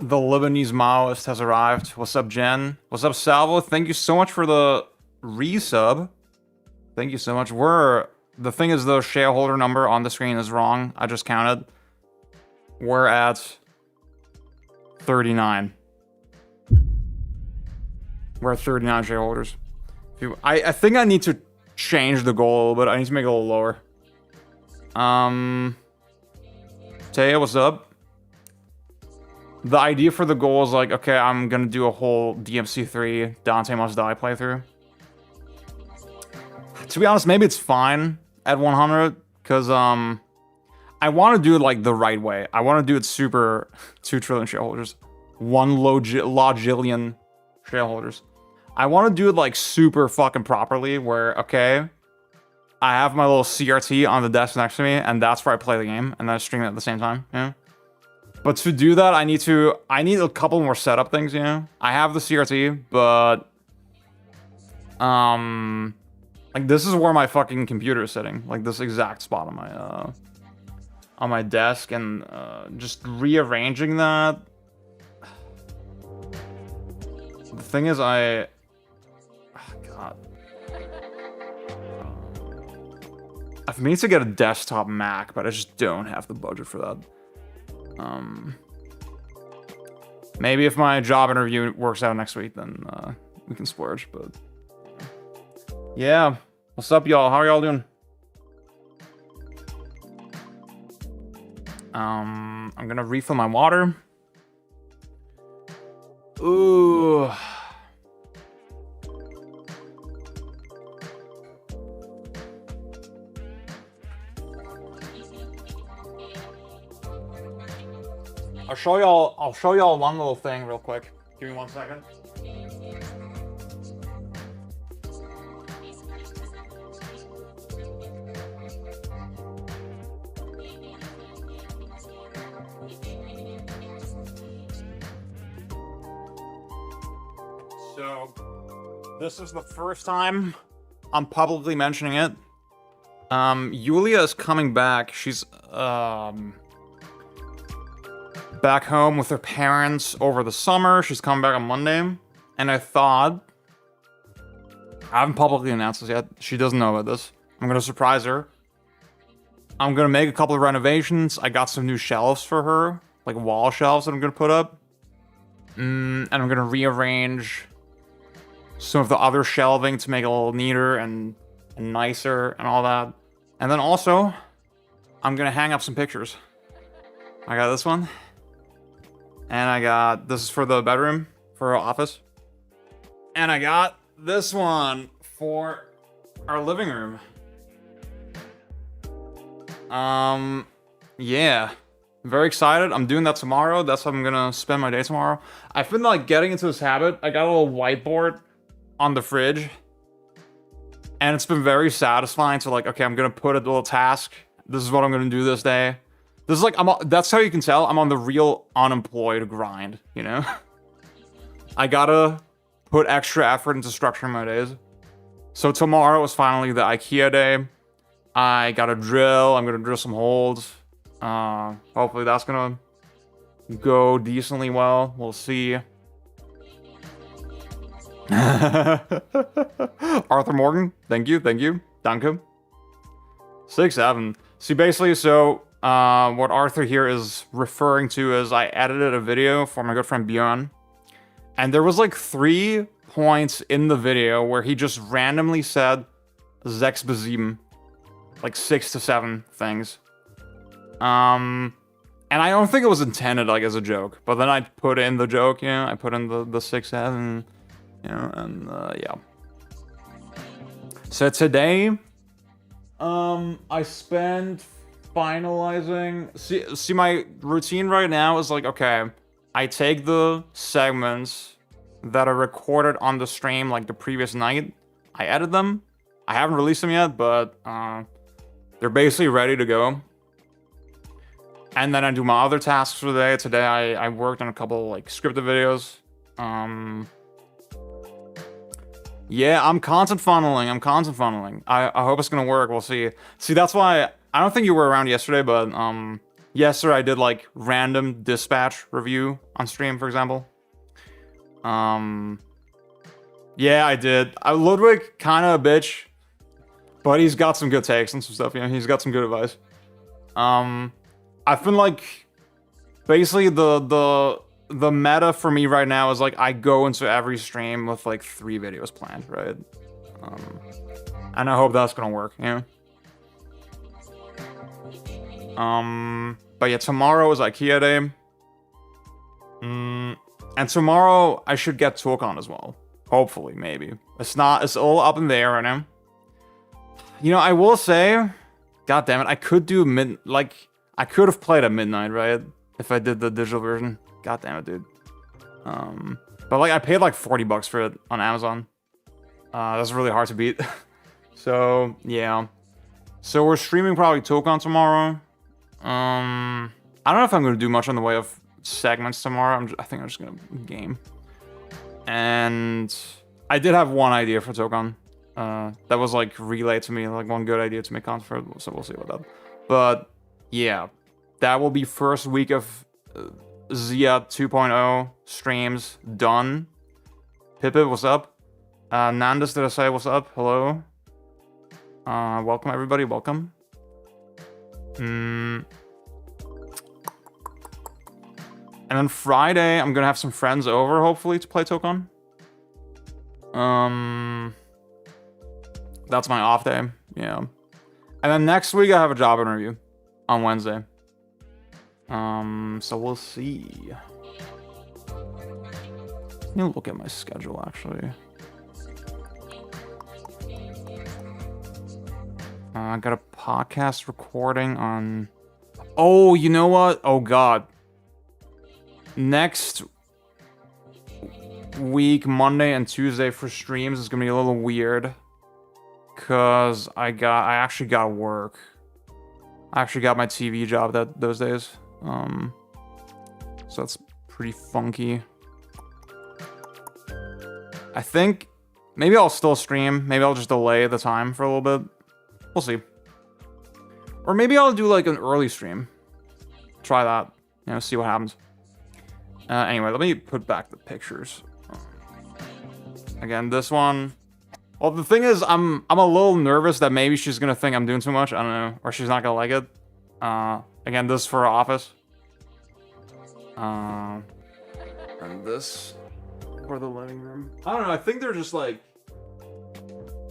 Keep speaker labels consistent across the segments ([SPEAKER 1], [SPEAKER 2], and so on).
[SPEAKER 1] The Lebanese Maoist has arrived. What's up, Jen? What's up, Salvo? Thank you so much for the resub. Thank you so much. The thing is, the shareholder number on the screen is wrong. I just counted. We're at 39. We're at 39 shareholders. I think I need to change the goal a little bit. I need to make it a little lower. Taya, what's up? The idea for the goal is like, okay, I'm gonna do a whole DMC3 Dante Must Die playthrough. To be honest, maybe it's fine at 100, because I want to do it like the right way. I want to do it super 2 trillion shareholders. 1 logillion shareholders. I want to do it like super fucking properly, where, okay, I have my little CRT on the desk next to me, and that's where I play the game, and then I stream it at the same time, you know? But to do that, I need a couple more setup things, you know? I have the CRT, but like, this is where my fucking computer is sitting. Like, this exact spot on my desk, and just rearranging that. The thing is, God. I've meant to get a desktop Mac, but I just don't have the budget for that. Maybe if my job interview works out next week, then we can splurge, but yeah. What's up, y'all? How are y'all doing? I'm gonna refill my water. Ooh. I'll show y'all one little thing real quick. Give me 1 second. So, this is the first time I'm publicly mentioning it. Yulia is coming back. She's, back home with her parents over the summer. She's coming back on Monday. And I thought, I haven't publicly announced this yet. She doesn't know about this. I'm gonna surprise her. I'm gonna make a couple of renovations. I got some new shelves for her, like wall shelves that I'm gonna put up. And I'm gonna rearrange some of the other shelving to make it a little neater and nicer and all that. And then also, I'm gonna hang up some pictures. I got this one. And I got, this is for the bedroom, for our office. And I got this one for our living room. Yeah. Very excited. I'm doing that tomorrow. That's how I'm gonna spend my day tomorrow. I've been like getting into this habit. I got a little whiteboard on the fridge. And it's been very satisfying to like, okay, I'm gonna put a little task. This is what I'm gonna do this day. This is like, that's how you can tell I'm on the real unemployed grind, you know? I gotta put extra effort into structuring my days. So tomorrow is finally the IKEA day. I got a drill. I'm gonna drill some holes. Hopefully that's gonna go decently well. We'll see. Arthur Morgan, thank you. Danke. 6-7. See, basically, so what Arthur here is referring to is I edited a video for my good friend Bjorn, and there was like 3 points in the video where he just randomly said Zex Bezim, like 6 to 7 things. And I don't think it was intended like as a joke, but then I put in the joke, you know, I put in the 6-7, you know, and yeah. So today, I spent finalizing. See, my routine right now is like, okay, I take the segments that are recorded on the stream like the previous night, I edit them. I haven't released them yet, but they're basically ready to go. And then I do my other tasks for the day. Today I worked on a couple like scripted videos. Yeah, I'm content funneling. I hope it's gonna work. We'll see. See, that's why I don't think you were around yesterday, but Yesterday I did like random dispatch review on stream, for example. Yeah, I did. Ludwig, kind of a bitch, but he's got some good takes and some stuff. You know, he's got some good advice. I've been like, basically the meta for me right now is like I go into every stream with like 3 videos planned, right? And I hope that's gonna work, you know? But yeah, tomorrow is IKEA day. And tomorrow I should get Torcon as well. Hopefully, maybe. It's all up in the air right now. You know, I will say, god damn it, I could do I could have played at midnight, right? If I did the digital version. God damn it, dude. But like I paid like $40 for it on Amazon. That's really hard to beat. So, yeah. So we're streaming probably Torcon tomorrow. I don't know if I'm gonna do much on the way of segments tomorrow. I think I'm just gonna game. And I did have one idea for Torcon. That was like relayed to me, like one good idea to make content for, so we'll see about that. But yeah, that will be first week of Zia 2.0 streams done. Pipip, what's up? Nandus, did I say what's up? Hello. Welcome everybody, welcome. And then Friday, I'm gonna have some friends over, hopefully, to play Torcon. That's my off day, yeah. And then next week, I have a job interview on Wednesday. So we'll see. Let me look at my schedule, actually. I got a podcast recording on... Oh, you know what? Oh, God. Next week, Monday and Tuesday for streams is gonna be a little weird. Cause I actually got work. I actually got my TV job those days. So that's pretty funky. I think maybe I'll still stream. Maybe I'll just delay the time for a little bit. We'll see. Or maybe I'll do like an early stream. Try that. You know, see what happens. Anyway, let me put back the pictures. Again, this one. Well, the thing is, I'm a little nervous that maybe she's gonna think I'm doing too much. I don't know, or she's not gonna like it. Again, this is for her office. And this for the living room. I don't know. I think they're just like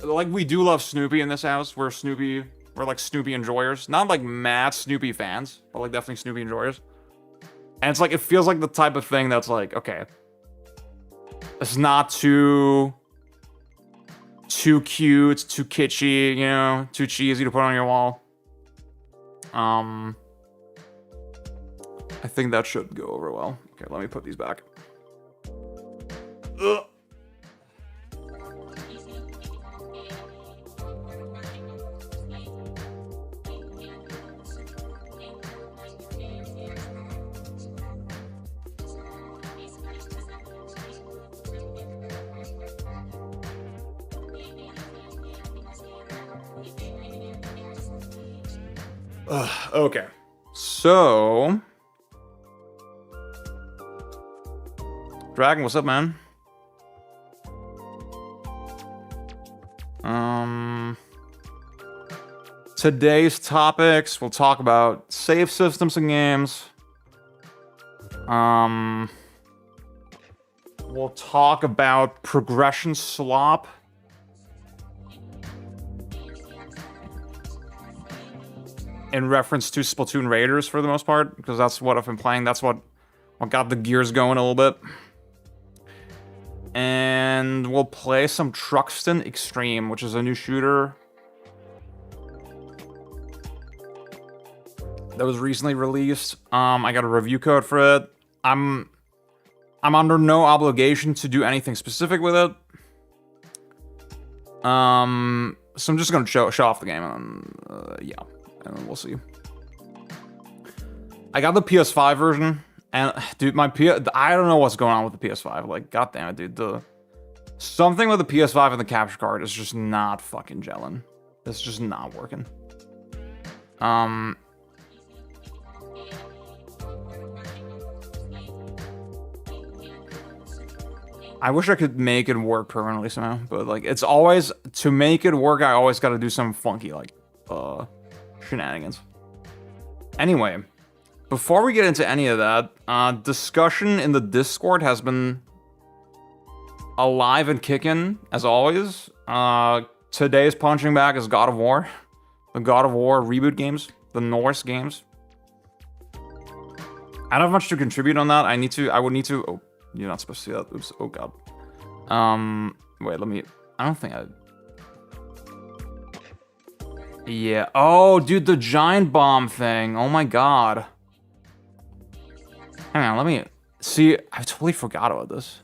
[SPEAKER 1] we do love Snoopy in this house. We're like Snoopy enjoyers. Not like mad Snoopy fans, but like definitely Snoopy enjoyers. And it's like, it feels like the type of thing that's like, okay, it's not too cute, too kitschy, you know, too cheesy to put on your wall. I think that should go over well. Okay, let me put these back. Ugh. Okay, so Dragon, what's up, man? Today's topics, we'll talk about save systems and games. We'll talk about progression slop. In reference to Splatoon Raiders for the most part, because that's what I've been playing. That's what got the gears going a little bit. And we'll play some Truxton Extreme, which is a new shooter that was recently released. I got a review code for it. I'm under no obligation to do anything specific with it. So I'm just gonna show off the game, and yeah. And we'll see. I got the PS5 version, and dude, I don't know what's going on with the PS5. Like, god damn it, dude. Something with the PS5 and the capture card is just not fucking gelling. It's just not working. I wish I could make it work permanently somehow, but like it's always to make it work. I always got to do some funky like shenanigans. Anyway, before we get into any of that, discussion in the Discord has been alive and kicking as always. Today's punching bag is God of War, the God of War reboot games, the Norse games. I don't have much to contribute on that. I would need to. Oh, you're not supposed to see that. Oops. Oh god. Wait. Let me. I don't think I. Yeah. Oh, dude, the giant bomb thing. Oh my god. Hang on. Let me see. I totally forgot about this.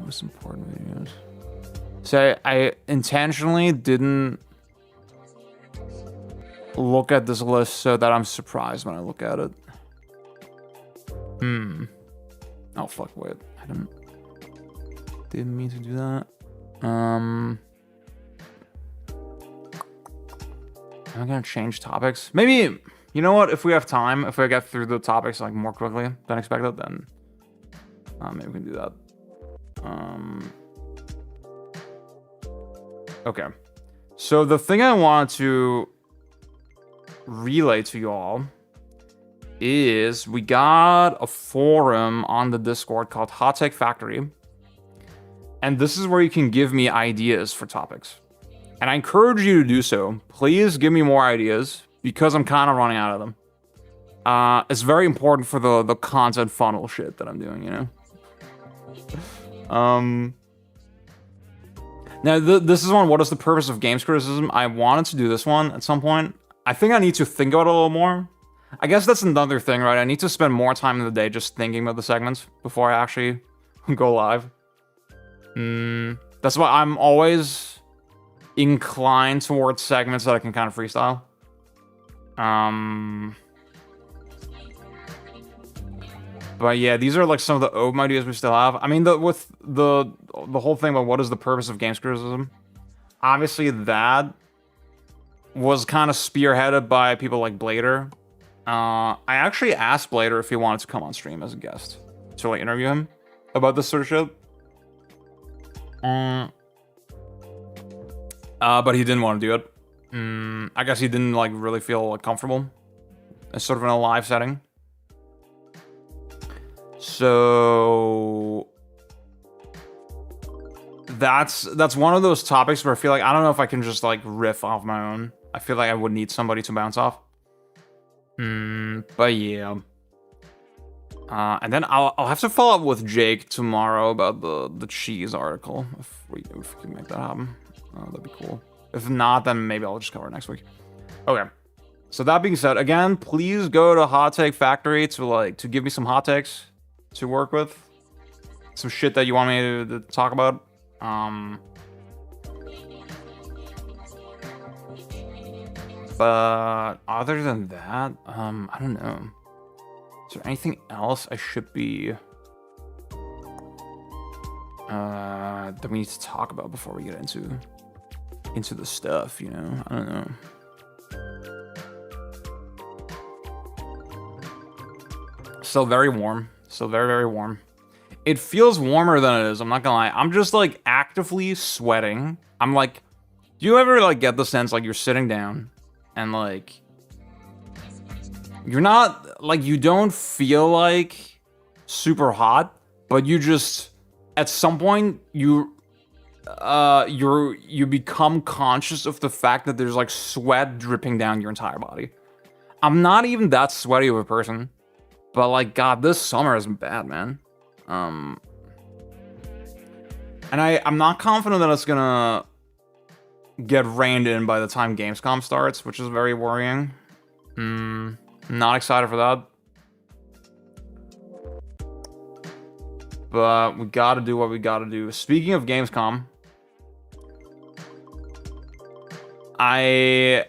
[SPEAKER 1] Most important videos. So I intentionally didn't look at this list so that I'm surprised when I look at it. Oh fuck, wait. I didn't mean to do that. I'm gonna change topics. Maybe, you know what, if we have time, if we get through the topics like more quickly than expected, then maybe we can do that. Okay. So the thing I want to relay to you all is we got a forum on the Discord called Hot Take Factory. And this is where you can give me ideas for topics. And I encourage you to do so. Please give me more ideas because I'm kind of running out of them. It's very important for the content funnel shit that I'm doing, you know? Now, this is one, what is the purpose of games criticism? I wanted to do this one at some point. I think I need to think about it a little more. I guess that's another thing, right? I need to spend more time in the day just thinking about the segments before I actually go live. That's why I'm always inclined towards segments that I can kind of freestyle. But yeah, these are like some of the open ideas we still have. I mean, with the whole thing about what is the purpose of games criticism, obviously that was kind of spearheaded by people like Blader. I actually asked Blader if he wanted to come on stream as a guest to like interview him about this sort of shit. But he didn't want to do it. I guess he didn't like really feel like comfortable. It's sort of in a live setting. So that's one of those topics where I feel like I don't know if I can just like riff off my own. I feel like I would need somebody to bounce off. But yeah. And then I'll have to follow up with Jake tomorrow about the cheese article if we can make that happen. That'd be cool. If not, then maybe I'll just cover it next week. Okay. So that being said, again, please go to Hot Take Factory to give me some hot takes to work with, some shit that you want me to talk about. But other than that, I don't know. Is there anything else I should be that we need to talk about before we get into the stuff? You know, I don't know. Still very warm. Still very, very warm. It feels warmer than it is. I'm not gonna lie. I'm just like actively sweating. I'm like, do you ever like get the sense like you're sitting down and like you're not like you don't feel like super hot, but you just at some point you become conscious of the fact that there's like sweat dripping down your entire body. I'm not even that sweaty of a person. But like, God, this summer has been bad, man. And I'm not confident that it's gonna get reined in by the time Gamescom starts, which is very worrying. Not excited for that. But we gotta do what we gotta do. Speaking of Gamescom, I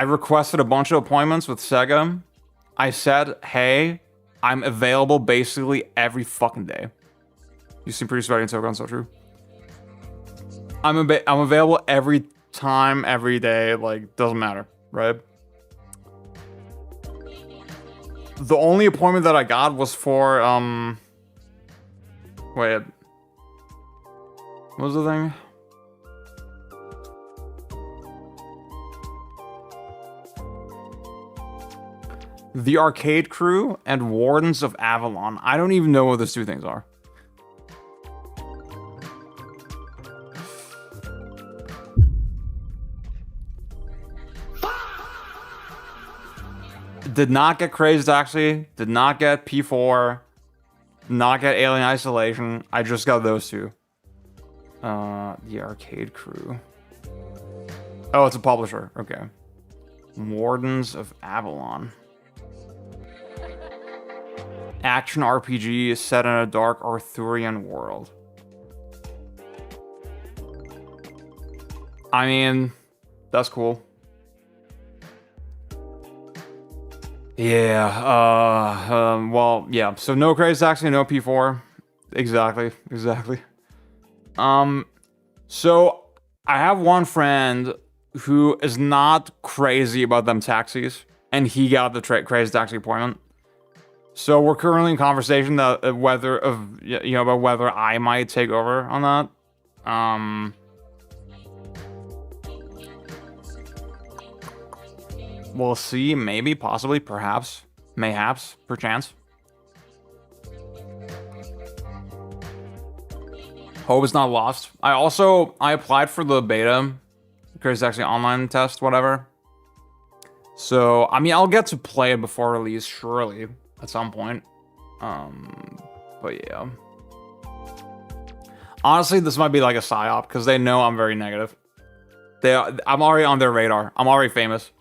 [SPEAKER 1] requested a bunch of appointments with Sega. I said, hey, I'm available basically every fucking day. You seem pretty sweaty and so on, so true. I'm available every time, every day, like, doesn't matter, right? The only appointment that I got was for, wait. What was the thing? The Arcade Crew and Wardens of Avalon. I don't even know what those two things are. Did not get Crazy Taxi. Did not get P4. Did not get Alien Isolation. I just got those two. The Arcade Crew. Oh, it's a publisher. Okay. Wardens of Avalon. Action RPG set in a dark Arthurian world. I mean, that's cool. Yeah, well, yeah. So no Crazy Taxi, no P4. Exactly. So I have one friend who is not crazy about them taxis, and he got the Crazy Taxi appointment. So we're currently in conversation that about whether I might take over on that. We'll see. Maybe, possibly, perhaps, mayhaps, perchance. Hope is not lost. I applied for the beta, Crazy Taxi online test, whatever. So, I mean, I'll get to play it before release, surely, at some point. But yeah. Honestly, this might be like a psyop, because they know I'm very negative. I'm already on their radar. I'm already famous.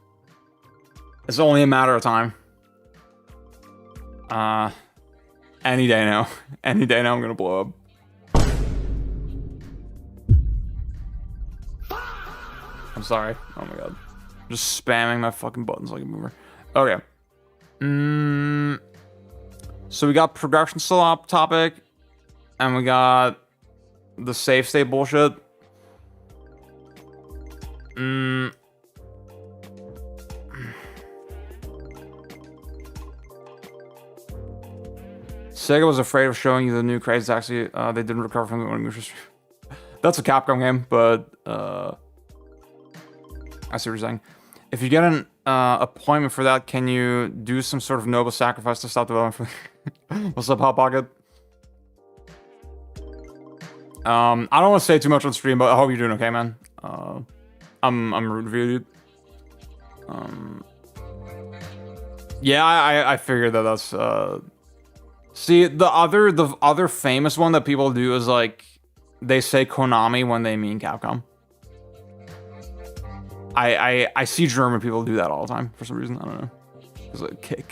[SPEAKER 1] It's only a matter of time. Any day now. Any day now I'm gonna blow up. I'm sorry. Oh my god. Just spamming my fucking buttons like a boomer. Okay. So we got production slop topic. And we got the safe state bullshit. Sega was afraid of showing you the new Crazy Taxi. They didn't recover from the winning. That's a Capcom game, but I see what you're saying. If you get an appointment for that, can you do some sort of noble sacrifice to stop development for What's up, Hot Pocket? I don't want to say too much on stream, but I hope you're doing okay, man. I'm rooting for you, dude. Yeah, I figured that that's see, the other famous one that people do is like they say Konami when they mean Capcom. I see German people do that all the time for some reason. I don't know. It's like K.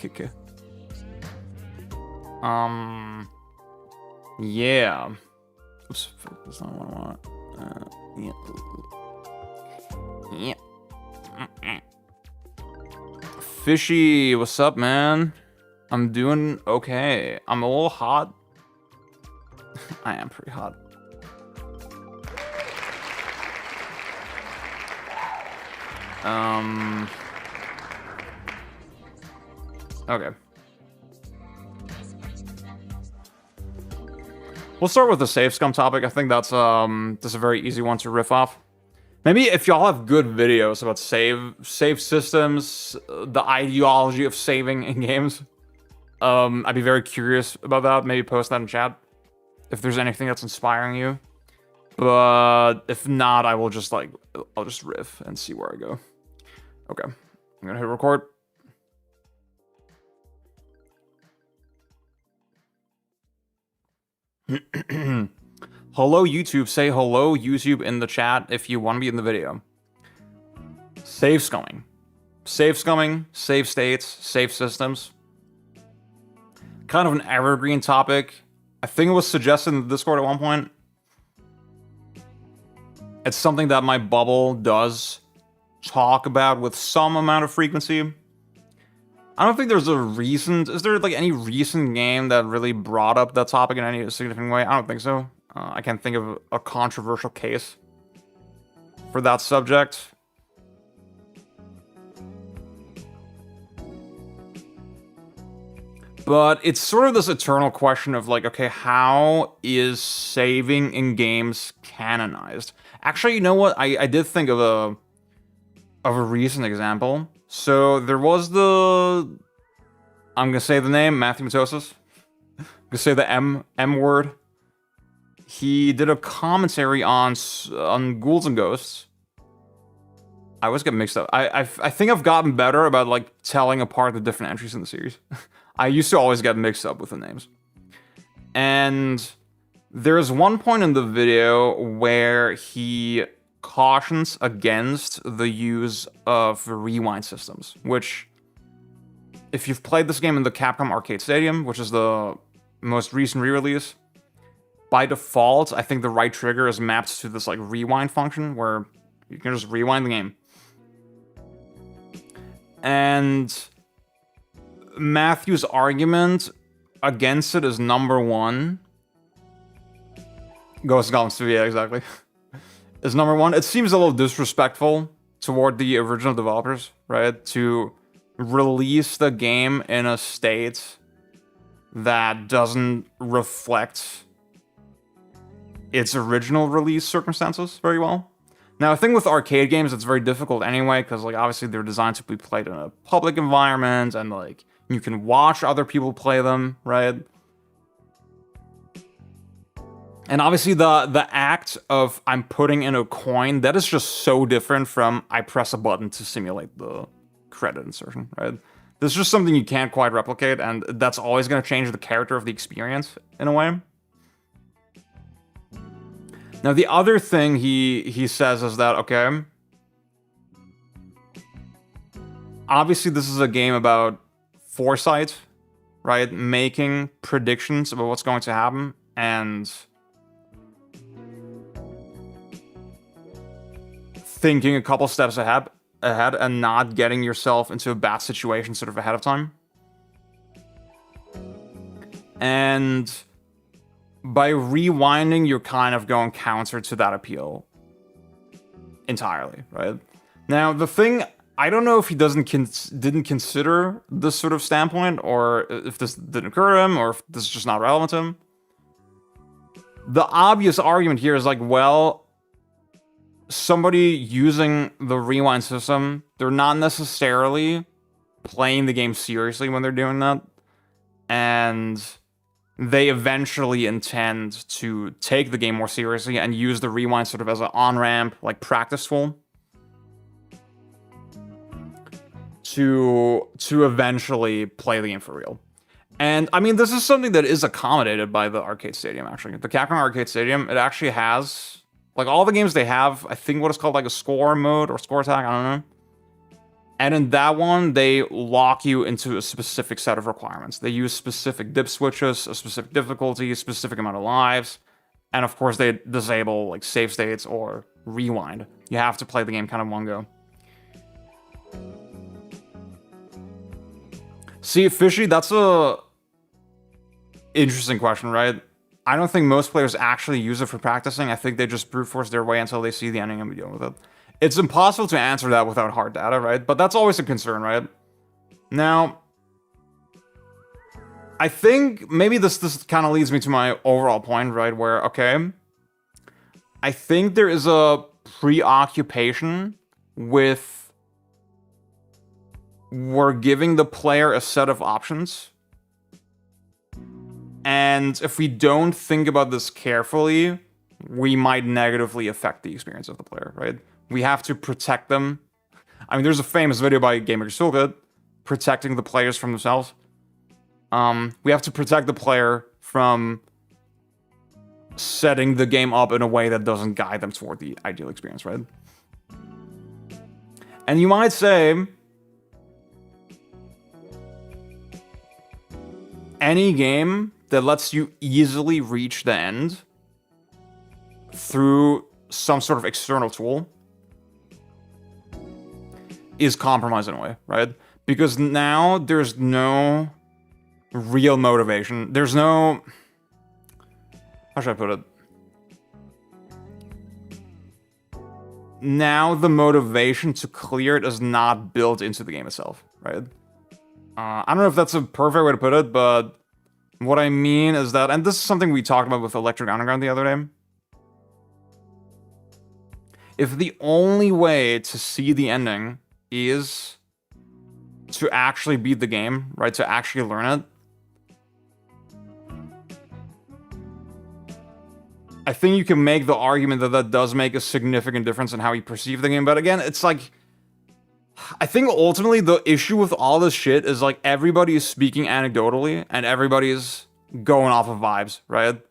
[SPEAKER 1] Yeah. Oops, that's not what I want. Yeah. Fishy, what's up, man? I'm doing okay. I'm a little hot. I am pretty hot. Okay. We'll start with the safe scum topic. I think that's a very easy one to riff off. Maybe if y'all have good videos about save systems, the ideology of saving in games, I'd be very curious about that. Maybe post that in chat if there's anything that's inspiring you. But if not, I'll just riff and see where I go. Okay, I'm gonna hit record. Hello YouTube, say hello YouTube in the chat if you want to be in the video. Save scumming. Save scumming, save states, save systems. Kind of an evergreen topic. I think it was suggested in the Discord at one point. It's something that my bubble does talk about with some amount of frequency. I don't think there's is there like any recent game that really brought up that topic in any significant way? I don't think so. I can't think of a controversial case for that subject. But it's sort of this eternal question of like, okay, how is saving in games canonized? Actually, you know what? I did think of a recent example. So there was I'm gonna say the name, Matthew Matosis. I'm gonna say the M word. He did a commentary on Ghouls and Ghosts. I always get mixed up. I think I've gotten better about like telling apart the different entries in the series. I used to always get mixed up with the names. And there's one point in the video where he cautions against the use of rewind systems, which, if you've played this game in the Capcom Arcade Stadium, which is the most recent re-release, by default, I think the right trigger is mapped to this like rewind function where you can just rewind the game. And Matthew's argument against it is number one. Ghost Goblins 2, yeah, exactly. Is number one. It seems a little disrespectful toward the original developers, right? To release the game in a state that doesn't reflect its original release circumstances very well. Now, I think with arcade games, it's very difficult anyway, because like obviously they're designed to be played in a public environment, and like you can watch other people play them, right? And obviously the act of I'm putting in a coin, that is just so different from I press a button to simulate the credit insertion, right? This is just something you can't quite replicate, and that's always going to change the character of the experience in a way. Now, the other thing he says is that, okay, obviously this is a game about foresight, right? Making predictions about what's going to happen, and thinking a couple steps ahead and not getting yourself into a bad situation sort of ahead of time. And by rewinding, you're kind of going counter to that appeal entirely, right? Now, the thing, I don't know if he didn't consider this sort of standpoint, or if this didn't occur to him, or if this is just not relevant to him. The obvious argument here is like, well, somebody using the rewind system, they're not necessarily playing the game seriously when they're doing that. And they eventually intend to take the game more seriously and use the rewind sort of as an on-ramp, like practice tool to eventually play the game for real. And I mean, this is something that is accommodated by the arcade stadium, actually. The Capcom Arcade Stadium, it actually has, like all the games they have, I think what is called like a score mode or score attack, I don't know. And in that one, they lock you into a specific set of requirements. They use specific dip switches, a specific difficulty, a specific amount of lives. And of course, they disable like save states or rewind. You have to play the game kind of one go. See, Fishy, that's a interesting question, right? I don't think most players actually use it for practicing. I think they just brute force their way until they see the ending and be done with it. It's impossible to answer that without hard data, right? But that's always a concern, right? Now, I think maybe this kind of leads me to my overall point, right? Where, okay, I think there is a preoccupation with we're giving the player a set of options. And if we don't think about this carefully, we might negatively affect the experience of the player, right? We have to protect them. I mean, there's a famous video by GameMaker's Toolkit protecting the players from themselves. We have to protect the player from setting the game up in a way that doesn't guide them toward the ideal experience, right? And you might say, any game that lets you easily reach the end through some sort of external tool is compromised in a way, right? Because now there's no real motivation. There's no... How should I put it? Now the motivation to clear it is not built into the game itself, right? I don't know if that's a perfect way to put it, but what I mean is that, and this is something we talked about with Electric Underground the other day. If the only way to see the ending is to actually beat the game, right, to actually learn it, I think you can make the argument that that does make a significant difference in how you perceive the game. But again, it's like, I think ultimately the issue with all this shit is like everybody is speaking anecdotally and everybody is going off of vibes, right?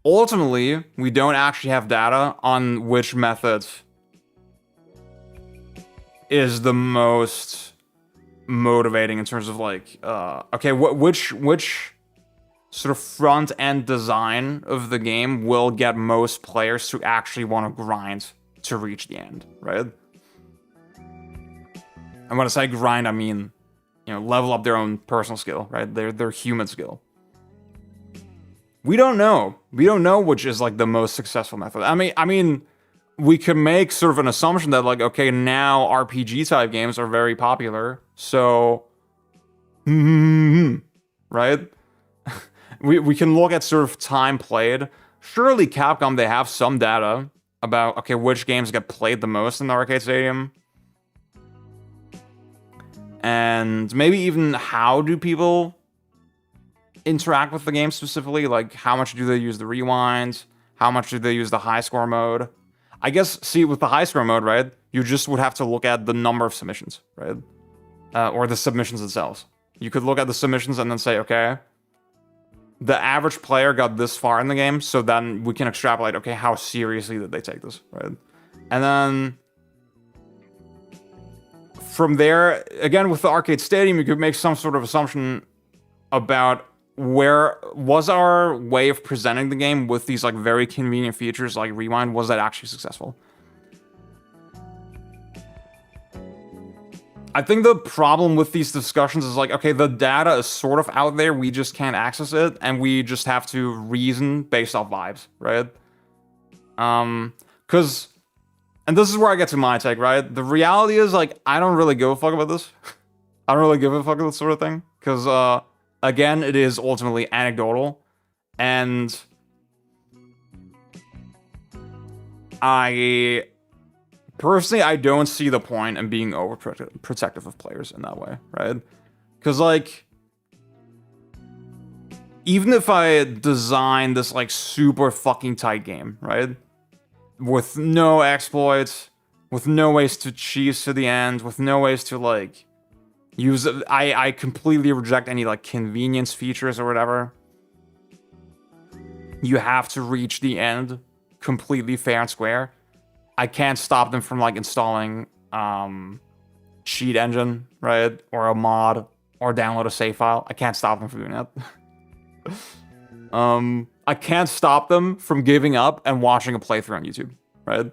[SPEAKER 1] Ultimately, we don't actually have data on which method is the most motivating in terms of like, okay, which sort of front-end design of the game will get most players to actually want to grind to reach the end, right? And when I say grind, I mean, you know, level up their own personal skill, right? Their human skill. We don't know. We don't know which is like the most successful method. I mean, we can make sort of an assumption that like, okay, now RPG type games are very popular, so, right? We can look at sort of time played. Surely Capcom, they have some data about, okay, which games get played the most in the arcade stadium. And maybe even how do people interact with the game specifically? Like, how much do they use the rewind? How much do they use the high score mode? I guess, see, with the high score mode, right, you just would have to look at the number of submissions, right? Or the submissions themselves. You could look at the submissions and then say, okay, the average player got this far in the game, so then we can extrapolate, okay, how seriously did they take this, right? And then from there, again, with the arcade stadium, you could make some sort of assumption about where was our way of presenting the game with these like very convenient features like rewind, was that actually successful? I think the problem with these discussions is like, okay, the data is sort of out there, we just can't access it, and we just have to reason based off vibes, right? Because, and this is where I get to my take, right? The reality is, like, I don't really give a fuck about this. I don't really give a fuck about this sort of thing, because, again, it is ultimately anecdotal, and personally, I don't see the point in being overprotective of players in that way, right? Because, like, even if I design this, like, super fucking tight game, right? With no exploits, with no ways to cheese to the end, with no ways to, like, use it. I completely reject any, like, convenience features or whatever. You have to reach the end completely fair and square. I can't stop them from like installing cheat engine, right? Or a mod, or download a save file. I can't stop them from doing that. I can't stop them from giving up and watching a playthrough on YouTube, right?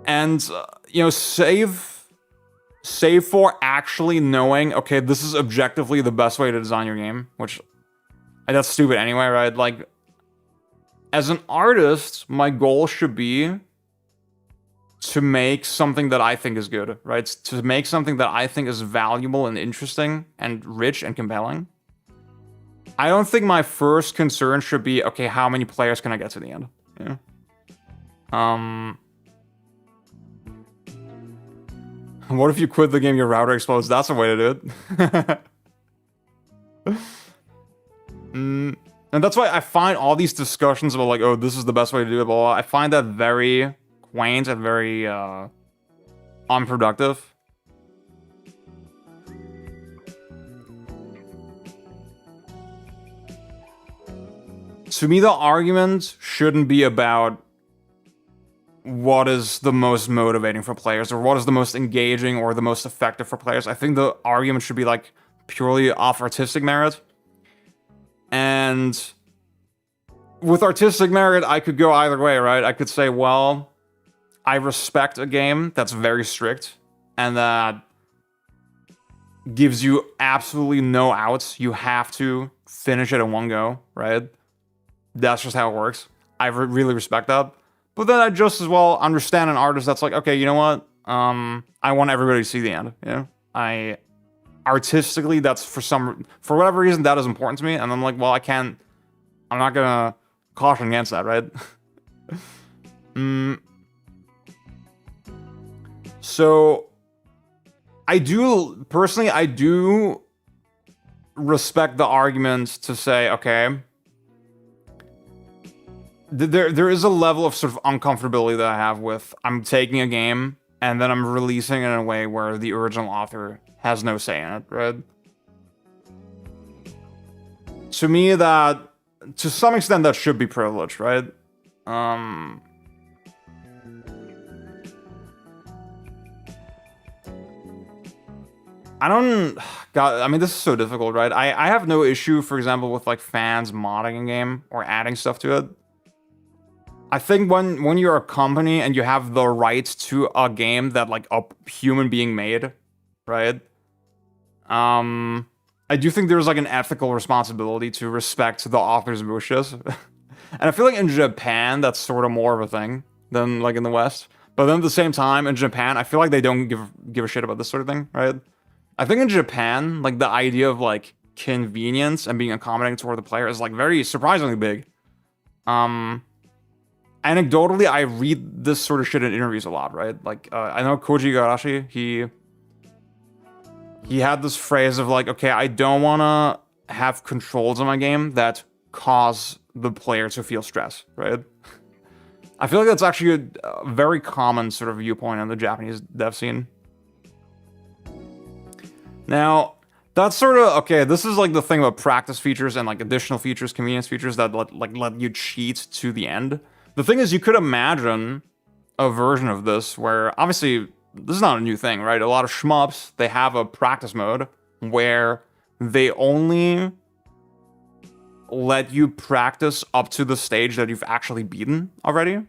[SPEAKER 1] And you know, save for actually knowing, okay, this is objectively the best way to design your game, which that's stupid anyway, right? Like, as an artist, my goal should be to make something that I think is good, right? To make something that I think is valuable and interesting and rich and compelling. I don't think my first concern should be, okay, how many players can I get to the end? Yeah. What if you quit the game, your router explodes? That's a way to do it. And that's why I find all these discussions about like, oh, this is the best way to do it, blah, blah, I find that very quaint and very unproductive. To me, the argument shouldn't be about what is the most motivating for players or what is the most engaging or the most effective for players. I think the argument should be like purely off artistic merit. And with artistic merit, I could go either way, right? I could say, well, I respect a game that's very strict and that gives you absolutely no outs. You have to finish it in one go, right? That's just how it works. I really respect that. But then I just as well understand an artist that's like, okay, you know what? I want everybody to see the end. You know? artistically, that's for whatever reason, that is important to me. And I'm like, well, I'm not gonna caution against that, right? So, I do respect the argument to say, okay, there is a level of sort of uncomfortability that I have with I'm taking a game and then I'm releasing it in a way where the original author has no say in it, right? To me, that to some extent that should be privileged, right? I mean, this is so difficult, right? I have no issue, for example, with like fans modding a game or adding stuff to it. I think when you're a company and you have the rights to a game that like a human being made, right? I do think there's like an ethical responsibility to respect the author's wishes. And I feel like in Japan, that's sort of more of a thing than like in the West. But then at the same time, in Japan, I feel like they don't give a shit about this sort of thing, right? I think in Japan, like the idea of like convenience and being accommodating toward the player is like very surprisingly big. Anecdotally, I read this sort of shit in interviews a lot, right? Like, I know Koji Igarashi, he had this phrase of like, okay, I don't want to have controls in my game that cause the player to feel stress, right? I feel like that's actually a very common sort of viewpoint in the Japanese dev scene. Now, that's sort of, okay, this is like the thing about practice features and like additional features, convenience features that let you cheat to the end. The thing is, you could imagine a version of this where, obviously, this is not a new thing, right? A lot of shmups, they have a practice mode where they only let you practice up to the stage that you've actually beaten already.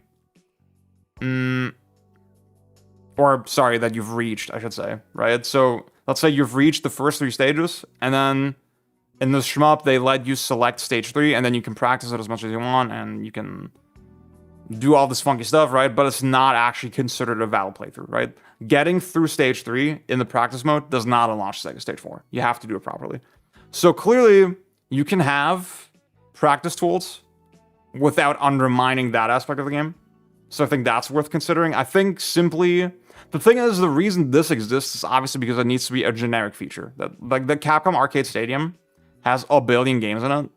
[SPEAKER 1] Or, sorry, that you've reached, I should say, right? So, let's say you've reached the first 3 stages, and then in the shmup, they let you select stage 3, and then you can practice it as much as you want, and you can do all this funky stuff, right? But it's not actually considered a valid playthrough, right? Getting through stage 3 in the practice mode does not unlock stage 4. You have to do it properly. So clearly, you can have practice tools without undermining that aspect of the game. So I think that's worth considering. I think simply, the thing is, the reason this exists is obviously because it needs to be a generic feature. That, like, the Capcom Arcade Stadium has a billion games in it.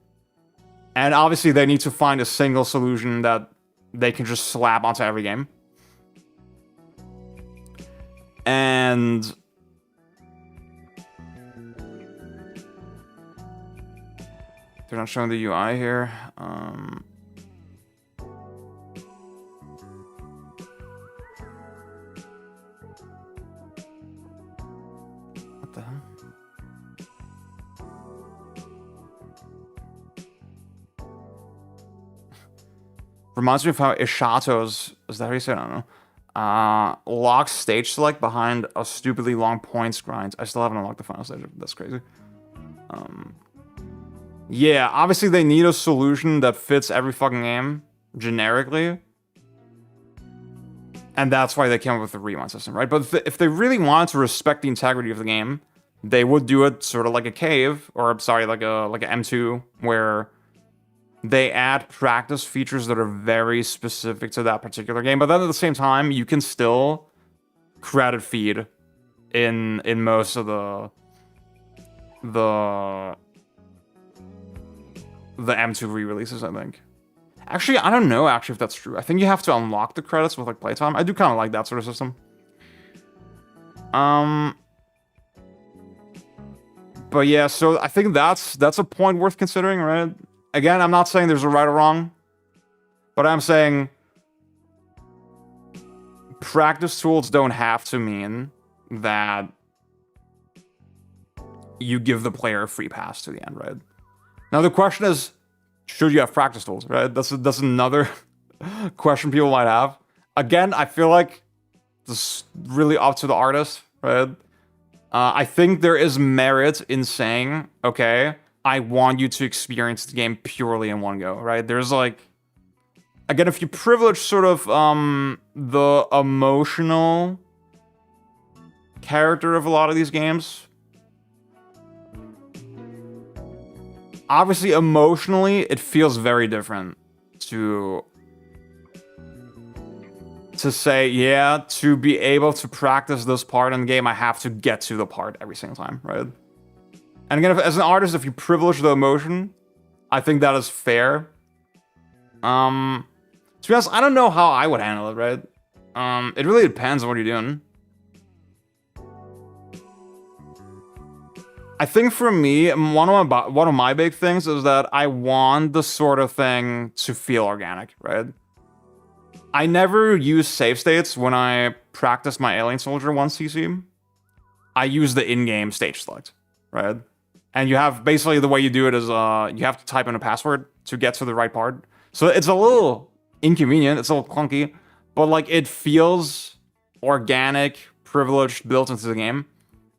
[SPEAKER 1] And obviously they need to find a single solution that they can just slap onto every game. And they're not showing the UI here. What the hell? Reminds me of how Ishato's, is that how you say it? I don't know. Locks stage select behind a stupidly long points grind. I still haven't unlocked the final stage. That's crazy. Yeah, obviously they need a solution that fits every fucking game generically. And that's why they came up with the rewind system, right? But if they really wanted to respect the integrity of the game, they would do it sort of like a cave, or sorry, like a M2, where they add practice features that are very specific to that particular game. But then at the same time, you can still credit feed in most of the M2 re-releases, I think. Actually, I don't know if that's true. I think you have to unlock the credits with like playtime. I do kind of like that sort of system. But yeah, so I think that's a point worth considering, right? Again, I'm not saying there's a right or wrong, but I'm saying practice tools don't have to mean that you give the player a free pass to the end, right? Now the question is, should you have practice tools, right? That's another question people might have. Again, I feel like this is really up to the artist, right? I think there is merit in saying, okay, I want you to experience the game purely in one go, right? There's like, again, if you privilege sort of the emotional character of a lot of these games, obviously emotionally, it feels very different to say, yeah, to be able to practice this part in the game, I have to get to the part every single time, right? And again, as an artist, if you privilege the emotion, I think that is fair. To be honest, I don't know how I would handle it, right? It really depends on what you're doing. I think for me, one of my big things is that I want the sort of thing to feel organic, right? I never use save states when I practice my Alien Soldier 1 CC. I use the in-game stage select, right? And you have, basically the way you do it is you have to type in a password to get to the right part. So it's a little inconvenient, it's a little clunky, but like it feels organic, privileged, built into the game.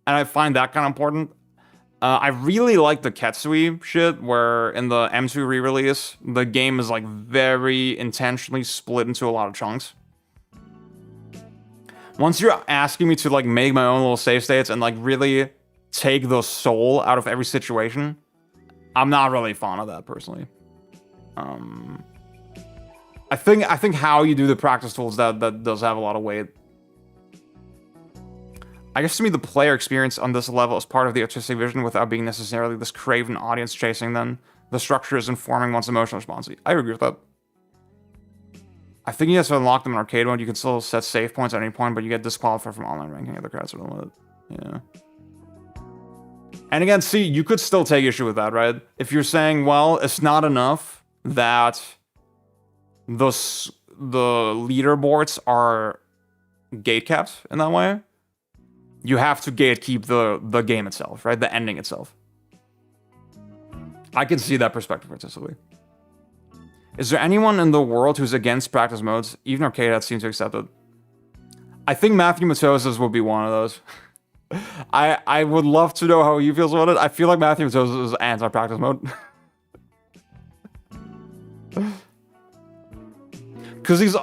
[SPEAKER 1] And I find that kind of important. I really like the Ketsui shit, where in the M2 re-release, the game is like very intentionally split into a lot of chunks. Once you're asking me to like make my own little save states and like really take the soul out of every situation, I'm not really fond of that personally. I think how you do the practice tools that does have a lot of weight. I guess to me, the player experience on this level is part of the artistic vision without being necessarily this craven audience chasing them. The structure is informing one's emotional response. I agree with that. I think you have to unlock them in arcade mode. You can still set save points at any point, but you get disqualified from online ranking. Other crowds don't let it. Yeah. And again, see, you could still take issue with that, right? If you're saying, well, it's not enough that the leaderboards are gate capped in that way. You have to gatekeep the game itself, right? The ending itself. I can see that perspective artistically. Is there anyone in the world who's against practice modes? Even arcade heads seem to accept it. I think Matthew Matosas would be one of those. I would love to know how he feels about it. I feel like Matthew Matosas is anti-practice mode. Because he's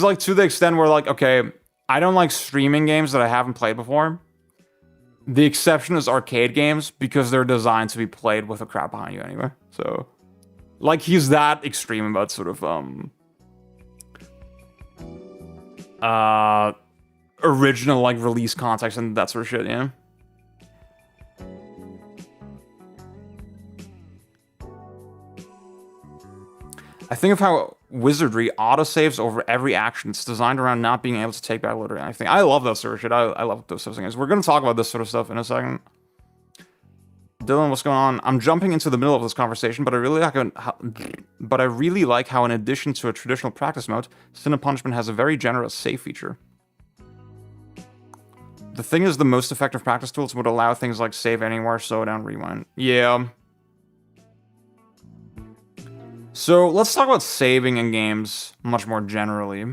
[SPEAKER 1] like to the extent where like, okay, I don't like streaming games that I haven't played before. The exception is arcade games because they're designed to be played with a crowd behind you anyway. So, like, he's that extreme about sort of original like release context and that sort of shit, yeah. I think of how Wizardry autosaves over every action. It's designed around not being able to take back literally anything. I love that sort of shit. I love those sort of things. We're going to talk about this sort of stuff in a second. Dylan, what's going on? I'm jumping into the middle of this conversation, but I really like how in addition to a traditional practice mode, Sin and Punishment has a very generous save feature. The thing is, the most effective practice tools would allow things like save anywhere, slow down, rewind. Yeah. So let's talk about saving in games much more generally.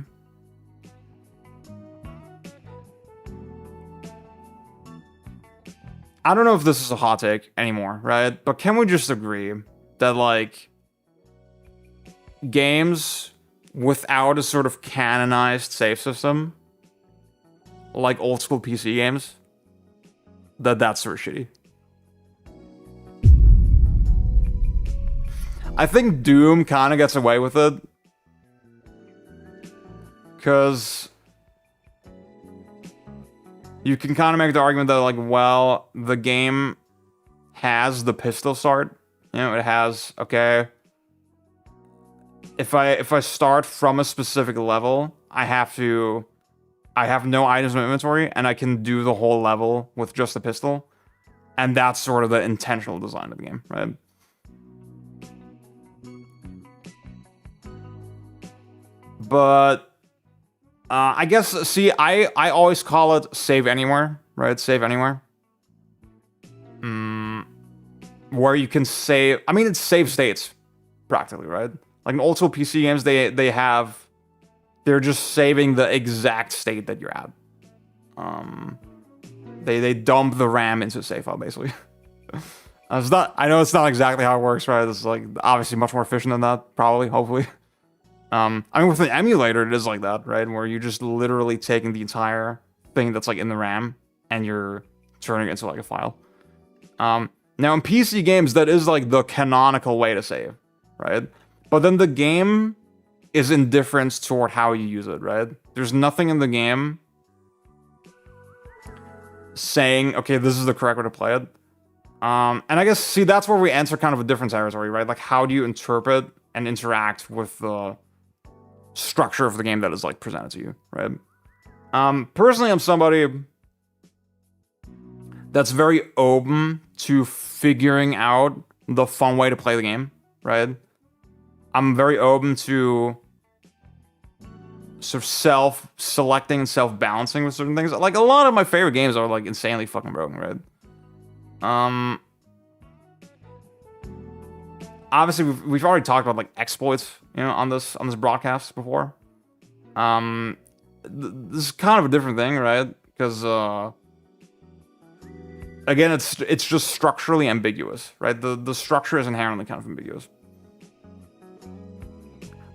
[SPEAKER 1] I don't know if this is a hot take anymore, right? But can we just agree that, like, games without a sort of canonized save system, like old school PC games, that's sort of shitty? I think Doom kind of gets away with it. Because you can kind of make the argument that, like, well, the game has the pistol start. You know, it has, okay, if I start from a specific level, I have no items in my inventory, and I can do the whole level with just the pistol. And that's sort of the intentional design of the game, right? But I guess, see, I always call it save anywhere, right? Save anywhere. Where you can save, I mean, it's save states, practically, right? Like in old school PC games, they're just saving the exact state that you're at. They dump the RAM into a save file, basically. I know it's not exactly how it works, right? It's like obviously much more efficient than that, probably, hopefully. I mean, with an emulator, it is like that, right? Where you're just literally taking the entire thing that's like in the RAM and you're turning it into like a file. Now, in PC games, that is like the canonical way to save, right? But then the game is indifferent toward how you use it, right? There's nothing in the game saying, okay, this is the correct way to play it. And I guess, see, that's where we enter kind of a different territory, right? Like, how do you interpret and interact with the structure of the game that is, like, presented to you, right? Personally, I'm somebody that's very open to figuring out the fun way to play the game, right? I'm very open to sort of self-selecting and self-balancing with certain things. Like, a lot of my favorite games are, like, insanely fucking broken, right? Obviously, we've already talked about, like, exploits, you know, on this broadcast before. This is kind of a different thing, right? Because, again, it's just structurally ambiguous, right? The structure is inherently kind of ambiguous.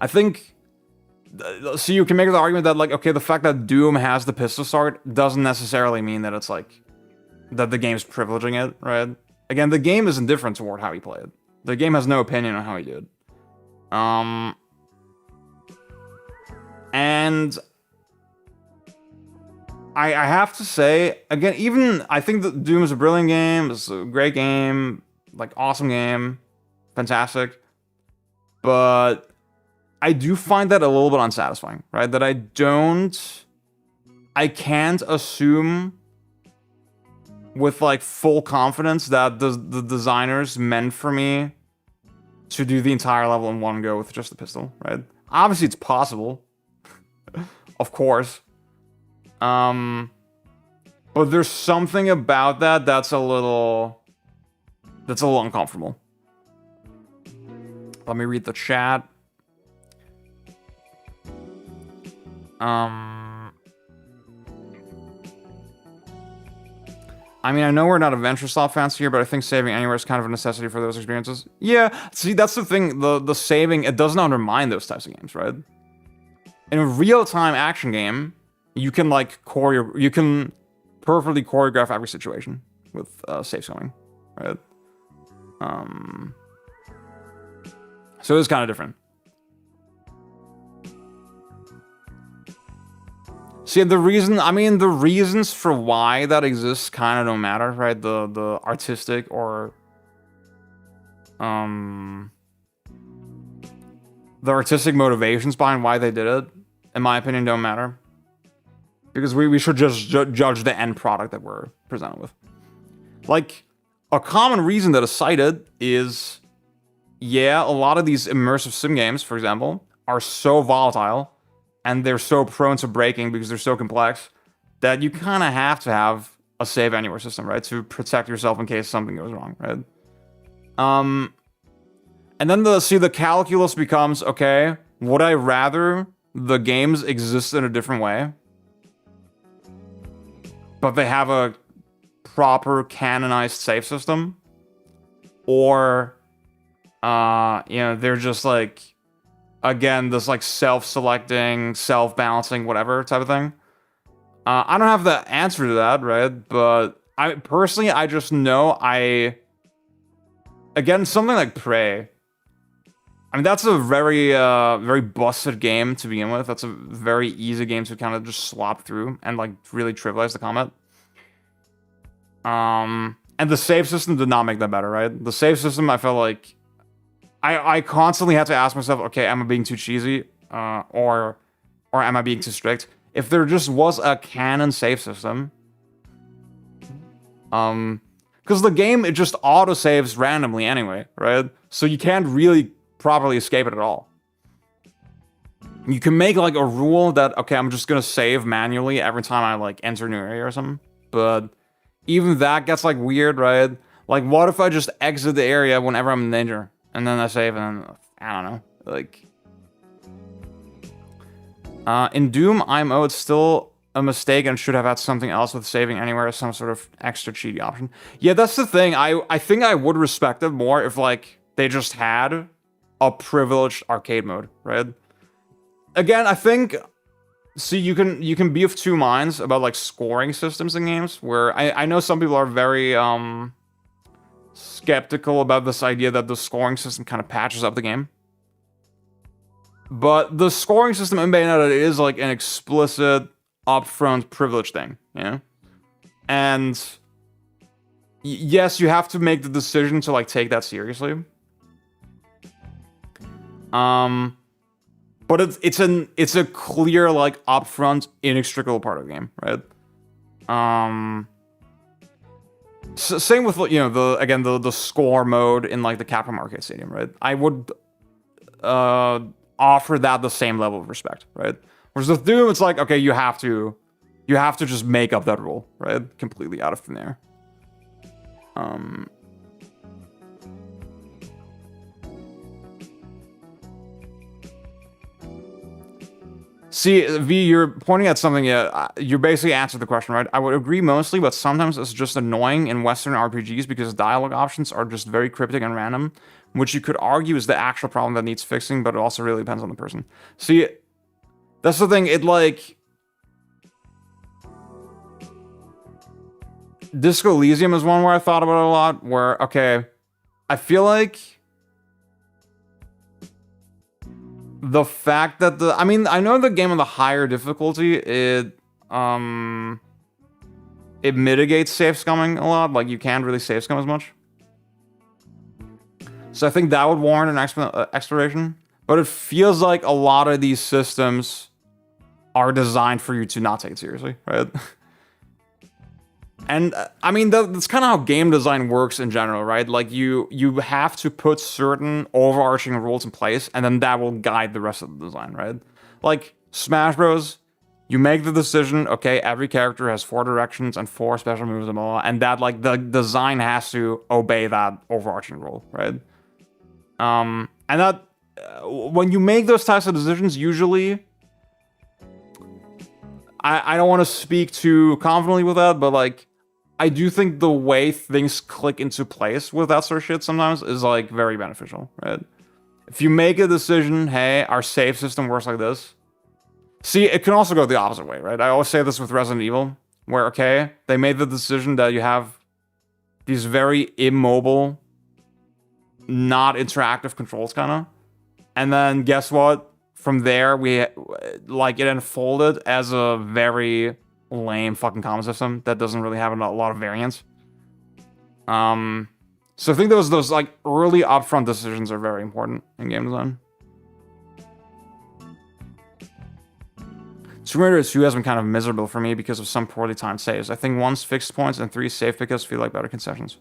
[SPEAKER 1] I think, so you can make the argument that, like, okay, the fact that Doom has the pistol start doesn't necessarily mean that it's, like, that the game's privileging it, right? Again, the game is indifferent toward how you play it. The game has no opinion on how you did. And I have to say, again, even I think that Doom is a brilliant game, it's a great game, like, awesome game, fantastic. But I do find that a little bit unsatisfying, right? That I can't assume with, like, full confidence that the designers meant for me to do the entire level in one go with just the pistol, right? Obviously, it's possible. Of course. But there's something about that that's a little uncomfortable. Let me read the chat. I mean, I know we're not adventure slot fans here, but I think saving anywhere is kind of a necessity for those experiences. Yeah, see, that's the thing. The saving, it doesn't undermine those types of games, right? In a real-time action game, you can, like, you can perfectly choreograph every situation with save scumming, right? So it's kind of different. See, the reasons for why that exists kind of don't matter, right? The artistic or the artistic motivations behind why they did it, in my opinion, don't matter. Because we should just judge the end product that we're presented with. Like, a common reason that is cited is, yeah, a lot of these immersive sim games, for example, are so volatile and they're so prone to breaking because they're so complex that you kind of have to have a save anywhere system, right? To protect yourself in case something goes wrong, right? And then the calculus becomes, okay, would I rather the games exist in a different way, but they have a proper canonized save system? Or, you know, they're just like, again, this like self-selecting, self-balancing, whatever type of thing. I don't have the answer to that, right? But I just know again, something like Prey. I mean, that's a very, very busted game to begin with. That's a very easy game to kind of just slop through and like really trivialize the combat. And the save system did not make that better, right? The save system, I felt like I constantly had to ask myself, okay, am I being too cheesy? Or am I being too strict? If there just was a canon save system, because the game, it just auto-saves randomly anyway, right? So you can't really properly escape it at all. You can make like a rule that, okay, I'm just gonna save manually every time I like enter a new area or something, but even that gets like weird, right? Like, what if I just exit the area whenever I'm in danger? And then I save, and then, I don't know, like... in Doom IMO, it's still a mistake and should have had something else with saving anywhere as some sort of extra cheaty option. Yeah, that's the thing. I think I would respect it more if, like, they just had a privileged arcade mode, right? Again, I think... See, you can be of two minds about, like, scoring systems in games, where I know some people are very, skeptical about this idea that the scoring system kind of patches up the game. But the scoring system in Bayonetta is like an explicit upfront privilege thing, you know? And yes, you have to make the decision to like take that seriously. But it's a clear like upfront inextricable part of the game, right? Same with, you know, the score mode in like the Capcom Arcade Stadium, right? I would offer that the same level of respect, right? Whereas with Doom, it's like, okay, you have to just make up that rule, right? Completely out of thin air. See, V, you're pointing at something. You basically answered the question, right? I would agree mostly, but sometimes it's just annoying in Western RPGs because dialogue options are just very cryptic and random, which you could argue is the actual problem that needs fixing, but it also really depends on the person. See, that's the thing. It like Disco Elysium is one where I thought about it a lot. Where okay, I feel like the fact that I mean, I know the game on the higher difficulty, it mitigates safe scumming a lot. Like, you can't really safe scum as much. So I think that would warrant an exploration. But it feels like a lot of these systems are designed for you to not take it seriously, right? And I mean, that's kind of how game design works in general, right? Like, you have to put certain overarching rules in place, and then that will guide the rest of the design, right? Like Smash Bros, you make the decision, okay, every character has 4 directions and 4 special moves and all, and that, like, the design has to obey that overarching rule, right? And that when you make those types of decisions, usually, I don't want to speak too confidently with that, but like, I do think the way things click into place with that sort of shit sometimes is like very beneficial, right? If you make a decision, hey, our save system works like this. See, it can also go the opposite way, right? I always say this with Resident Evil, where, okay, they made the decision that you have these very immobile, not interactive controls, kind of. And then guess what? From there, like, it unfolded as a very lame fucking combat system that doesn't really have a lot of variance. So I think those like early upfront decisions are very important in game design. Tomb Raider 2 has been kind of miserable for me because of some poorly timed saves. I think 1's fixed points and 3 save pickups feel like better concessions.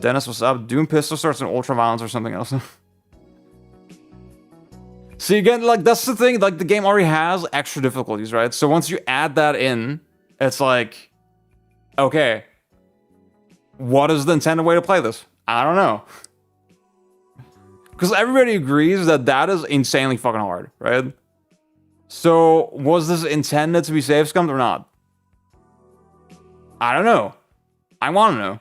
[SPEAKER 1] Dennis, what's up? Doom pistol starts in ultra violence or something else. See, again, like, that's the thing, like, the game already has extra difficulties, right? So once you add that in, it's like, okay, what is the intended way to play this? I don't know. Because everybody agrees that that is insanely fucking hard, right? So, was this intended to be safe scummed or not? I don't know. I want to know.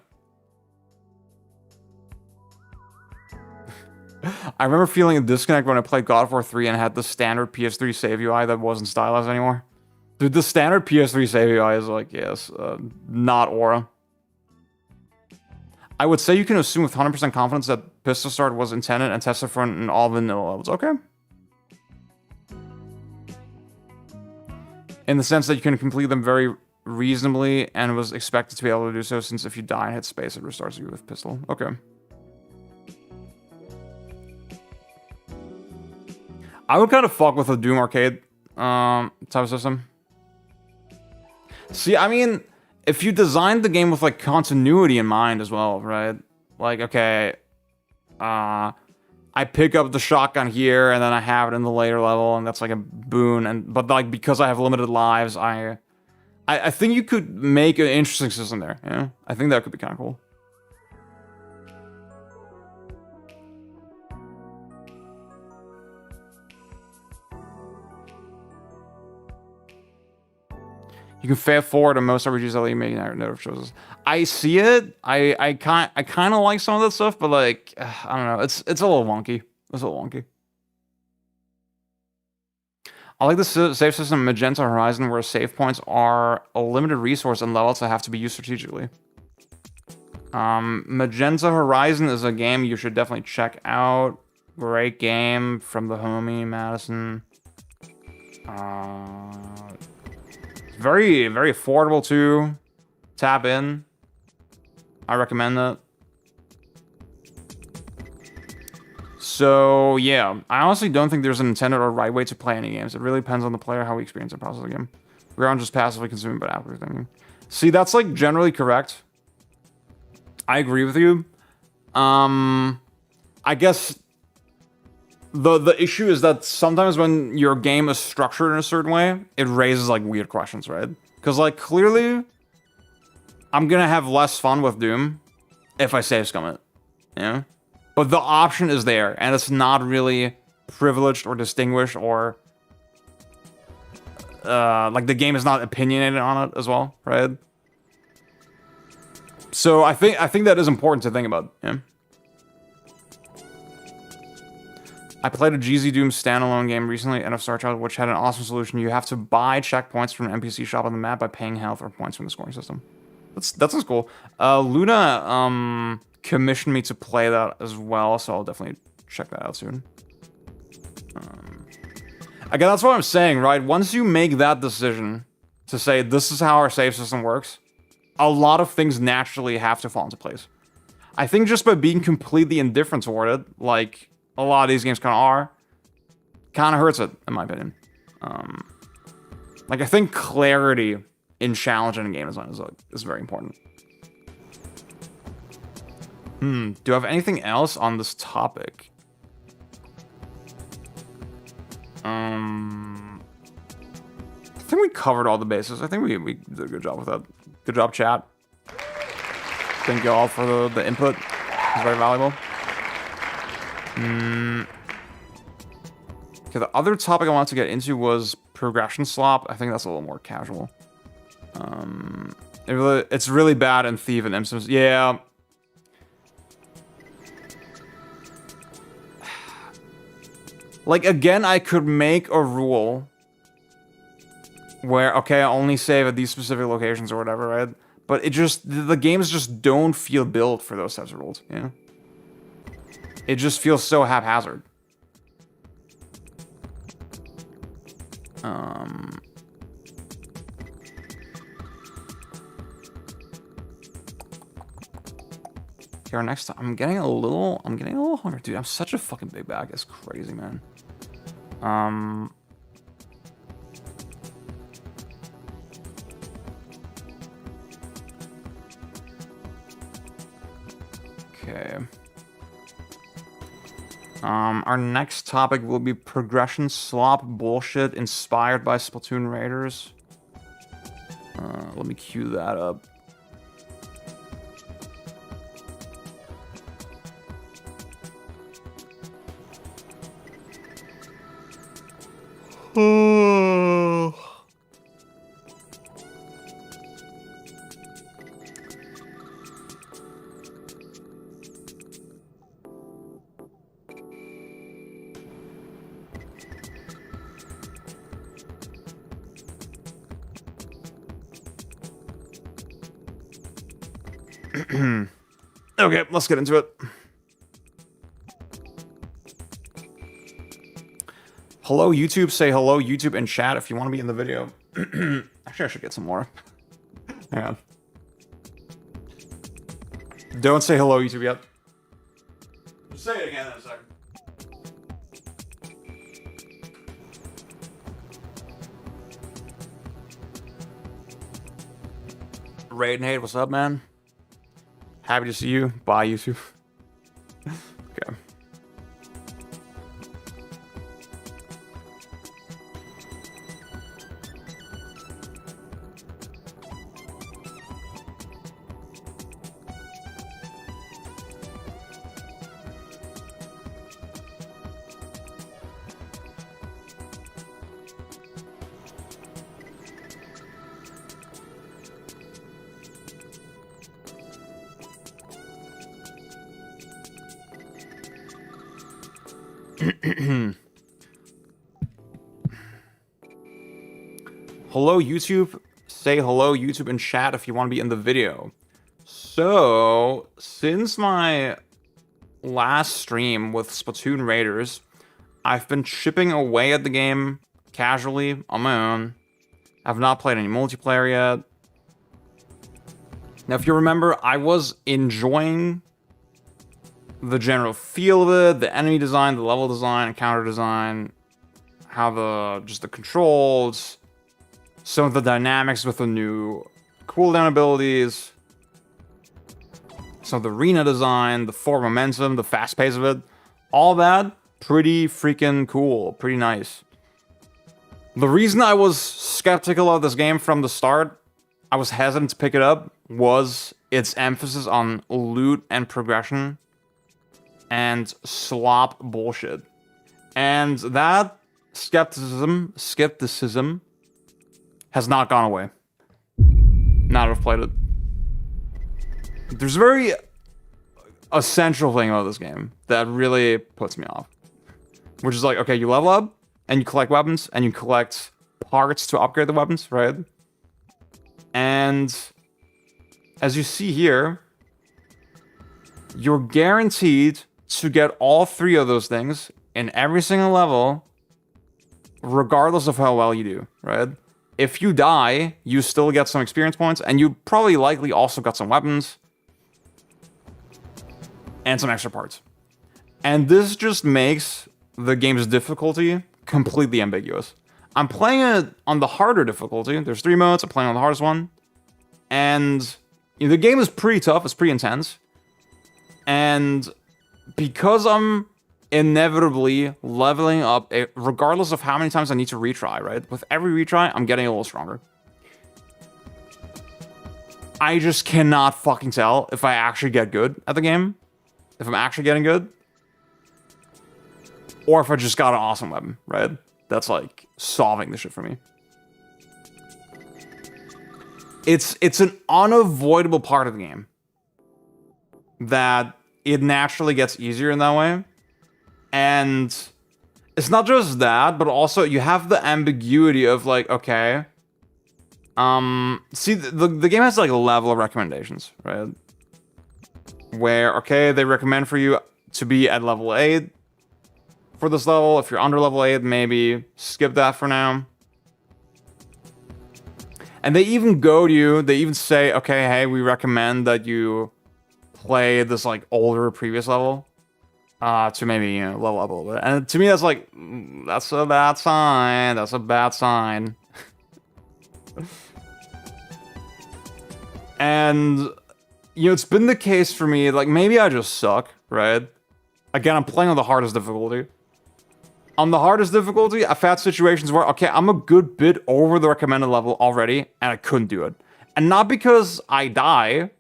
[SPEAKER 1] I remember feeling a disconnect when I played God of War 3 and had the standard PS3 save UI that wasn't stylized anymore. Dude, the standard PS3 save UI is like, yes, not Aura. I would say you can assume with 100% confidence that Pistol Start was intended and tested for in all vanilla levels. Okay. In the sense that you can complete them very reasonably and was expected to be able to do so, since if you die and hit space, it restarts you with pistol. Okay. I would kind of fuck with a Doom arcade type of system. See, I mean, if you designed the game with like continuity in mind as well, right? Like, okay, I pick up the shotgun here and then I have it in the later level, and that's like a boon. But like, because I have limited lives, I think you could make an interesting system there. Yeah, I think that could be kind of cool. You can fast forward on most RPGs that let you make narrative choices. I see it. I kind of like some of that stuff, but like, I don't know. It's a little wonky. It's a little wonky. I like the save system Magenta Horizon, where save points are a limited resource and levels that have to be used strategically. Magenta Horizon is a game you should definitely check out. Great game from the homie Madison. Very, very affordable too. Tap in. I recommend that. So yeah, I honestly don't think there's an intended or right way to play any games. It really depends on the player, how we experience and process the game. We aren't just passively consuming, but actively thinking. See, that's like generally correct. I agree with you. I guess the issue is that sometimes when your game is structured in a certain way, it raises like weird questions, right? Because like clearly, I'm gonna have less fun with Doom if I save scum it, yeah. But the option is there, and it's not really privileged or distinguished or like the game is not opinionated on it as well, right? So I think that is important to think about, yeah. I played a GZ Doom standalone game recently, End of Star Child, which had an awesome solution. You have to buy checkpoints from an NPC shop on the map by paying health or points from the scoring system. That's cool. Luna commissioned me to play that as well, so I'll definitely check that out soon. Again, that's what I'm saying, right? Once you make that decision to say this is how our save system works, a lot of things naturally have to fall into place. I think just by being completely indifferent toward it, like a lot of these games kind of hurts it, in my opinion. Like I think clarity in challenge in a game design is very important. Do I have anything else on this topic? I think we covered all the bases. I think we did a good job with that. Good job, chat. Thank you all for the input. It's very valuable. Okay, the other topic I wanted to get into was progression slop. I think that's a little more casual. It's really bad in Thief and Imsims. Yeah. Like, again, I could make a rule where, okay, I only save at these specific locations or whatever, right? But it just, the games just don't feel built for those types of rules, you know? It just feels so haphazard. Okay, our next time, I'm getting a little hungry, dude. I'm such a fucking big bag. It's crazy, man. Okay. Our next topic will be progression slop bullshit inspired by Splatoon Raiders. Let me cue that up. Okay, let's get into it. Hello, YouTube. Say hello, YouTube, in chat if you want to be in the video. Actually, I should get some more. Hang on. Don't say hello, YouTube, yet. Just say it again in a second. Raid and Hate, what's up, man? Happy to see you. Bye, YouTube. Okay. Hello, YouTube. Say hello, YouTube, in chat if you want to be in the video. So, since my last stream with Splatoon Raiders, I've been chipping away at the game casually on my own. I've not played any multiplayer yet. Now, if you remember, I was enjoying the general feel of it, the enemy design, the level design, encounter design, how the controls, some of the dynamics with the new cooldown abilities, some of the arena design, the forward momentum, the fast pace of it, all that, pretty freaking cool, pretty nice. The reason I was skeptical of this game from the start, I was hesitant to pick it up, was its emphasis on loot and progression and slop bullshit. And that skepticism has not gone away. Now that I've played it. There's a very essential thing about this game that really puts me off. Which is like, okay, you level up, and you collect weapons, and you collect parts to upgrade the weapons, right? And as you see here, you're guaranteed to get all three of those things in every single level, regardless of how well you do, right? If you die, you still get some experience points, and you probably likely also got some weapons and some extra parts. And this just makes the game's difficulty completely ambiguous. I'm playing it on the harder difficulty. There's 3 modes. I'm playing on the hardest one. And you know, the game is pretty tough. It's pretty intense. And because I'm inevitably leveling up, regardless of how many times I need to retry, right? With every retry, I'm getting a little stronger. I just cannot fucking tell if I actually get good at the game. If I'm actually getting good. Or if I just got an awesome weapon, right? That's like solving the shit for me. It's an unavoidable part of the game that it naturally gets easier in that way. And it's not just that, but also you have the ambiguity of like, okay, see, the game has like a level of recommendations, right? Where, okay, they recommend for you to be at level 8 for this level. If you're under level 8, maybe skip that for now. And they even go to you, they even say, okay, hey, we recommend that you play this like older previous level to maybe, you know, level up a little bit. And to me, that's like, that's a bad sign. That's a bad sign. And, you know, it's been the case for me, like, maybe I just suck, right? Again, I'm playing on the hardest difficulty. On the hardest difficulty, I've had situations where, okay, I'm a good bit over the recommended level already, and I couldn't do it. And not because I die,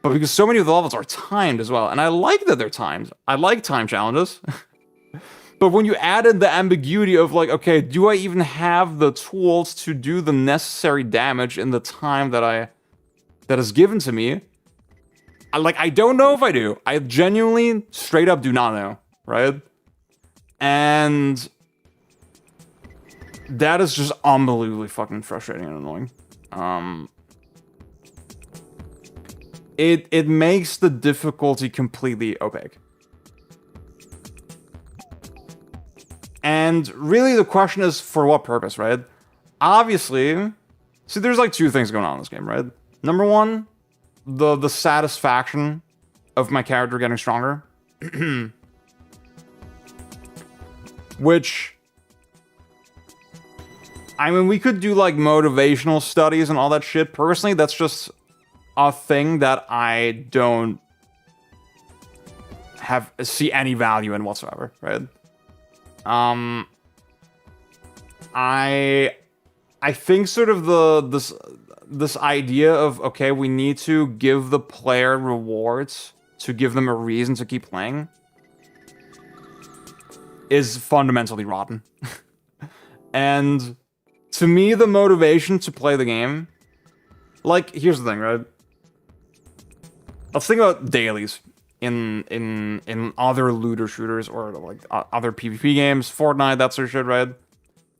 [SPEAKER 1] but because so many of the levels are timed as well. And I like that they're timed. I like time challenges. But when you added the ambiguity of like, okay, do I even have the tools to do the necessary damage in the time that is given to me? I don't know if I do. I genuinely, straight up do not know, right? And that is just unbelievably fucking frustrating and annoying. It makes the difficulty completely opaque. And really the question is, for what purpose, right? Obviously, see, there's like 2 things going on in this game, right? Number 1, the satisfaction of my character getting stronger. Which, I mean, we could do like motivational studies and all that shit. Personally, that's just a thing that I don't see any value in whatsoever, right? I think sort of this idea of, okay, we need to give the player rewards to give them a reason to keep playing is fundamentally rotten. And to me, the motivation to play the game, like, here's the thing, right? Let's think about dailies in other looter shooters or like other PvP games, Fortnite, that sort of shit, right?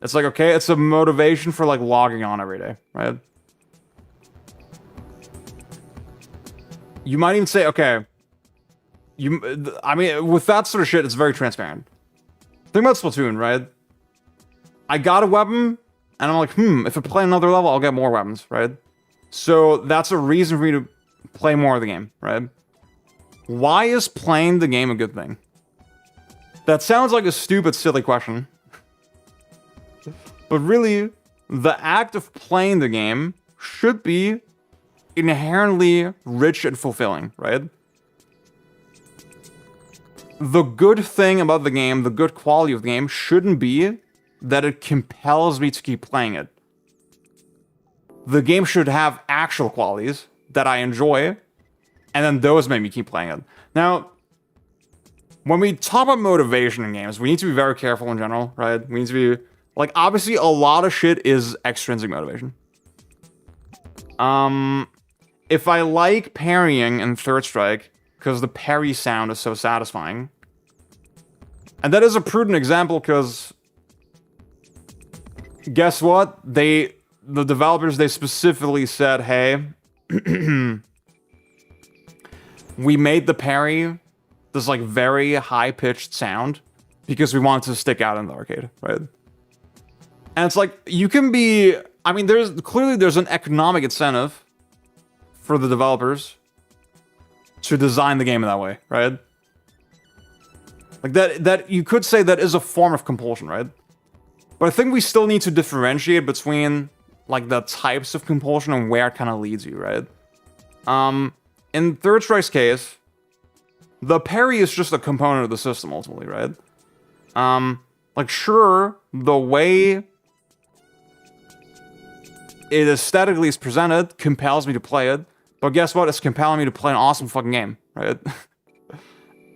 [SPEAKER 1] It's like, okay, it's a motivation for like logging on every day, right? You might even say, okay, I mean, with that sort of shit, it's very transparent. Think about Splatoon, right? I got a weapon, and I'm like, if I play another level, I'll get more weapons, right? So that's a reason for me to play more of the game, right? Why is playing the game a good thing? That sounds like a stupid, silly question. But really, the act of playing the game should be inherently rich and fulfilling, right? The good thing about the game, the good quality of the game, shouldn't be that it compels me to keep playing it. The game should have actual qualities that I enjoy, and then those make me keep playing it. Now, when we talk about motivation in games, we need to be very careful in general, right? We need to be, like, obviously a lot of shit is extrinsic motivation. If I like parrying in Third Strike, because the parry sound is so satisfying, and that is a prudent example, because guess what? The developers, they specifically said, hey, we made the parry this like very high-pitched sound because we want it to stick out in the arcade, right? And it's like, you can be, I mean, there's an economic incentive for the developers to design the game in that way, right? Like that you could say that is a form of compulsion, right? But I think we still need to differentiate between like the types of compulsion and where it kind of leads you, right? In Third Strike's case, the parry is just a component of the system ultimately, right? Like sure, the way it aesthetically is presented compels me to play it, but guess what? It's compelling me to play an awesome fucking game, right?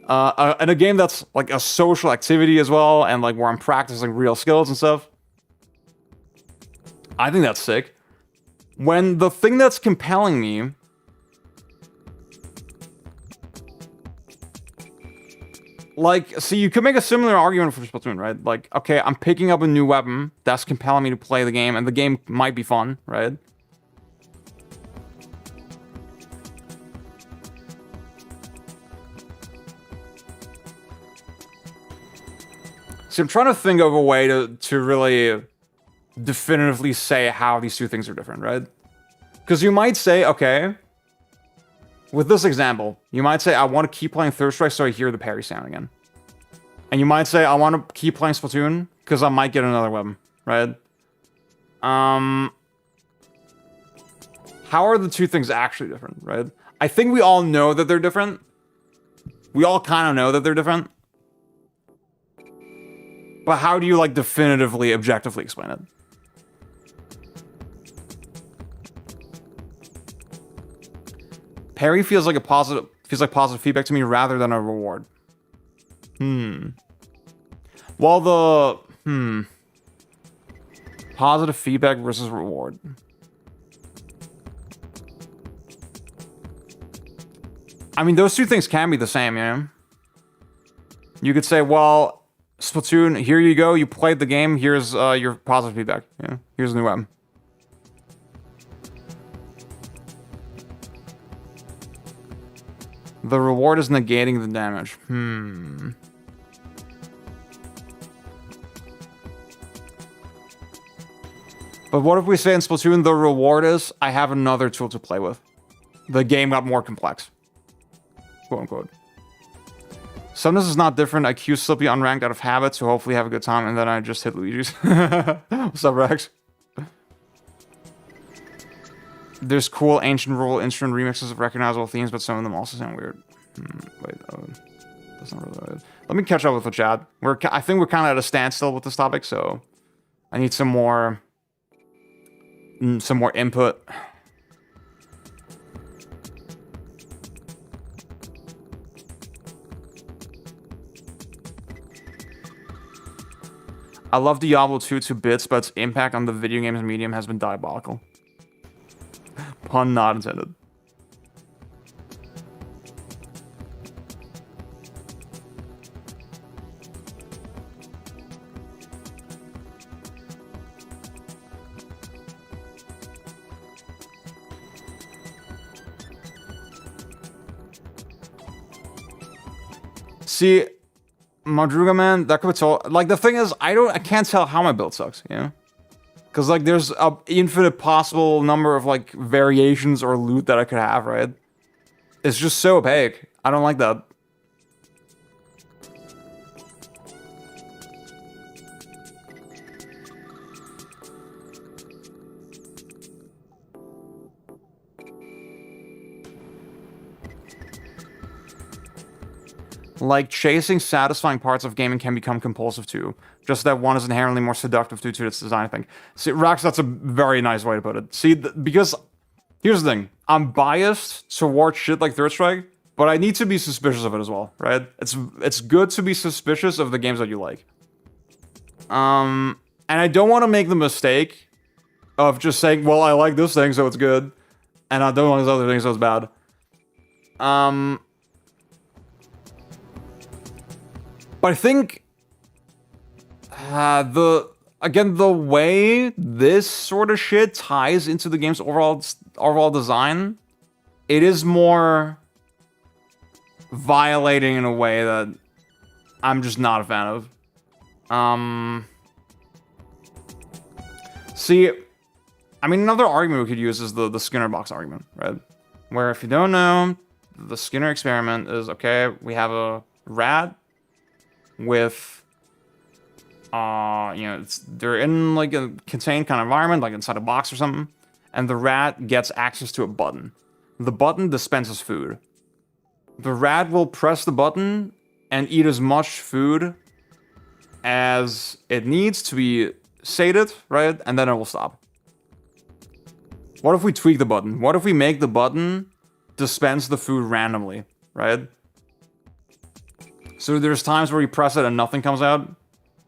[SPEAKER 1] And a game that's like a social activity as well, and like where I'm practicing real skills and stuff. I think that's sick. When the thing that's compelling me like, see, you could make a similar argument for Splatoon, right? Like, okay, I'm picking up a new weapon that's compelling me to play the game, and the game might be fun, right? See, I'm trying to think of a way to really definitively say how these two things are different, right? Because you might say, okay, with this example, you might say, I want to keep playing Third Strike so I hear the parry sound again. And you might say, I want to keep playing Splatoon because I might get another weapon, right? How are the two things actually different, right? I think we all know that they're different. We all kind of know that they're different. But how do you, like, definitively, objectively explain it? Parry feels like positive feedback to me rather than a reward. Well, positive feedback versus reward. I mean, those two things can be the same, you know? You could say, well, Splatoon, here you go, you played the game, here's your positive feedback. Yeah, here's a new weapon. The reward is negating the damage. But what if we say in Splatoon, the reward is, I have another tool to play with. The game got more complex. Quote unquote. Sometimes it's not different. I queue Slippy unranked out of habit, so hopefully have a good time, and then I just hit Luigi's. What's up, Rex? There's cool ancient rule instrument remixes of recognizable themes, but some of them also sound weird. Wait, that's not really right. Let me catch up with the chat. I think we're kind of at a standstill with this topic, so I need some more input. I love Diablo 2 to bits, but its impact on the video games medium has been diabolical. Pun not intended. See, Madruga man, that could be so. Like the thing is, I can't tell how my build sucks. You know, because like there's a infinite possible number of like variations or loot that I could have. Right? It's just so opaque. I don't like that. Like, chasing satisfying parts of gaming can become compulsive too. Just that one is inherently more seductive due to its design, I think. See, Rax, that's a very nice way to put it. See, because, here's the thing. I'm biased towards shit like Third Strike, but I need to be suspicious of it as well, right? It's good to be suspicious of the games that you like. And I don't want to make the mistake of just saying, well, I like this thing, so it's good, and I don't like this other thing, so it's bad. But I think the way this sort of shit ties into the game's overall design, it is more violating in a way that I'm just not a fan of. See, I mean, another argument we could use is the Skinner box argument, right? Where if you don't know, the Skinner experiment is, okay, we have a rat with, you know, they're in like a contained kind of environment, like inside a box or something, and the rat gets access to a button. The button dispenses food. The rat will press the button and eat as much food as it needs to be sated, right? And then it will stop. What if we tweak the button? What if we make the button dispense the food randomly, right? So there's times where you press it and nothing comes out,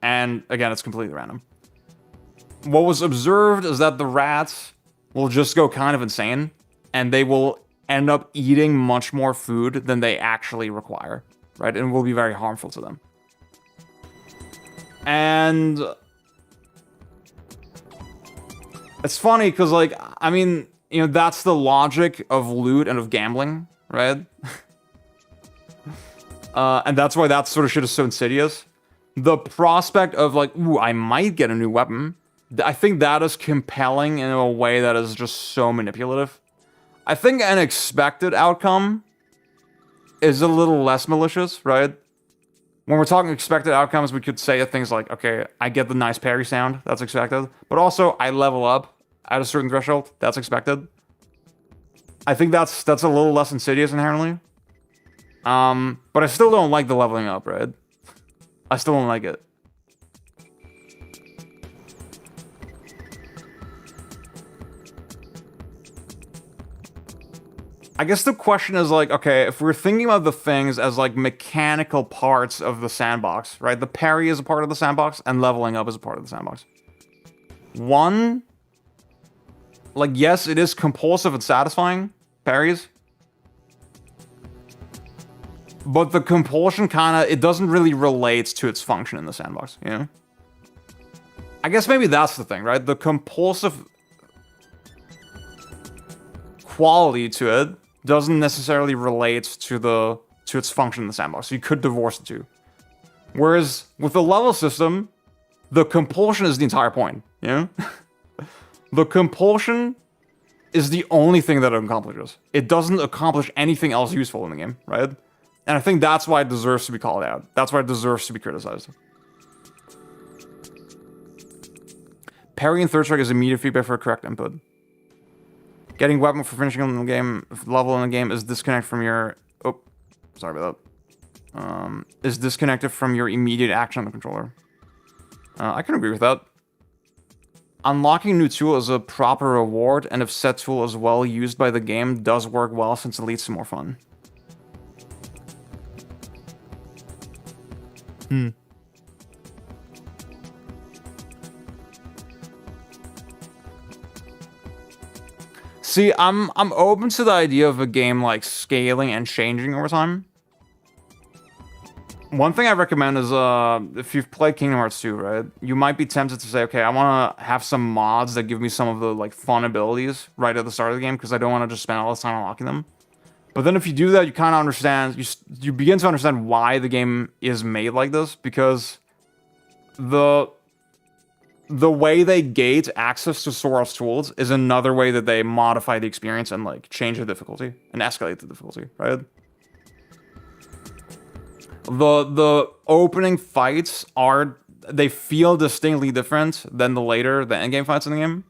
[SPEAKER 1] and again, it's completely random. What was observed is that the rats will just go kind of insane, and they will end up eating much more food than they actually require, right? And will be very harmful to them. And it's funny because, like, I mean, you know, that's the logic of loot and of gambling, right? And that's why that sort of shit is so insidious. The prospect of, like, ooh, I might get a new weapon, I think that is compelling in a way that is just so manipulative. I think an expected outcome is a little less malicious, right? When we're talking expected outcomes, we could say things like, okay, I get the nice parry sound, that's expected. But also, I level up at a certain threshold, that's expected. I think that's a little less insidious inherently. But I still don't like the leveling up, right? I still don't like it. I guess the question is like, okay, if we're thinking about the things as like mechanical parts of the sandbox, right? The parry is a part of the sandbox and leveling up is a part of the sandbox. One, like, yes, it is compulsive and satisfying, parries. But the compulsion kind of, it doesn't really relate to its function in the sandbox, you know? I guess maybe that's the thing, right? The compulsive quality to it doesn't necessarily relate to its function in the sandbox. So you could divorce the two. Whereas with the level system, the compulsion is the entire point, you know? The compulsion is the only thing that it accomplishes. It doesn't accomplish anything else useful in the game, right? And I think that's why it deserves to be called out. That's why it deserves to be criticized. Parry in Third Strike is immediate feedback for a correct input. Getting weapon for finishing in the game, level in the game is disconnected from your... Oh, sorry about that. Is disconnected from your immediate action on the controller. I can agree with that. Unlocking new tool is a proper reward, and if set tool is well used by the game, does work well since it leads to more fun. See, I'm open to the idea of a game like scaling and changing over time. One thing I recommend is if you've played Kingdom Hearts 2, right? You might be tempted to say, okay, I want to have some mods that give me some of the like fun abilities right at the start of the game because I don't want to just spend all this time unlocking them. But then if you do that, you kind of understand, you begin to understand why the game is made like this, because the way they gate access to Sora's tools is another way that they modify the experience and like change the difficulty and escalate the difficulty, right? The opening fights they feel distinctly different than the endgame fights in the game.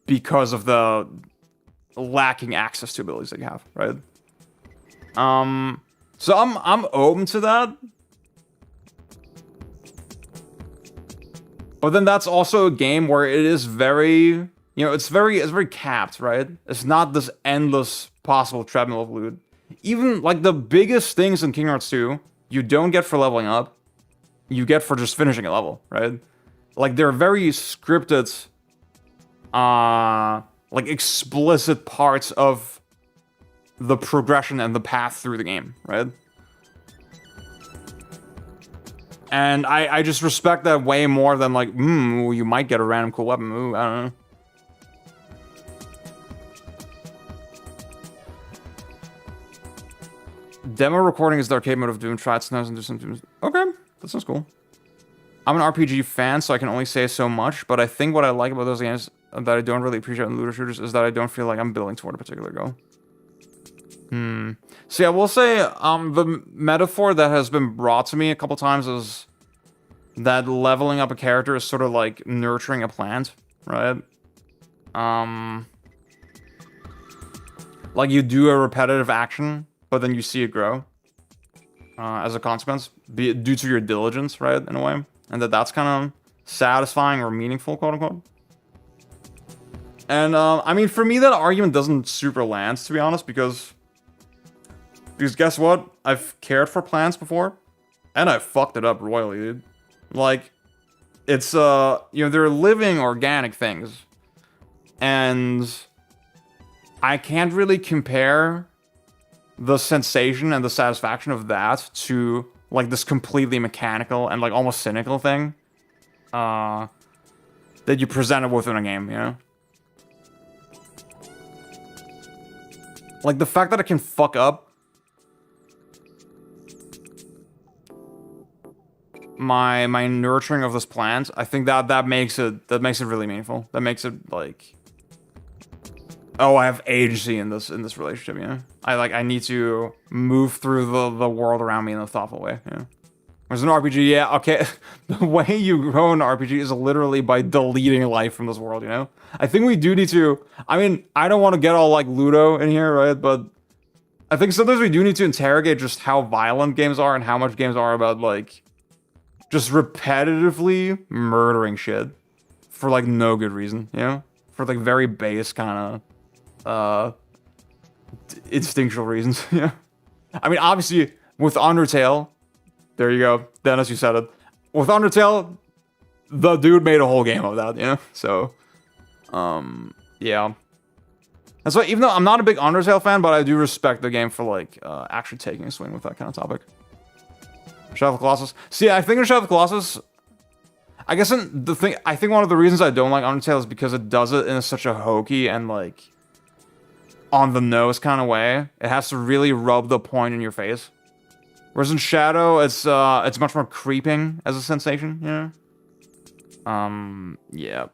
[SPEAKER 1] Because of the lacking access to abilities that you have, right? So I'm open to that. But then that's also a game where it is very, it's very capped, right? It's not this endless possible treadmill of loot. Even like the biggest things in Kingdom Hearts 2, you don't get for leveling up, you get for just finishing a level, right? Like they're very scripted, like explicit parts of the progression and the path through the game, right? And I just respect that way more than like, you might get a random cool weapon. Ooh, I don't know. Demo recording is the arcade mode of Doom. Try it sometimes and do some. Okay, that sounds cool. I'm an RPG fan, so I can only say so much, but I think what I like about those games that I don't really appreciate in looter shooters is that I don't feel like I'm building toward a particular goal. So yeah, we'll say the metaphor that has been brought to me a couple times is that leveling up a character is sort of like nurturing a plant, right? Like you do a repetitive action, but then you see it grow as a consequence, due to your diligence, right, in a way. And that's kind of satisfying or meaningful, quote unquote. And I mean, for me, that argument doesn't super land, to be honest, because guess what? I've cared for plants before, and I fucked it up royally, dude. Like, it's they're living organic things, and I can't really compare the sensation and the satisfaction of that to like this completely mechanical and like almost cynical thing that you presented within a game, you know? Like the fact that I can fuck up my nurturing of this plant, I think that makes it really meaningful. That makes it like, oh, I have agency in this relationship, you know? I need to move through the world around me in a thoughtful way, you know? Whereas an RPG, yeah, okay, the way you grow an RPG is literally by deleting life from this world, you know? I think we do need to, I mean, I don't want to get all like Ludo in here, right? But I think sometimes we do need to interrogate just how violent games are and how much games are about like just repetitively murdering shit for like no good reason, you know? For like very base kind of instinctual reasons. Yeah, I mean, obviously with Undertale, there you go, Dennis, you said it. With Undertale, the dude made a whole game of that, you know. So yeah, that's why, even though I'm not a big Undertale fan, but I do respect the game for like actually taking a swing with that kind of topic. Shadow of the Colossus. See, I think in Shadow of the Colossus, I guess I think one of the reasons I don't like Undertale is because it does it in such a hokey and like on the nose kind of way. It has to really rub the point in your face. Whereas in Shadow, it's much more creeping as a sensation, you know? Yeah.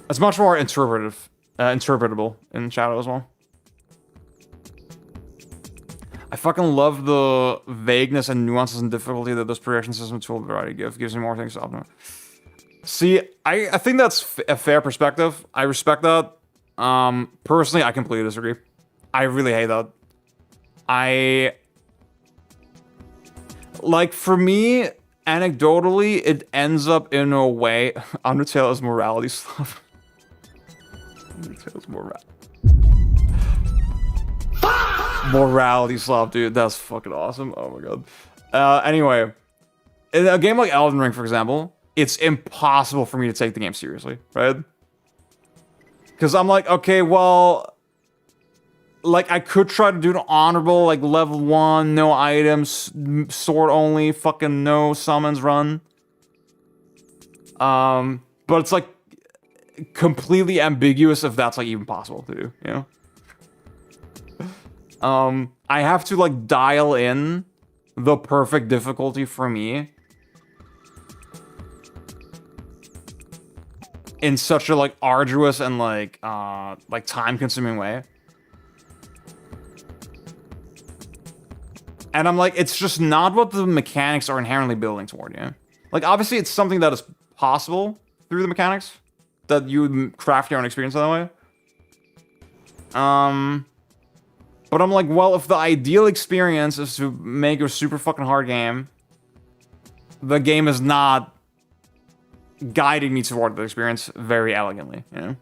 [SPEAKER 1] It's much more interpretable in Shadow as well. I fucking love the vagueness and nuances and difficulty that this progression system tool variety gives me more things to optimize. See, I think that's a fair perspective. I respect that. Personally, I completely disagree. I really hate that. Like, for me, anecdotally, it ends up in a way... Undertale is morality stuff. Undertale's morality slop, dude. That's fucking awesome. Oh my god. Anyway, in a game like Elden Ring, for example, it's impossible for me to take the game seriously, right? Because I'm like, okay, well, like I could try to do an honorable, like level 1, no items, sword only, fucking no summons run. But it's like, completely ambiguous if that's like even possible to do, you know? I have to like dial in the perfect difficulty for me in such a like arduous and like time-consuming way. And I'm like, it's just not what the mechanics are inherently building toward, you know? Like, obviously, it's something that is possible through the mechanics, that you craft your own experience that way. But I'm like, well, if the ideal experience is to make a super fucking hard game, the game is not guiding me toward the experience very elegantly, you know?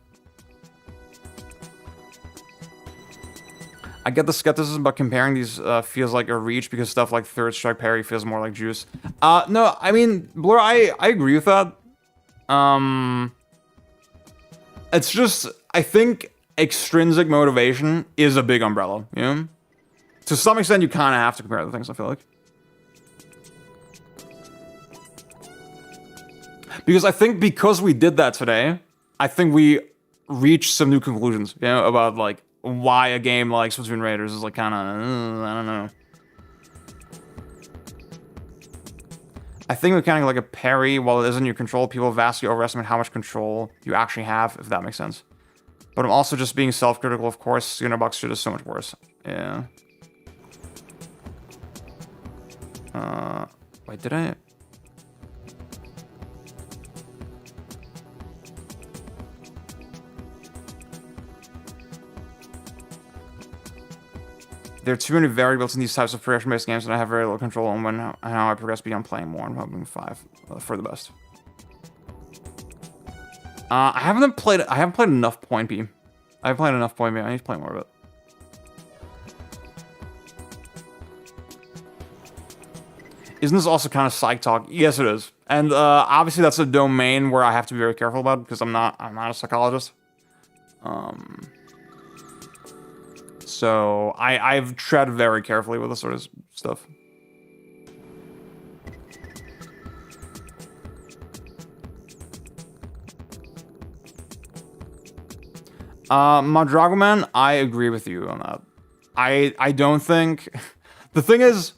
[SPEAKER 1] I get the skepticism, but comparing these feels like a reach because stuff like Third Strike Parry feels more like juice. No, I mean, Blur, I agree with that. It's just, I think extrinsic motivation is a big umbrella, you know? To some extent, you kind of have to compare the things, I feel like. Because I think because we did that today, I think we reached some new conclusions, you know, about, like, why a game like Splatoon Raiders is, like, kind of, I don't know. I think mechanic like a parry, while it isn't your control, people vastly overestimate how much control you actually have, if that makes sense. But I'm also just being self-critical, of course. Box shit is so much worse. Yeah. Wait, did I? There are too many variables in these types of progression-based games, and I have very little control on when and how I progress beyond playing more. I'm hoping 5 for the best. I haven't played enough Point B. I haven't played enough Point B. I need to play more of it. Isn't this also kind of psych talk? Yes, it is. And obviously, that's a domain where I have to be very careful about because I'm not a psychologist. So I've tread very carefully with this sort of stuff. Madragoman, I agree with you on that. I don't think... The thing is,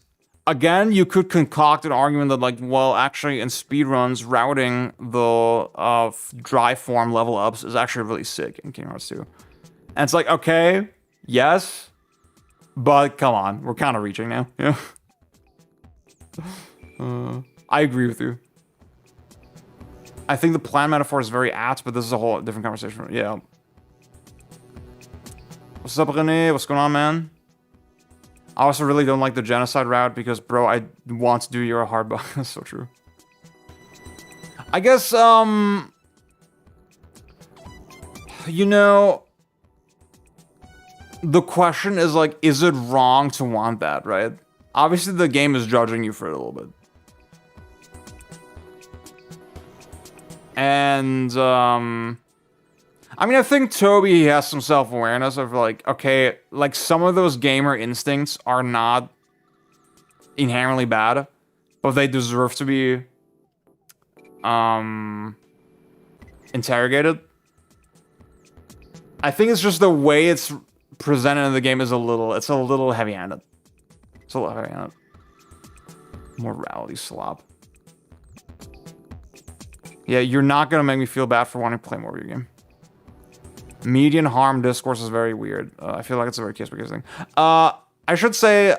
[SPEAKER 1] again, you could concoct an argument that, like, well, actually, in speedruns, routing the dry form level ups is actually really sick in Kingdom Hearts 2. And it's like, okay, yes, but come on, we're kind of reaching now, you know? I agree with you. I think the plan metaphor is very apt, but this is a whole different conversation. Yeah. What's up, René? What's going on, man? I also really don't like the genocide route because, bro, I want to do your hard bug. That's so true. I guess, you know, the question is, like, is it wrong to want that, right? Obviously, the game is judging you for it a little bit. And, I mean, I think Toby has some self-awareness of, like, okay, like, some of those gamer instincts are not inherently bad, but they deserve to be, interrogated. I think it's just the way it's presented in the game is it's a little heavy-handed. It's a little heavy-handed. Morality slop. Yeah, you're not gonna make me feel bad for wanting to play more of your game. Median harm discourse is very weird. I feel like it's a very case-by-case thing. I should say,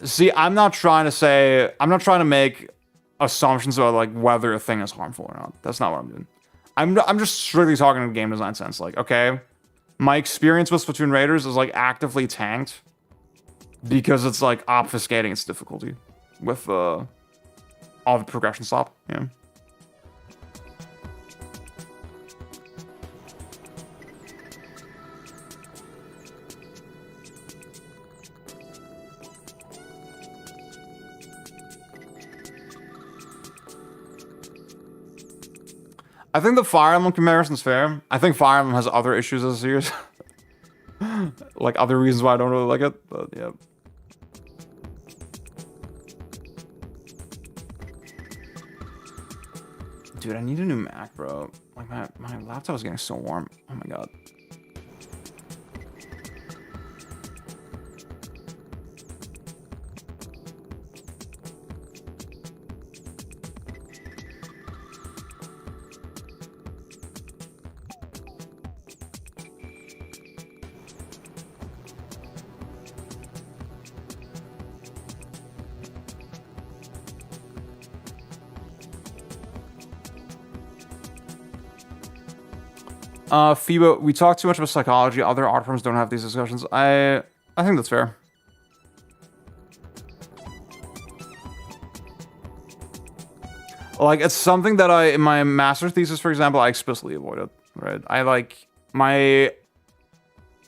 [SPEAKER 1] see, I'm not trying to make assumptions about, like, whether a thing is harmful or not. That's not what I'm doing. I'm just strictly talking in game design sense. Like, okay, my experience with Splatoon Raiders is, like, actively tanked because it's, like, obfuscating its difficulty with all the progression slop. Yeah. I think the Fire Emblem comparison is fair. I think Fire Emblem has other issues as a series. Like, other reasons why I don't really like it, but yeah. Dude, I need a new Mac, bro. Like my laptop is getting so warm. Oh my god. FIBA, we talk too much about psychology. Other art forms don't have these discussions. I think that's fair. Like, it's something that in my master's thesis, for example, I explicitly avoided, right? My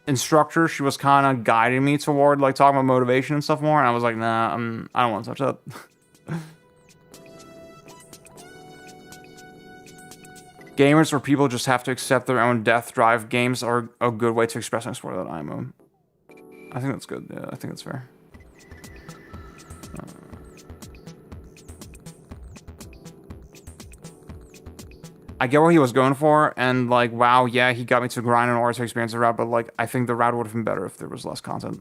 [SPEAKER 1] instructor, she was kind of guiding me toward, like, talking about motivation and stuff more, and I was like, nah, I don't want to touch that. Gamers or people just have to accept their own death drive. Games are a good way to express and explore that IMO. I think that's good. Yeah, I think that's fair. I get what he was going for, and like, wow, yeah, he got me to grind in order to experience the route, but like, I think the route would have been better if there was less content.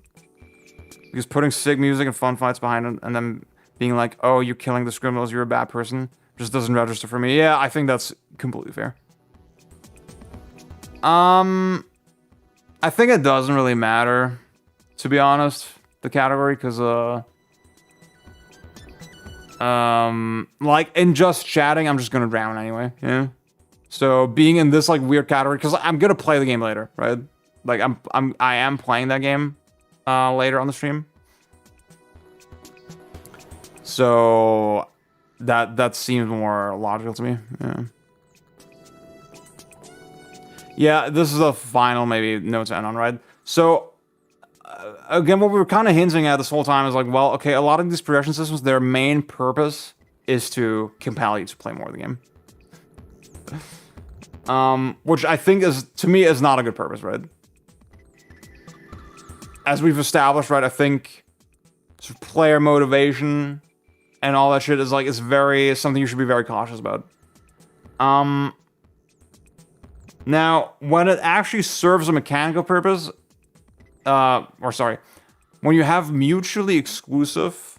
[SPEAKER 1] Because putting sick music and fun fights behind it, and then being like, oh, you're killing the criminals, you're a bad person, just doesn't register for me. Yeah, I think that's completely fair. I think it doesn't really matter, to be honest, the category, because, like, in just chatting, I'm just gonna drown anyway, yeah? So, being in this, like, weird category, because I'm gonna play the game later, right? Like, I am playing that game, later on the stream. So, that seems more logical to me, yeah. Yeah, this is the final, maybe, note to end on, right? So, again, what we were kind of hinting at this whole time is like, well, okay, a lot of these progression systems, their main purpose is to compel you to play more of the game. Which I think is, to me, is not a good purpose, right? As we've established, right, I think sort of player motivation and all that shit is like, it's something you should be very cautious about. Now, when it actually serves a mechanical purpose, when you have mutually exclusive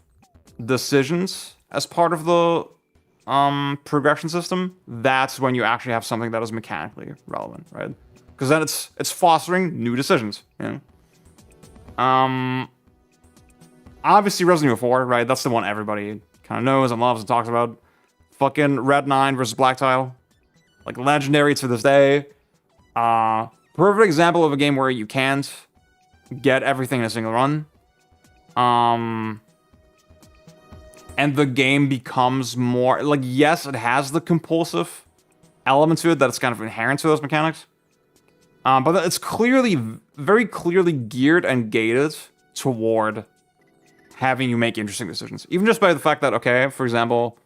[SPEAKER 1] decisions as part of the progression system, that's when you actually have something that is mechanically relevant, right? Because then it's fostering new decisions, you know? Obviously Resident Evil 4, right? That's the one everybody kind of knows and loves and talks about. Fucking Red 9 versus Black Tile. Like, legendary to this day. Perfect example of a game where you can't get everything in a single run. And the game becomes more... Like, yes, it has the compulsive element to it that it's kind of inherent to those mechanics. But it's clearly, very clearly geared and gated toward having you make interesting decisions. Even just by the fact that, okay, for example,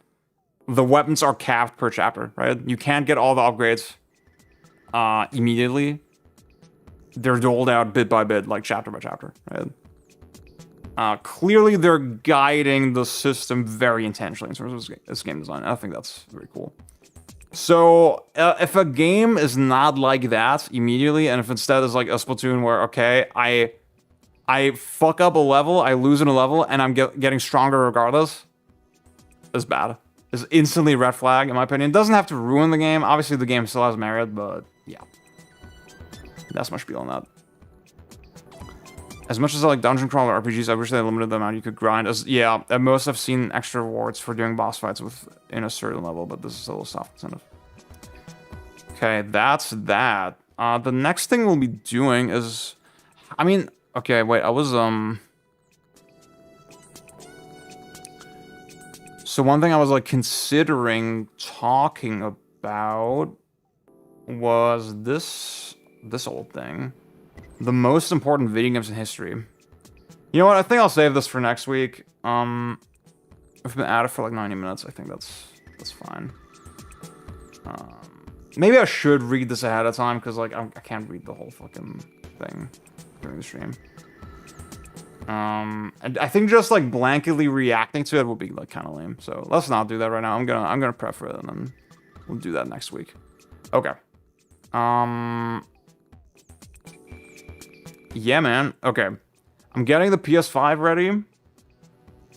[SPEAKER 1] the weapons are capped per chapter, right? You can't get all the upgrades immediately. They're doled out bit by bit, like chapter by chapter, right? Clearly, they're guiding the system very intentionally in terms of this game design. I think that's very cool. So, if a game is not like that immediately, and if instead is like a Splatoon where, okay, I fuck up a level, I lose in a level, and I'm getting stronger regardless, is bad. Is instantly red flag, in my opinion. It doesn't have to ruin the game. Obviously, the game still has merit, but yeah. That's my spiel on that. As much as I like dungeon crawler RPGs, I wish they limited the amount you could grind. Yeah, at most I've seen extra rewards for doing boss fights within a certain level, but this is a little soft incentive. Okay, that's that. The next thing we'll be doing is... I mean... Okay, wait, I was, So one thing I was, like, considering talking about was this old thing. The most important video games in history. You know what? I think I'll save this for next week. I've been at it for like 90 minutes. I think that's fine. Maybe I should read this ahead of time because like I can't read the whole fucking thing during the stream. And I think just like blanketly reacting to it would be like kind of lame. So let's not do that right now. I'm gonna prep for it and then we'll do that next week. Okay. Yeah, man. Okay. I'm getting the PS5 ready.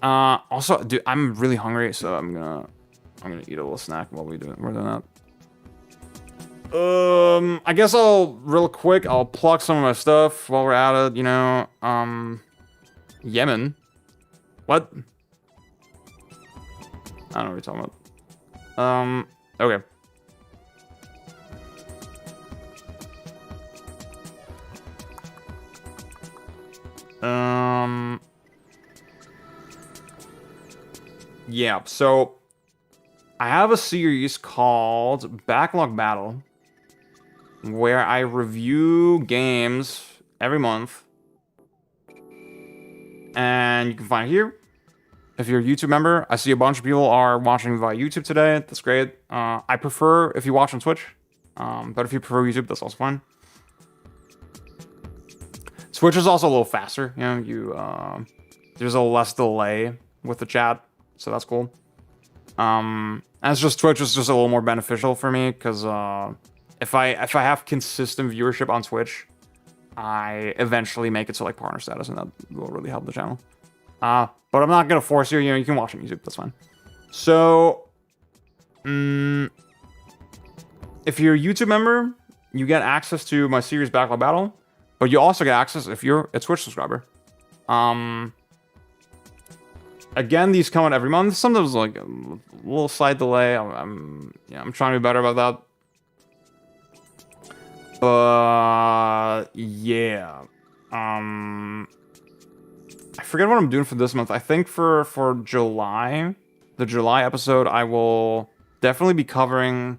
[SPEAKER 1] Also, dude, I'm really hungry, so I'm gonna eat a little snack while we're doing that. I guess real quick, I'll plug some of my stuff while we're at it, you know. Yemen. What? I don't know what you're talking about. Okay. Yeah, so I have a series called Backlog Battle where I review games every month. And you can find it here. If you're a YouTube member, I see a bunch of people are watching via YouTube today. That's great. I prefer if you watch on Twitch. But if you prefer YouTube, that's also fine. Twitch is also a little faster. You know, there's a less delay with the chat. So that's cool. And it's just Twitch is just a little more beneficial for me because if I have consistent viewership on Twitch, I eventually make it to like partner status, and that will really help the channel. But I'm not gonna force you. You know, you can watch on YouTube. That's fine. So, if you're a YouTube member, you get access to my series Backlog Battle, but you also get access if you're a Twitch subscriber. Again, these come out every month. Sometimes like a little slight delay. I'm trying to be better about that. But yeah, I forget what I'm doing for this month. I think for July, the July episode, I will definitely be covering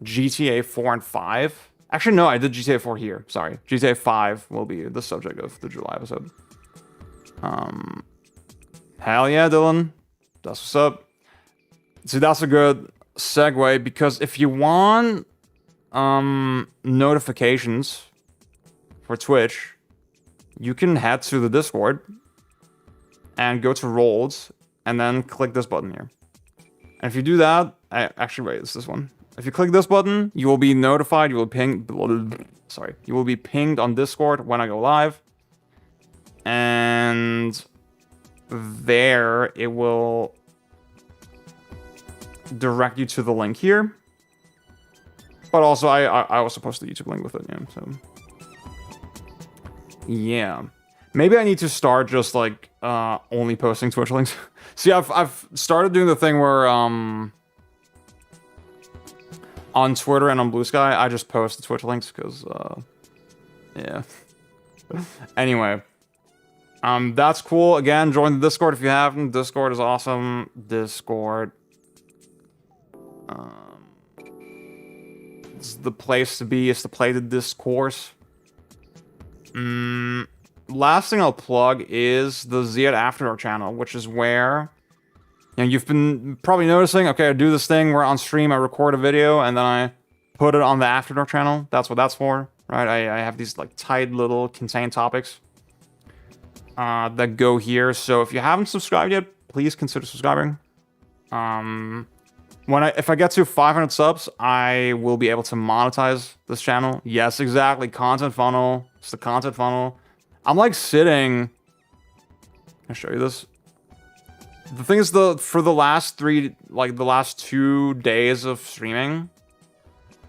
[SPEAKER 1] GTA 4 and 5. Actually, no, I did GTA 4 here. Sorry, GTA 5 will be the subject of the July episode. Hell yeah, Dylan. That's what's up. See, that's a good segue because if you want notifications for Twitch, you can head to the Discord and go to roles and then click this button here. And if you do that, actually wait, it's this one. If you click this button, you will be notified. You will you will be pinged on Discord when I go live. And there it will direct you to the link here. But also I also post the YouTube link with it, yeah. So yeah. Maybe I need to start just like only posting Twitch links. See, I've started doing the thing where on Twitter and on Blue Sky I just post the Twitch links because yeah. Anyway. That's cool. Again, join the Discord if you haven't. Discord is awesome. Discord. It's the place to be. It's to play the discourse. Last thing I'll plug is the Ziad After Dark channel, which is where, you know, you've been probably noticing, okay, I do this thing where on stream I record a video and then I put it on the After Dark channel. That's what that's for, right? I have these like tight little contained topics that go here. So if you haven't subscribed yet, please consider subscribing. If I get to 500 subs, I will be able to monetize this channel. Yes, exactly. Content funnel. It's the content funnel. I'm like sitting. I'll show you this. The thing is, for the last 2 days of streaming,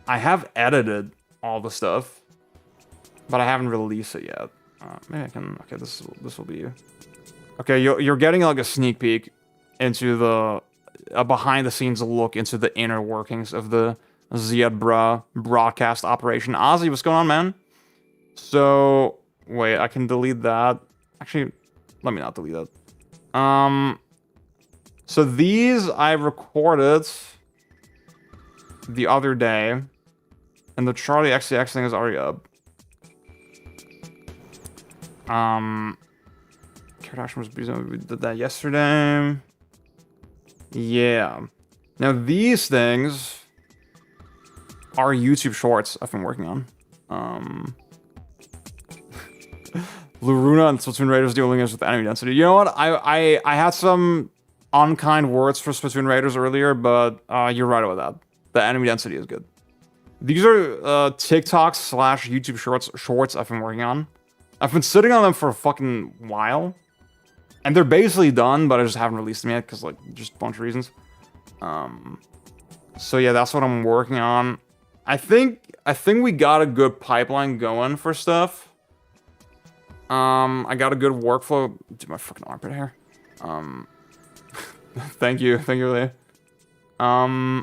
[SPEAKER 1] I have edited all the stuff, but I haven't released it yet. Maybe I can. Okay, this will be. Okay, you're getting like a sneak peek into the behind the scenes look into the inner workings of the Ziad broadcast operation. Ozzy, what's going on, man? So wait, I can delete that. Actually, let me not delete that. So these I recorded the other day, and the Charlie XCX thing is already up. Kardashian was busy. We did that yesterday. Yeah. Now these things are YouTube shorts I've been working on. Luruna and Splatoon Raiders dealing with enemy density. You know what? I had some unkind words for Splatoon Raiders earlier, but you're right about that. The enemy density is good. These are TikTok slash YouTube shorts I've been working on. I've been sitting on them for a fucking while. And they're basically done, but I just haven't released them yet because, like, just a bunch of reasons. So yeah, that's what I'm working on. I think we got a good pipeline going for stuff. I got a good workflow. Dude, my fucking armpit hair. Thank you, Lee. I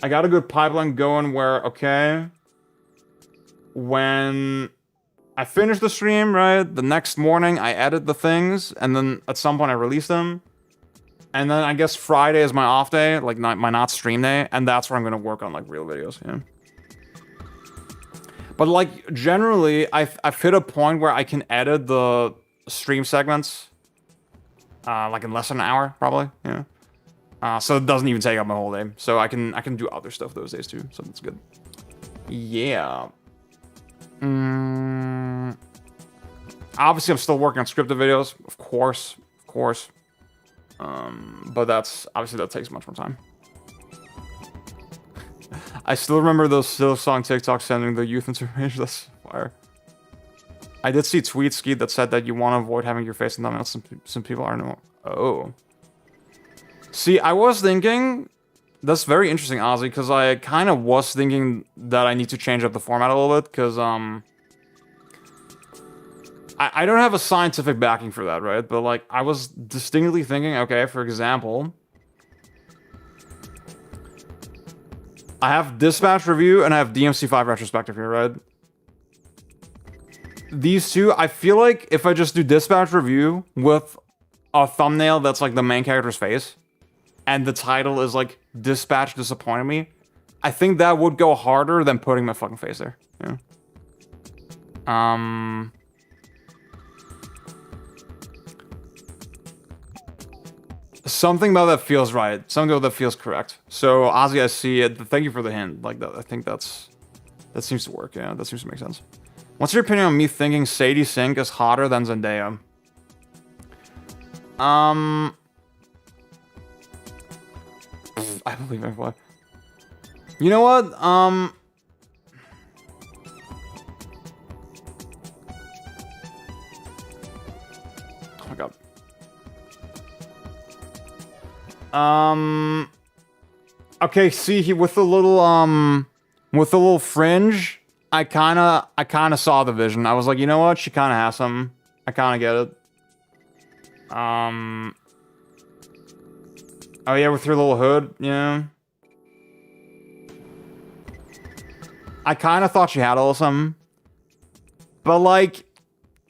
[SPEAKER 1] got a good pipeline going where, okay, when I finish the stream, right, the next morning I edit the things, and then at some point I release them. And then I guess Friday is my off day, like my not stream day, and that's where I'm gonna work on like real videos, yeah. But like generally, I've hit a point where I can edit the stream segments, like in less than an hour, probably, yeah. So it doesn't even take up my whole day. So I can do other stuff those days too, so that's good. Yeah. Obviously, I'm still working on scripted videos, of course. But that's obviously that takes much more time. I still remember those Silksong TikToks sending the youth information. That's fire. I did see tweets, Skeet, that said that you want to avoid having your face in thumbnails. Some people are no. Oh. See, I was thinking. That's very interesting, Ozzy, because I kind of was thinking that I need to change up the format a little bit, because I don't have a scientific backing for that, right? But like, I was distinctly thinking, okay, for example, I have Dispatch Review and I have DMC5 Retrospective here, right? These two, I feel like if I just do Dispatch Review with a thumbnail that's like the main character's face, and the title is like Dispatch Disappointed Me, I think that would go harder than putting my fucking face there. Yeah. Something about that feels right. Something about that feels correct. So, Ozzy, I see it. Thank you for the hint. Like that, I think that seems to work. Yeah, that seems to make sense. What's your opinion on me thinking Sadie Sink is hotter than Zendaya? I believe I. You know what? Oh my god. Okay, see, with the little fringe, I kinda saw the vision. I was like, you know what? She kinda has some. I kinda get it. Oh yeah, with her little hood, yeah. I kinda thought she had a little something. But like,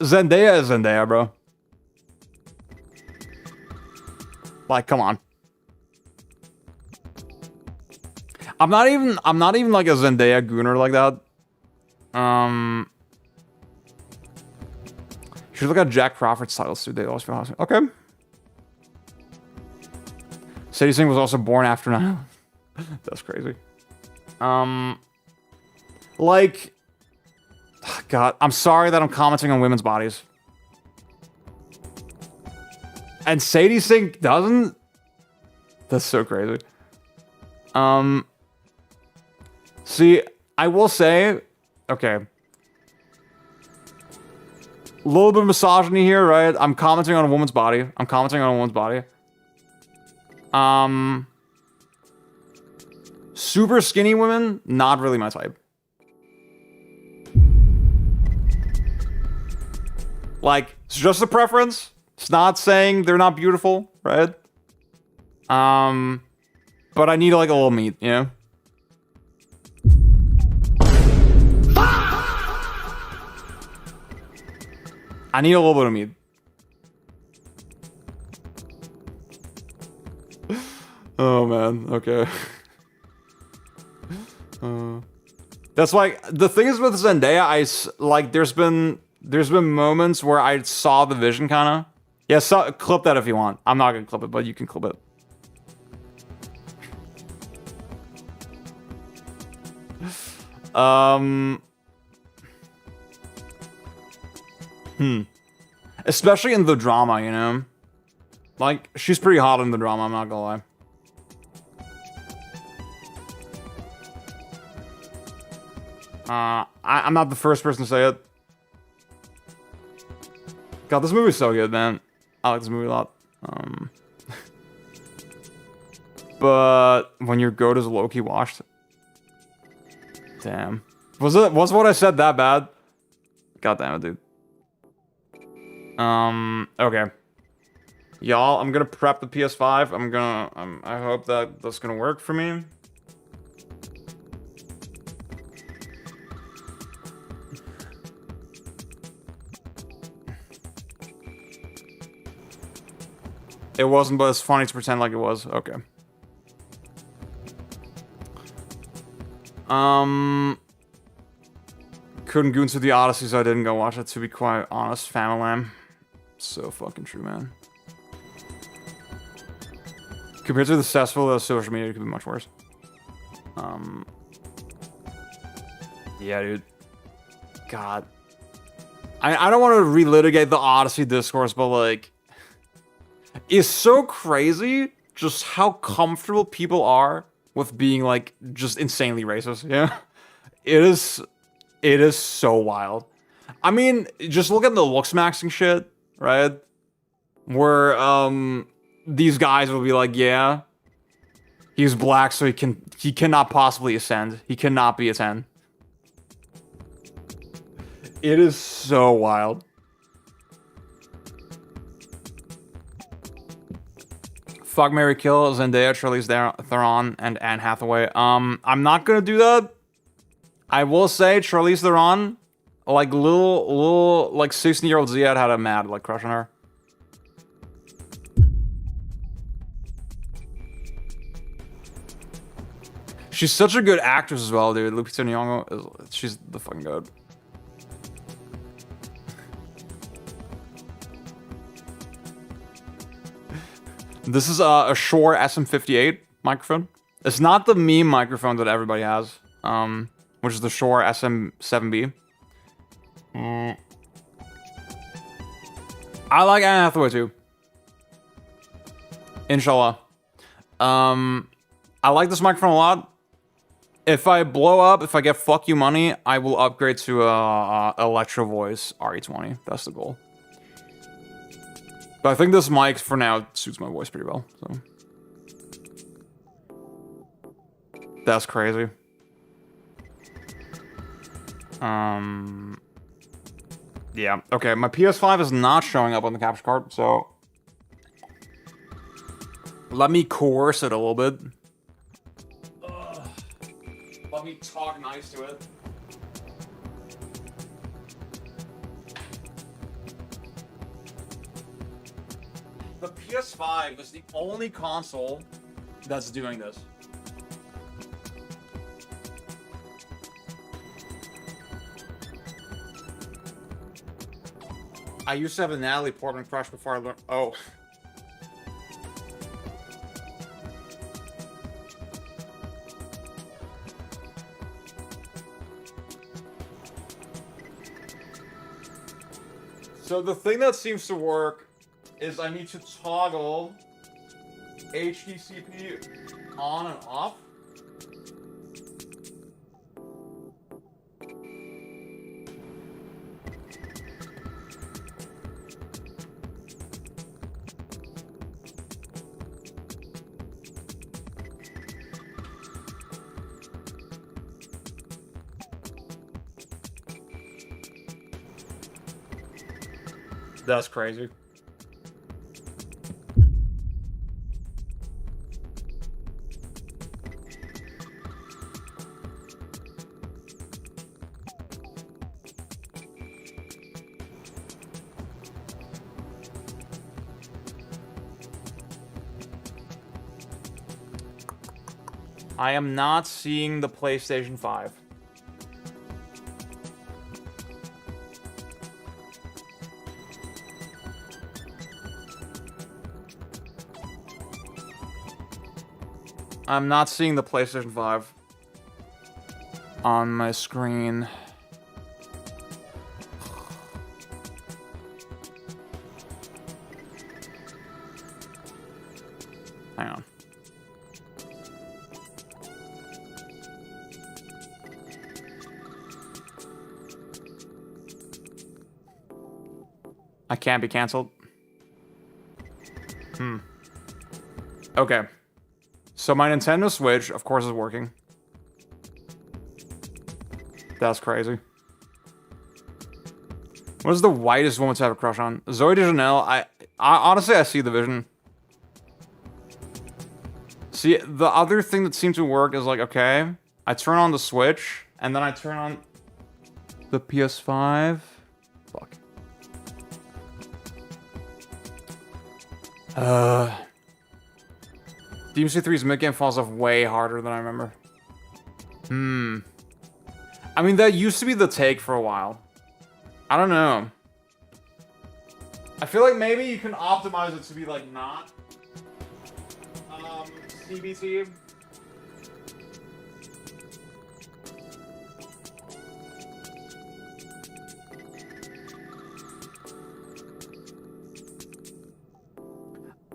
[SPEAKER 1] Zendaya is Zendaya, bro. Like, come on. I'm not even like a Zendaya gooner like that. You should look at Jack Crawford's titles too. They always feel awesome. Okay. Sadie Sink was also born after 9/11. That's crazy. Like, God, I'm sorry that I'm commenting on women's bodies. And Sadie Sink doesn't? That's so crazy. See, I will say, okay. A little bit of misogyny here, right? I'm commenting on a woman's body. Super skinny women, not really my type. Like, it's just a preference. It's not saying they're not beautiful, right? But I need like a little meat, you know? I need a little bit of meat. Oh man, okay. That's like, the thing is with Zendaya, there's been moments where I saw the vision kinda. Yeah, clip that if you want. I'm not gonna clip it, but you can clip it. Especially in the drama, you know? Like, she's pretty hot in the drama, I'm not gonna lie. I'm not the first person to say it. God, this movie's so good, man. I like this movie a lot. But when your goat is low-key washed. Damn. Was what I said that bad? God damn it, dude. Okay. Y'all, I'm gonna prep the PS5. I hope that that's gonna work for me. It wasn't, but it's funny to pretend like it was. Okay. Couldn't go into the Odyssey, so I didn't go watch it, to be quite honest. Famalam. So fucking true, man. Compared to the cesspool of social media, it could be much worse. Yeah, dude. God. I don't want to relitigate the Odyssey discourse, but like... It's so crazy just how comfortable people are with being, like, just insanely racist, yeah? It is so wild. I mean, just look at the looks maxing shit, right? Where, these guys will be like, yeah, he's black, so he cannot possibly ascend. He cannot be a 10. It is so wild. Fuck, marry, kill, Zendaya, Charlize Theron, and Anne Hathaway. I'm not gonna do that. I will say Charlize Theron, like little like 16-year-old Ziad had a mad like crush on her. She's such a good actress as well, dude. Lupita Nyong'o, she's the fucking god. This is a Shure SM58 microphone. It's not the meme microphone that everybody has, which is the Shure SM7B. I like Anne Hathaway too. Inshallah. I like this microphone a lot. If I blow up, if I get fuck you money, I will upgrade to a Electro Voice RE20. That's the goal. But I think this mic, for now, suits my voice pretty well, so. That's crazy. Yeah, okay, my PS5 is not showing up on the capture card, so... Let me coerce it a little bit. Let me talk nice to it. The PS5 is the only console that's doing this. I used to have a Natalie Portman crush before I learned. Oh. So the thing that seems to work is I need to toggle HDCP on and off. That's crazy. I am not seeing the PlayStation 5. I'm not seeing the PlayStation 5 on my screen. Hang on. I can't be canceled. Okay. So my Nintendo Switch, of course, is working. That's crazy. What is the whitest woman to have a crush on? Zoe Deschanel. I honestly, I see the vision. See, the other thing that seemed to work is like, okay, I turn on the Switch, and then I turn on the PS5. Fuck. DMC3's mid-game falls off way harder than I remember. I mean, that used to be the take for a while. I don't know. I feel like maybe you can optimize it to be like not CBT.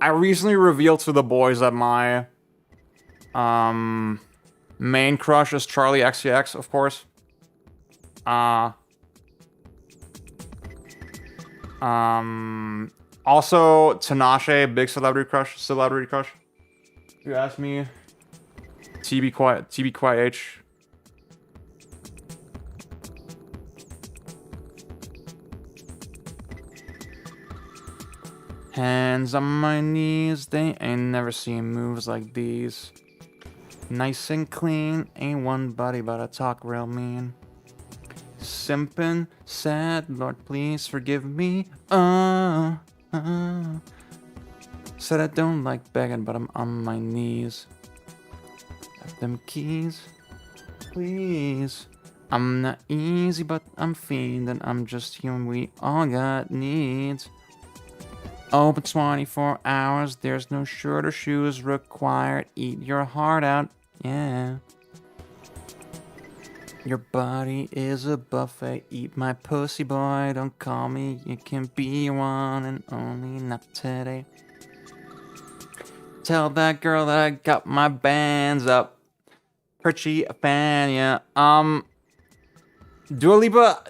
[SPEAKER 1] I recently revealed to the boys that my main crush is Charlie XCX, of course. Also Tinashe, big celebrity crush. If you ask me, TBQIH. Hands on my knees, they ain't never seen moves like these. Nice and clean, ain't one buddy but I talk real mean. Simpin', sad, Lord please forgive me. Said I don't like begging, but I'm on my knees. Got them keys, please. I'm not easy, but I'm feeding. I'm just human, we all got needs. Open 24 hours, there's no shirt or shoes required. Eat your heart out, yeah. Your body is a buffet. Eat my pussy, boy. Don't call me. You can be your one and only, not today. Tell that girl that I got my bands up. Perchy a fan, yeah. Dua Lipa,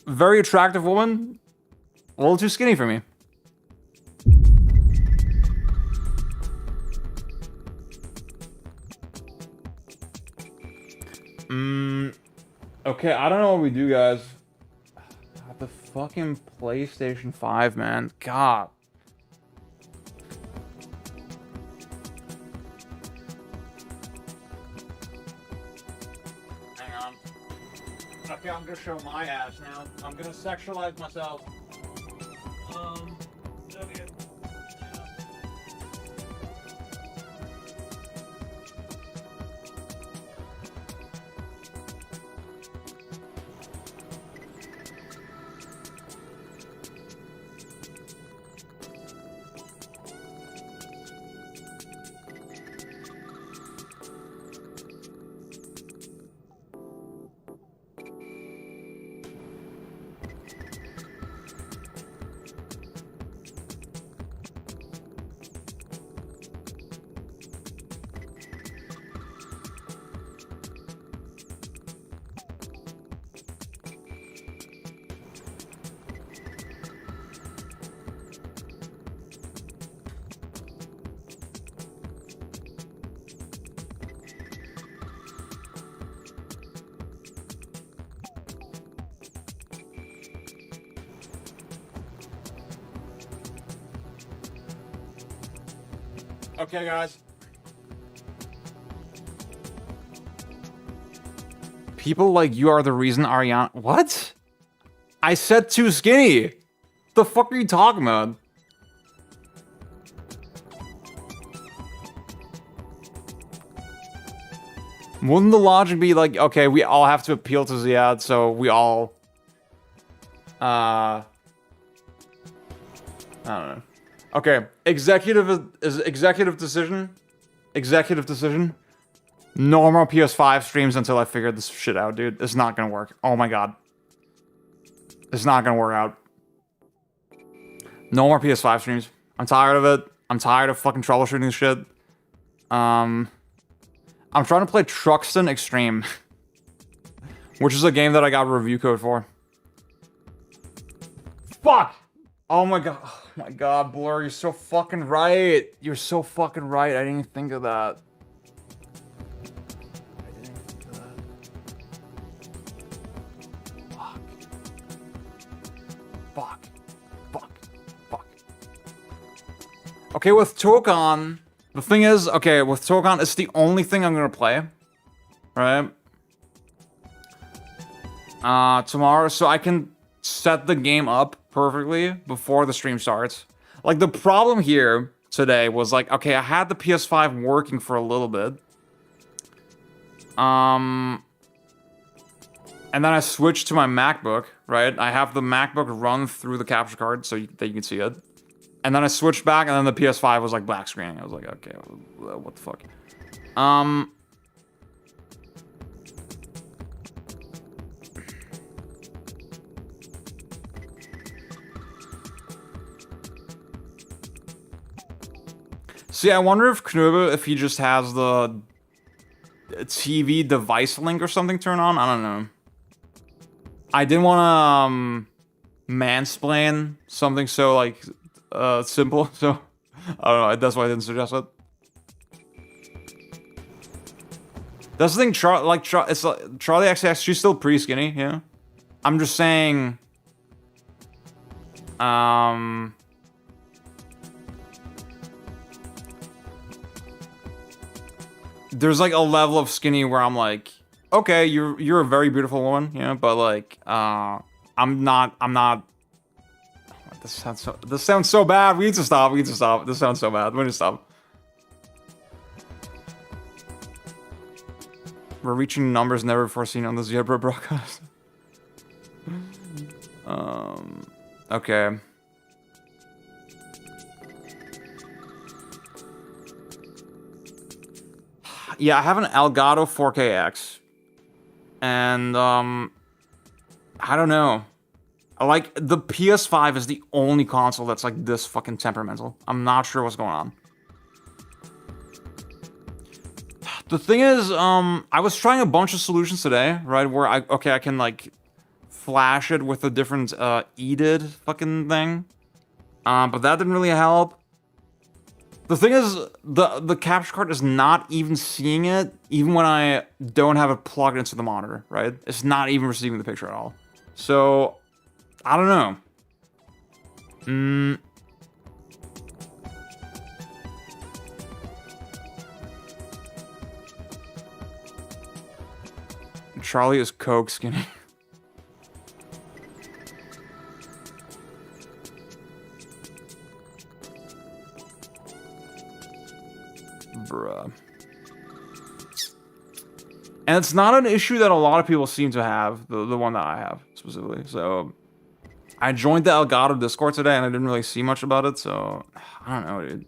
[SPEAKER 1] very attractive woman. A little too skinny for me. Okay, I don't know what we do, guys. The fucking PlayStation 5, man. God. Hang on. Okay, I'm gonna show my ass now. I'm gonna sexualize myself. Okay. Okay, guys. People like you are the reason Ariana... What? I said too skinny. The fuck are you talking about? Wouldn't the logic be like, okay, we all have to appeal to Ziad, so we all... I don't know. Okay, executive decision. No more PS5 streams until I figure this shit out, dude. It's not gonna work. Oh my god. It's not gonna work out. No more PS5 streams. I'm tired of it. I'm tired of fucking troubleshooting this shit. I'm trying to play Truxton Extreme. Which is a game that I got a review code for. Fuck! Oh my god. Oh my god, Blur, you're so fucking right. You're so fucking right. I didn't even think of that. Fuck. Fuck. Fuck. Fuck. Okay, with Tokon, the thing is, okay, with Tokon, it's the only thing I'm gonna play. Right? Tomorrow, so I can set the game up perfectly before the stream starts. Like, the problem here today was like, okay, I had the PS5 working for a little bit. And then I switched to my MacBook, right? I have the MacBook run through the capture card so that you can see it. And then I switched back, and then the PS5 was like black screening. I was like, okay, what the fuck? See, I wonder if Knuba, if he just has the TV device link or something turned on. I don't know. I didn't want to mansplain something so like simple, so I don't know. That's why I didn't suggest it. That's the thing. It's like Charlie XX. She's still pretty skinny, yeah. I'm just saying. There's like a level of skinny where I'm like, okay, you're a very beautiful woman, you know, but like, I'm not. This sounds so bad. We need to stop. This sounds so bad. We need to stop. We're reaching numbers never before seen on the Zebra broadcast. Okay. Yeah, I have an Elgato 4KX. And, I don't know. Like, the PS5 is the only console that's, like, this fucking temperamental. I'm not sure what's going on. The thing is, I was trying a bunch of solutions today, right? Where I can, like, flash it with a different, EDID fucking thing. But that didn't really help. The thing is, the capture card is not even seeing it, even when I don't have it plugged into the monitor, right? It's not even receiving the picture at all. So, I don't know. Charlie is coke skinny. Bruh. And it's not an issue that a lot of people seem to have, the one that I have, specifically. So, I joined the Elgato Discord today, and I didn't really see much about it, so... I don't know, dude.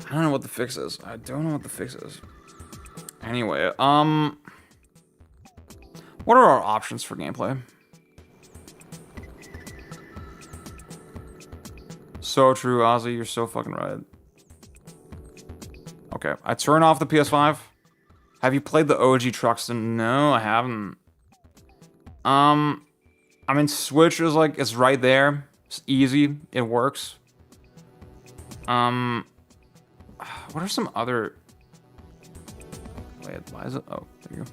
[SPEAKER 1] I don't know what the fix is. I don't know what the fix is. Anyway, what are our options for gameplay? So true, Ozzy, you're so fucking right. Okay, I turn off the PS5. Have you played the OG Truxton? No, I haven't. I mean, Switch is like, it's right there. It's easy. It works. What are some other... Wait, why is it? Oh, there you go.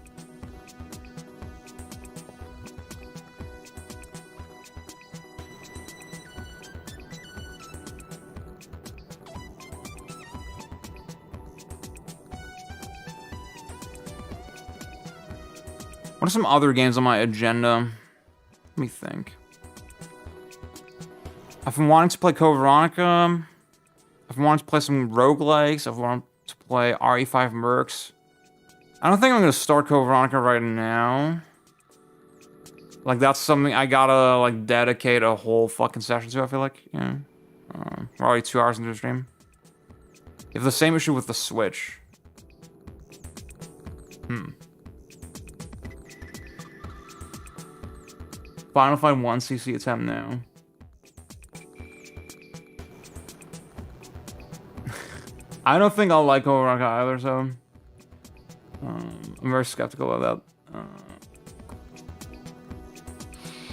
[SPEAKER 1] What are some other games on my agenda? Let me think. I've been wanting to play Code Veronica. I've been wanting to play some roguelikes. I've wanted to play RE5 Mercs. I don't think I'm gonna start Code Veronica right now. Like, that's something I gotta, like, dedicate a whole fucking session to, I feel like. Yeah. We're already 2 hours into the stream. You have the same issue with the Switch. Final Fight 1 CC attempt now. I don't think I'll like Code Veronica either, so... I'm very skeptical of that.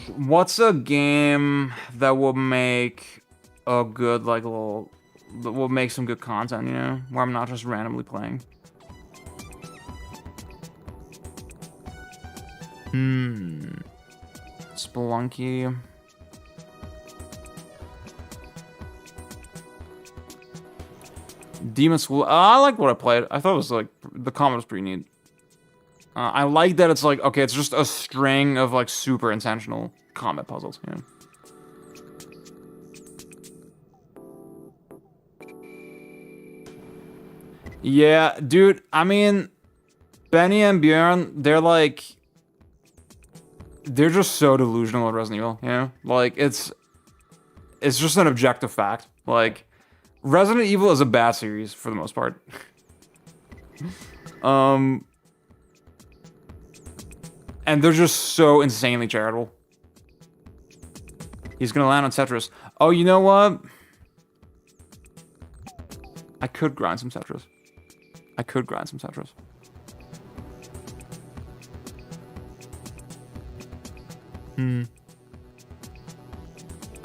[SPEAKER 1] What's a game that will make a good, like, little... that will make some good content, you know? Where I'm not just randomly playing. Spelunky. Demon School. I like what I played. I thought it was, like, the combat was pretty neat. I like that it's like, okay, it's just a string of, like, super intentional combat puzzles, you know? Yeah, dude, I mean, Benny and Bjorn, they're like... They're just so delusional with Resident Evil, you know? Like, it's just an objective fact. Like, Resident Evil is a bad series, for the most part. And they're just so insanely charitable. He's gonna land on Tetris. Oh, you know what? I could grind some Tetris. A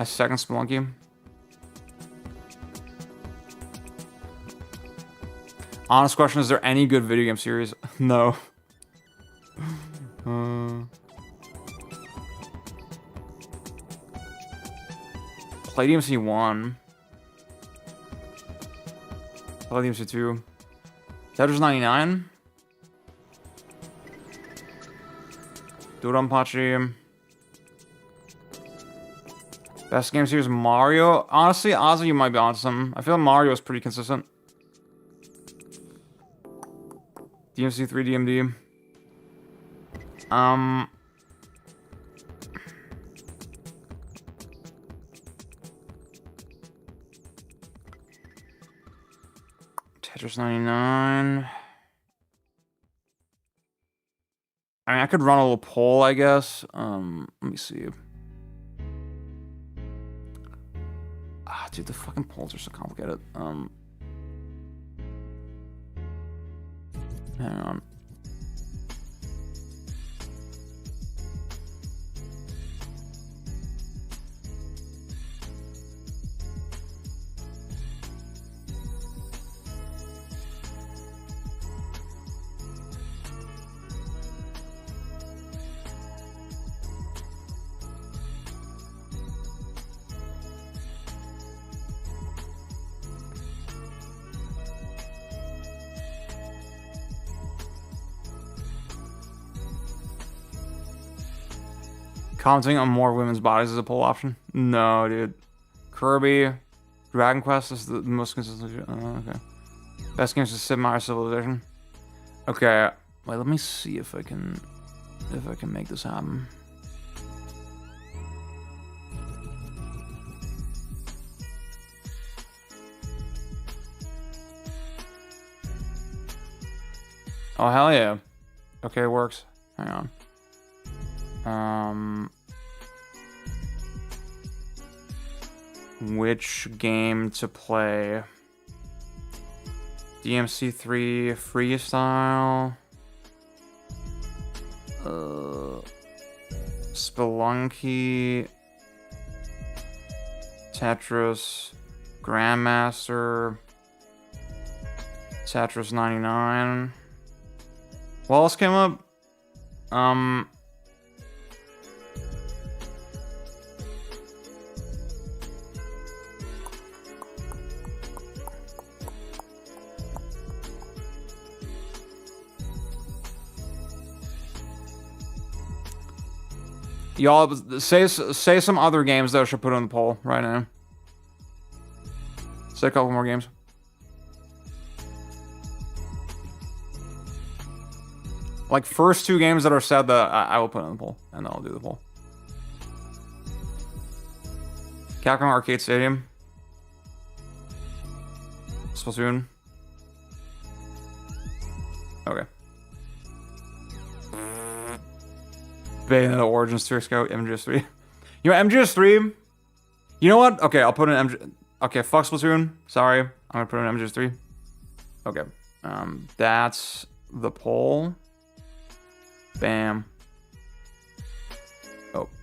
[SPEAKER 1] second Spelunky. Honest question, is there any good video game series? No. Play DMC 1. Play DMC 2. Tetris 99. Duranpachi. Best game series, Mario. Honestly, Ozzy, you might be onto something. I feel like Mario is pretty consistent. DMC 3 DMD. Tetris 99. I mean, I could run a little poll, I guess. Let me see. Dude, the fucking polls are so complicated. Hang on. Commenting on more women's bodies as a poll option? No, dude. Kirby, Dragon Quest is the most consistent. Okay. Best games is Sid Meier's Civilization. Okay, wait. Let me see if I can make this happen. Oh hell yeah. Okay, it works. Hang on. Which game to play? DMC 3 Freestyle. Spelunky. Tetris. Grandmaster. Tetris 99. What else came up? Y'all say some other games that I should put on the poll right now. Say a couple more games. Like first two games that are said that I will put on the poll, and then I'll do the poll. Capcom Arcade Stadium. Splatoon. Okay. Bayonetta Origins, Tier Scout, MGS3. You know, MGS3. You know what? Okay, I'll put an MG. Okay, fuck Splatoon. Sorry, I'm gonna put an MGS3. Okay, that's the poll. Bam. Oh,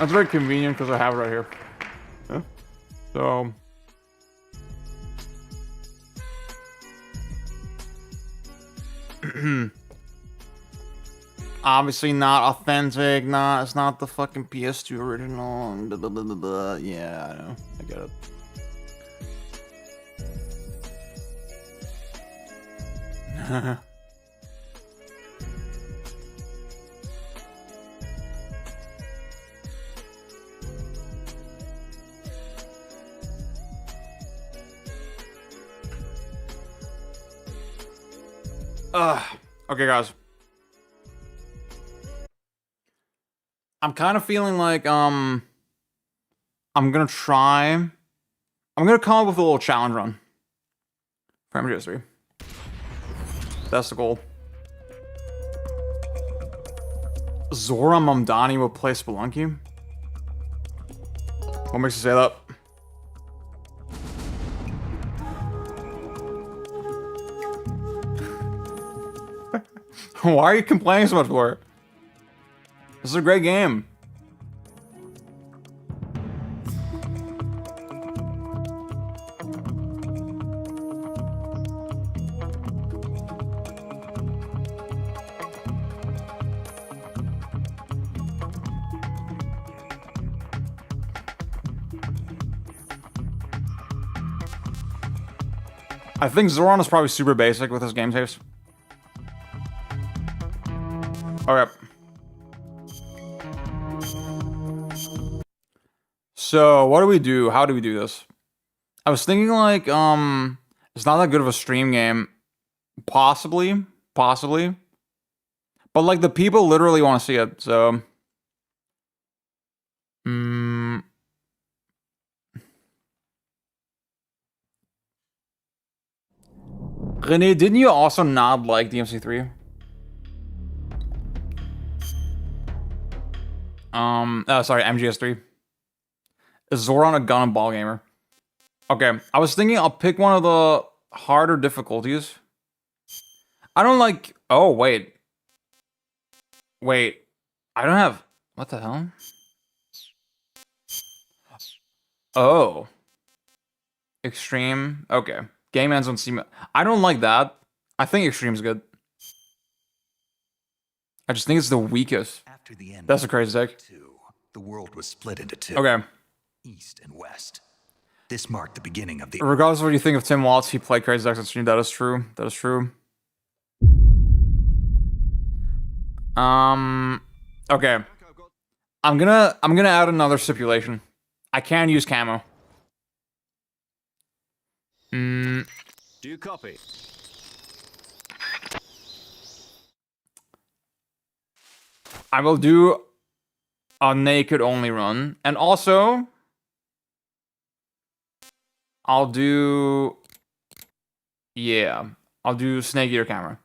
[SPEAKER 1] That's very convenient because I have it right here. Yeah. So. Obviously not authentic. It's not the fucking PS2 original. Blah, blah, blah, blah, blah. Yeah, I know. I get it. Okay, guys. I'm kind of feeling like I'm gonna come up with a little challenge run for MGS3. That's the goal. Zora Mamdani will play Spelunky. What makes you say that? Why are you complaining so much for it? This is a great game. I think Zoran is probably super basic with his game taste. Okay. So, what do we do? How do we do this? I was thinking like, it's not that good of a stream game. Possibly. But like the people literally want to see it, so. René, didn't you also not like DMC3? Sorry, MGS3. Is Zoran a gun and ball gamer? Okay, I was thinking I'll pick one of the harder difficulties. I don't like... Oh, wait. Wait. I don't have... What the hell? Oh. Extreme. Okay. Game ends on Steam. I don't like that. I think Extreme's good. I just think it's the weakest.
[SPEAKER 2] After the end
[SPEAKER 1] That's a crazy take.
[SPEAKER 2] The world was split into two.
[SPEAKER 1] Okay.
[SPEAKER 2] East and west. This marked the beginning of the...
[SPEAKER 1] Regardless of what you think of Tim Watts, he played Crazy X on stream. That is true. That is true. Okay. I'm gonna add another stipulation. I can use camo.
[SPEAKER 3] Do you copy?
[SPEAKER 1] I will do a naked only run. And also, I'll do... Yeah. I'll do Snake Eater camera.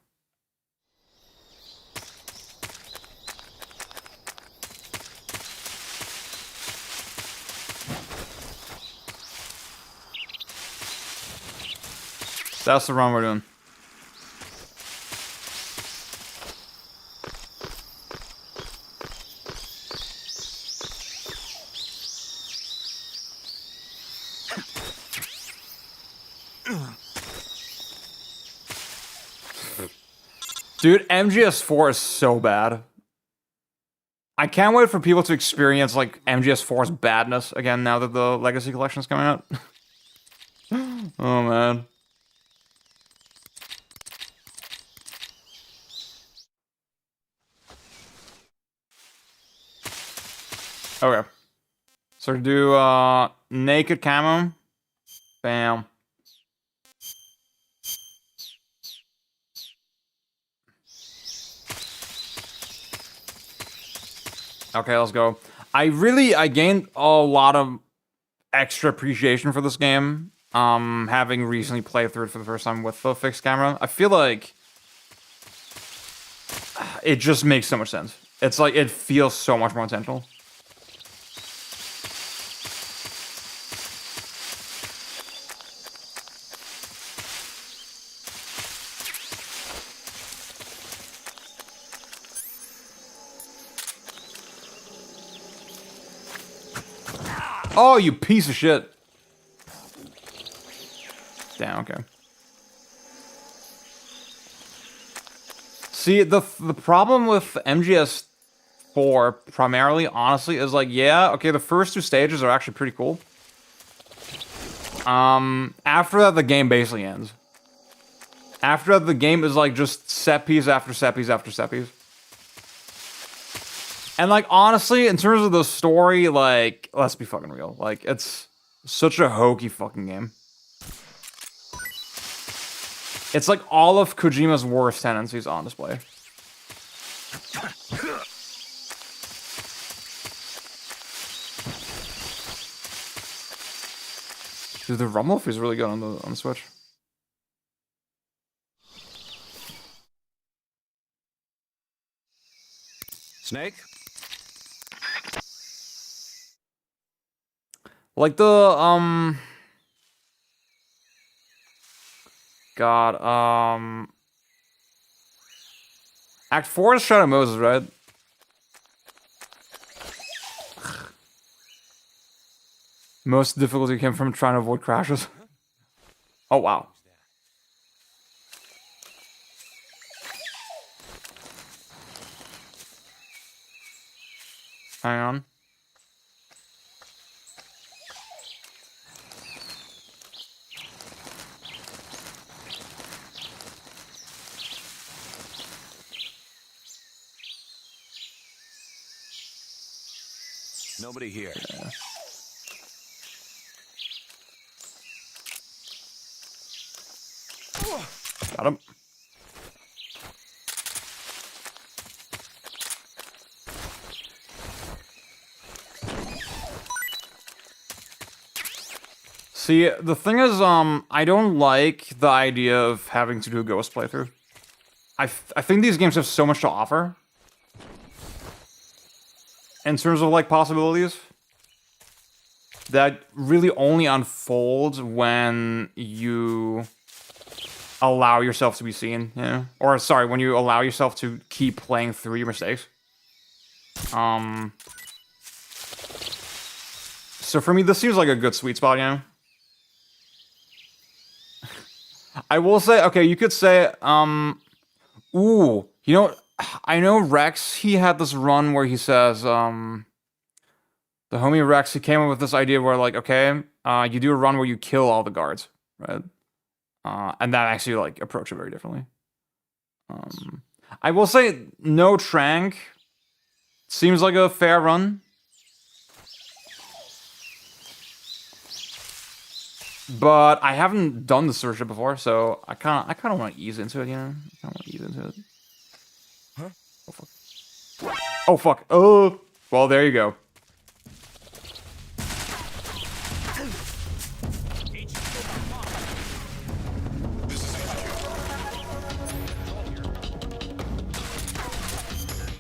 [SPEAKER 1] That's the run we're doing. Dude, MGS4 is so bad. I can't wait for people to experience like MGS4's badness again now that the Legacy Collection is coming out. Oh man. Okay. So do naked camo. Bam. Okay, let's go. I gained a lot of extra appreciation for this game. Having recently played through it for the first time with the fixed camera. I feel like it just makes so much sense. It's like, it feels so much more intentional. Oh, you piece of shit. Damn, okay. See, the problem with MGS4 primarily, honestly, is like, yeah, okay, the first 2 stages are actually pretty cool. After that, the game basically ends. After that, the game is like just set piece after set piece after set piece. And like, honestly, in terms of the story, like, let's be fucking real. Like, it's such a hokey fucking game. It's like all of Kojima's worst tendencies on display. Dude, the rumble feels really good on the Switch.
[SPEAKER 3] Snake?
[SPEAKER 1] Like the God, Act 4 is Shadow Moses, right? Most difficulty came from trying to avoid crashes. Oh, wow. Hang on.
[SPEAKER 3] Nobody here.
[SPEAKER 1] Yeah. Got him. See, the thing is, I don't like the idea of having to do a ghost playthrough. I think these games have so much to offer. In terms of, like, possibilities. That really only unfolds when you allow yourself to be seen, you know? Or, sorry, when you allow yourself to keep playing through your mistakes. So for me, this seems like a good sweet spot, you know? I will say, okay, you could say, ooh, you know, I know Rex, he had this run where he says, the homie Rex, he came up with this idea where, like, okay, you do a run where you kill all the guards, right? And that makes you, like, approach it very differently. I will say, no Trank seems like a fair run. But I haven't done the search before, so I kind of want to ease into it, you know? I kind of want to ease into it.
[SPEAKER 4] Huh?
[SPEAKER 1] Oh, fuck. Oh, fuck. Oh, well, there you go.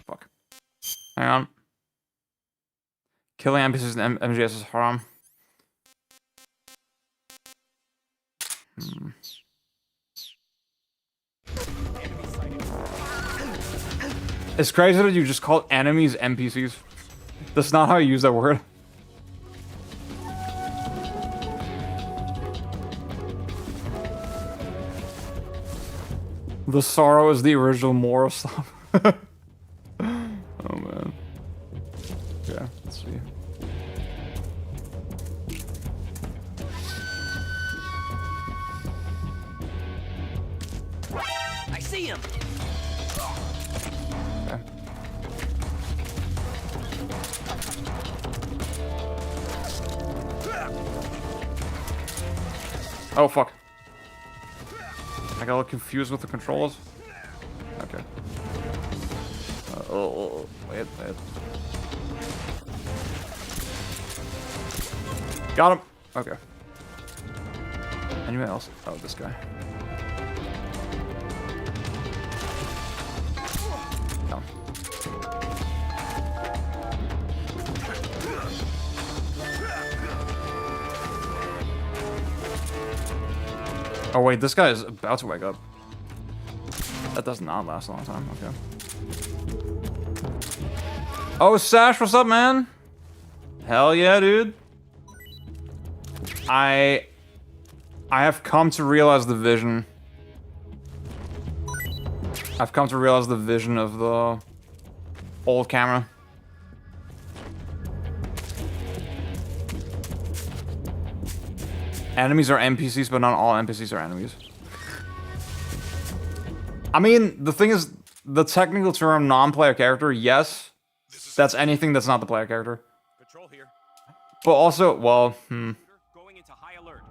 [SPEAKER 1] Fuck. Hang on. Killing NPCs in MGS is haram. It's crazy that you just call enemies NPCs. That's not how you use that word. The sorrow is the original moral slop. Oh man. Yeah, let's see.
[SPEAKER 4] I see him.
[SPEAKER 1] Okay. Oh fuck. I got a little confused with the controls. Okay. Wait. Got him. Okay. Anyone else? Oh, this guy. No. Oh wait, this guy is about to wake up. That does not last a long time. Okay. Oh, Sash, what's up, man? Hell yeah, dude. I have come to realize the vision. I've come to realize the vision of the old camera. Enemies are NPCs, but not all NPCs are enemies. I mean, the thing is, the technical term non-player character, yes, that's anything that's not the player character.
[SPEAKER 3] Patrol here.
[SPEAKER 1] But also, well,
[SPEAKER 3] Going into high alert.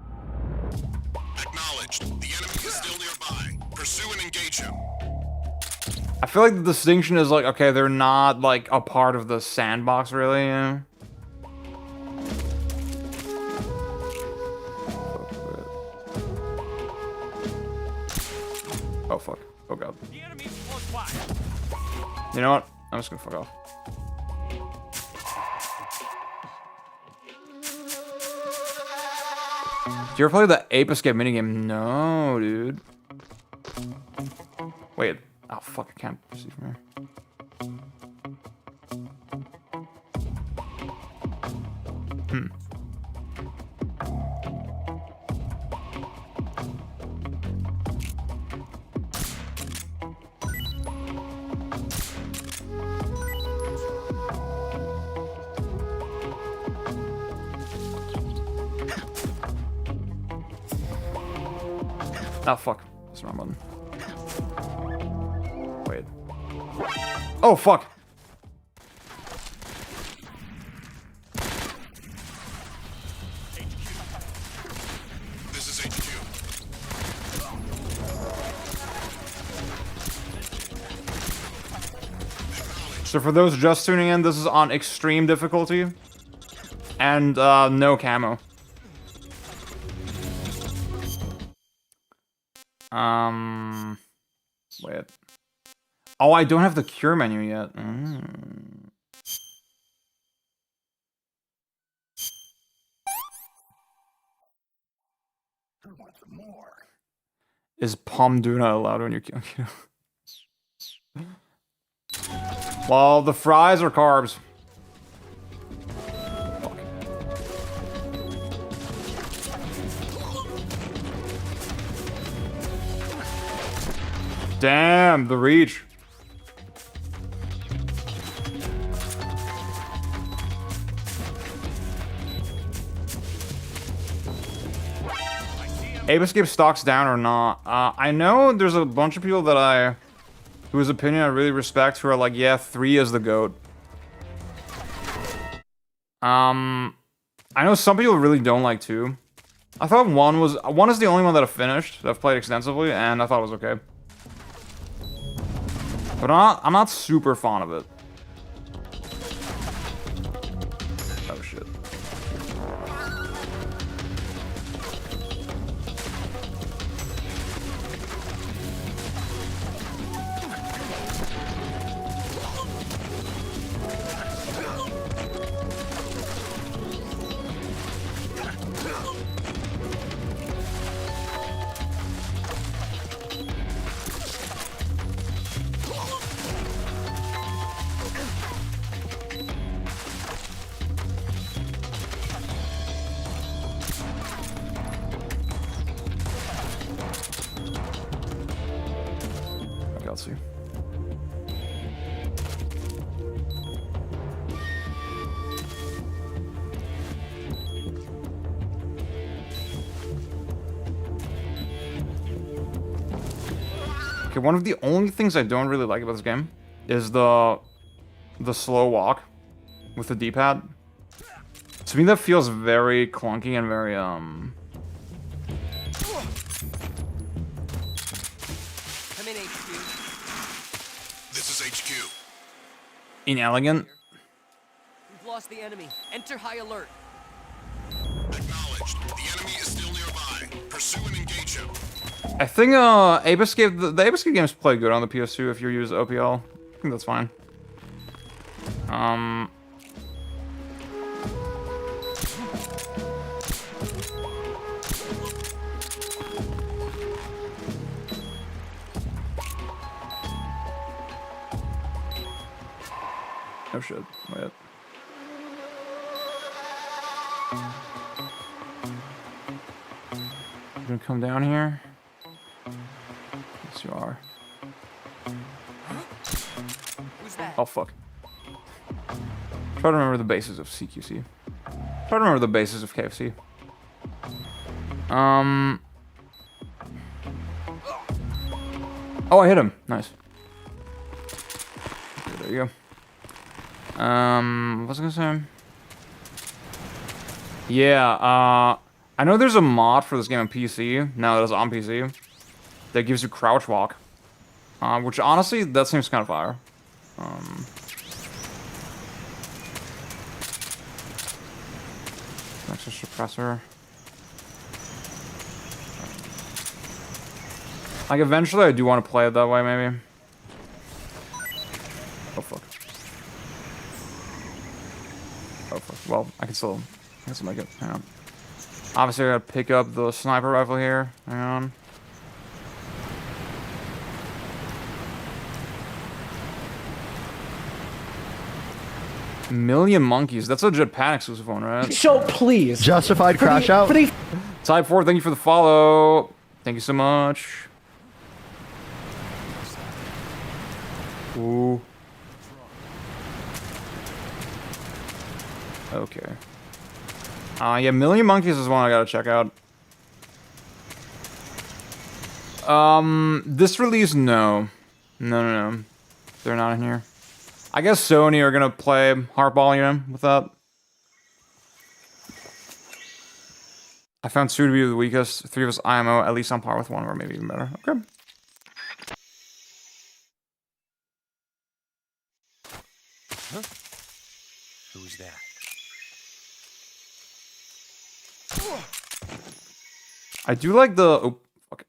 [SPEAKER 5] Acknowledged. The enemy is still nearby. Pursue and engage him.
[SPEAKER 1] I feel like the distinction is like, okay, they're not like a part of the sandbox, really. Yeah. Oh fuck! Oh god!
[SPEAKER 3] The enemy is close by.
[SPEAKER 1] You know what? I'm just gonna fuck off. Did you ever play the Ape Escape minigame? No, dude. Wait. Oh fuck! I can't see from here. Oh fuck. That's the wrong button. Wait. Oh fuck!
[SPEAKER 5] This is HQ.
[SPEAKER 1] So for those just tuning in, this is on extreme difficulty. And no camo. Wait. Oh, I don't have the cure menu yet. Is Pomduna allowed when you're killing you? Well, the fries are carbs. Fuck. Damn, the reach. Ape Escape stocks down or not? I know there's a bunch of people that whose opinion I really respect, who are like, yeah, 3 is the GOAT. I know some people really don't like 2. I thought 1 is the only one that I've finished, that I've played extensively, and I thought it was okay. But I'm not super fond of it. Oh shit. Let's see. Okay, one of the only things I don't really like about this game is the slow walk with the D-pad. To me, that feels very clunky and very
[SPEAKER 4] Come in, HQ.
[SPEAKER 5] This is HQ.
[SPEAKER 1] inelegant.
[SPEAKER 4] We've lost the enemy. Enter high alert.
[SPEAKER 5] Acknowledged. The enemy is still nearby. Pursue and engage him.
[SPEAKER 1] I think Ape Escape, the Ape Escape games play good on the PS2 if you use OPL. I think that's fine. Oh shit, wait. You gonna come down here? Yes, you are.
[SPEAKER 4] Who's that?
[SPEAKER 1] Oh, fuck. Try to remember the bases of CQC. Try to remember the bases of KFC. Oh, I hit him. Nice. Okay, there you go. What was I gonna say? Yeah, I know there's a mod for this game on PC, now that it's on PC, that gives you crouch walk. Which honestly, that seems kind of fire. Next suppressor. Like, eventually I do want to play it that way, maybe. Oh, fuck. Oh, fuck. Well, I can still make it. Hang on. Obviously, I gotta pick up the sniper rifle here. Hang on. Million Monkeys. That's a Jetpack exclusive one, right?
[SPEAKER 6] So please.
[SPEAKER 7] Justified crash out.
[SPEAKER 1] Type 4, thank you for the follow. Thank you so much. Ooh. Okay. Yeah, Million Monkeys is one I gotta check out. This release, no. No. They're not in here. I guess Sony are gonna play hardball, you know, with that. I found 2 to be the weakest. 3 of us IMO, at least on par with 1, or maybe even better. Okay.
[SPEAKER 3] Huh? Who's that?
[SPEAKER 1] I do like the... Oh, okay.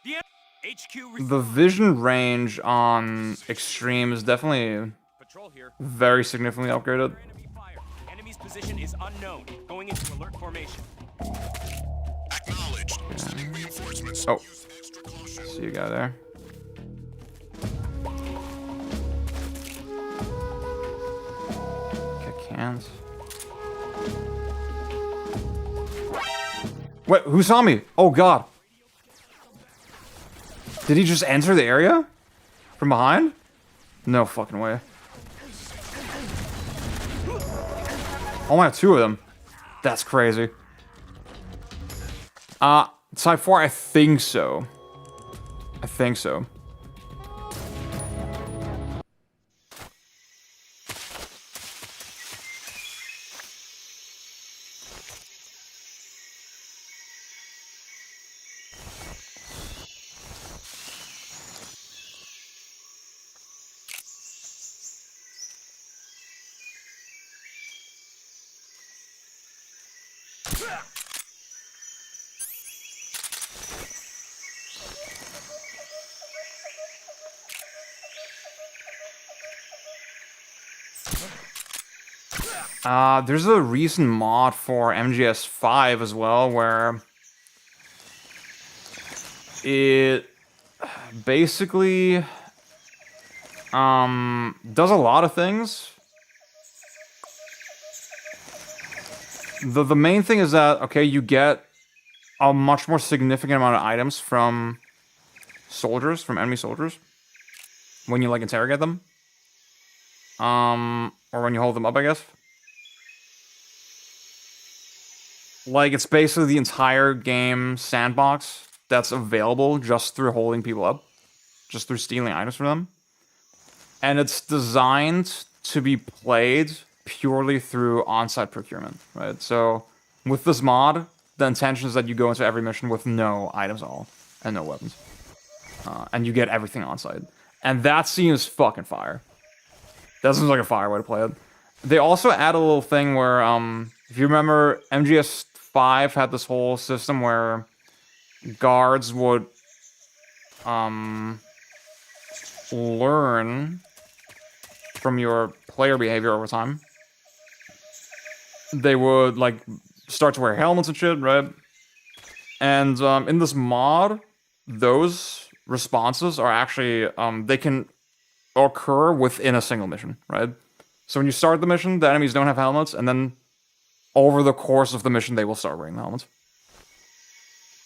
[SPEAKER 3] Yeah. HQ
[SPEAKER 1] The vision range on Extreme is definitely
[SPEAKER 3] patrol here.
[SPEAKER 1] very significantly upgraded.
[SPEAKER 3] Enemy fire. Enemy's position is unknown. Going into alert formation.
[SPEAKER 5] Acknowledged. Sending reinforcements.
[SPEAKER 1] Oh.
[SPEAKER 5] Use extra caution.
[SPEAKER 1] See you guy there. Kick cans. Wait, who saw me? Oh god. Did he just enter the area? From behind? No fucking way. Oh, I have 2 of them. That's crazy. Type 4, I think so. I think so. There's a recent mod for MGS5 as well, where it basically does a lot of things. The main thing is that, okay, you get a much more significant amount of items from soldiers, from enemy soldiers, when you, like, interrogate them. Or when you hold them up, I guess. Like, it's basically the entire game sandbox that's available just through holding people up. Just through stealing items from them. And it's designed to be played purely through on-site procurement, right? So, with this mod, the intention is that you go into every mission with no items at all. And no weapons. And you get everything on-site. And that seems fucking fire. That seems like a fire way to play it. They also add a little thing where, if you remember, MGS5 had this whole system where guards would, learn from your player behavior over time. They would, like, start to wear helmets and shit, right? And, in this mod, those responses are actually, they can occur within a single mission, right? So when you start the mission, the enemies don't have helmets, and then over the course of the mission, they will start wearing the helmets.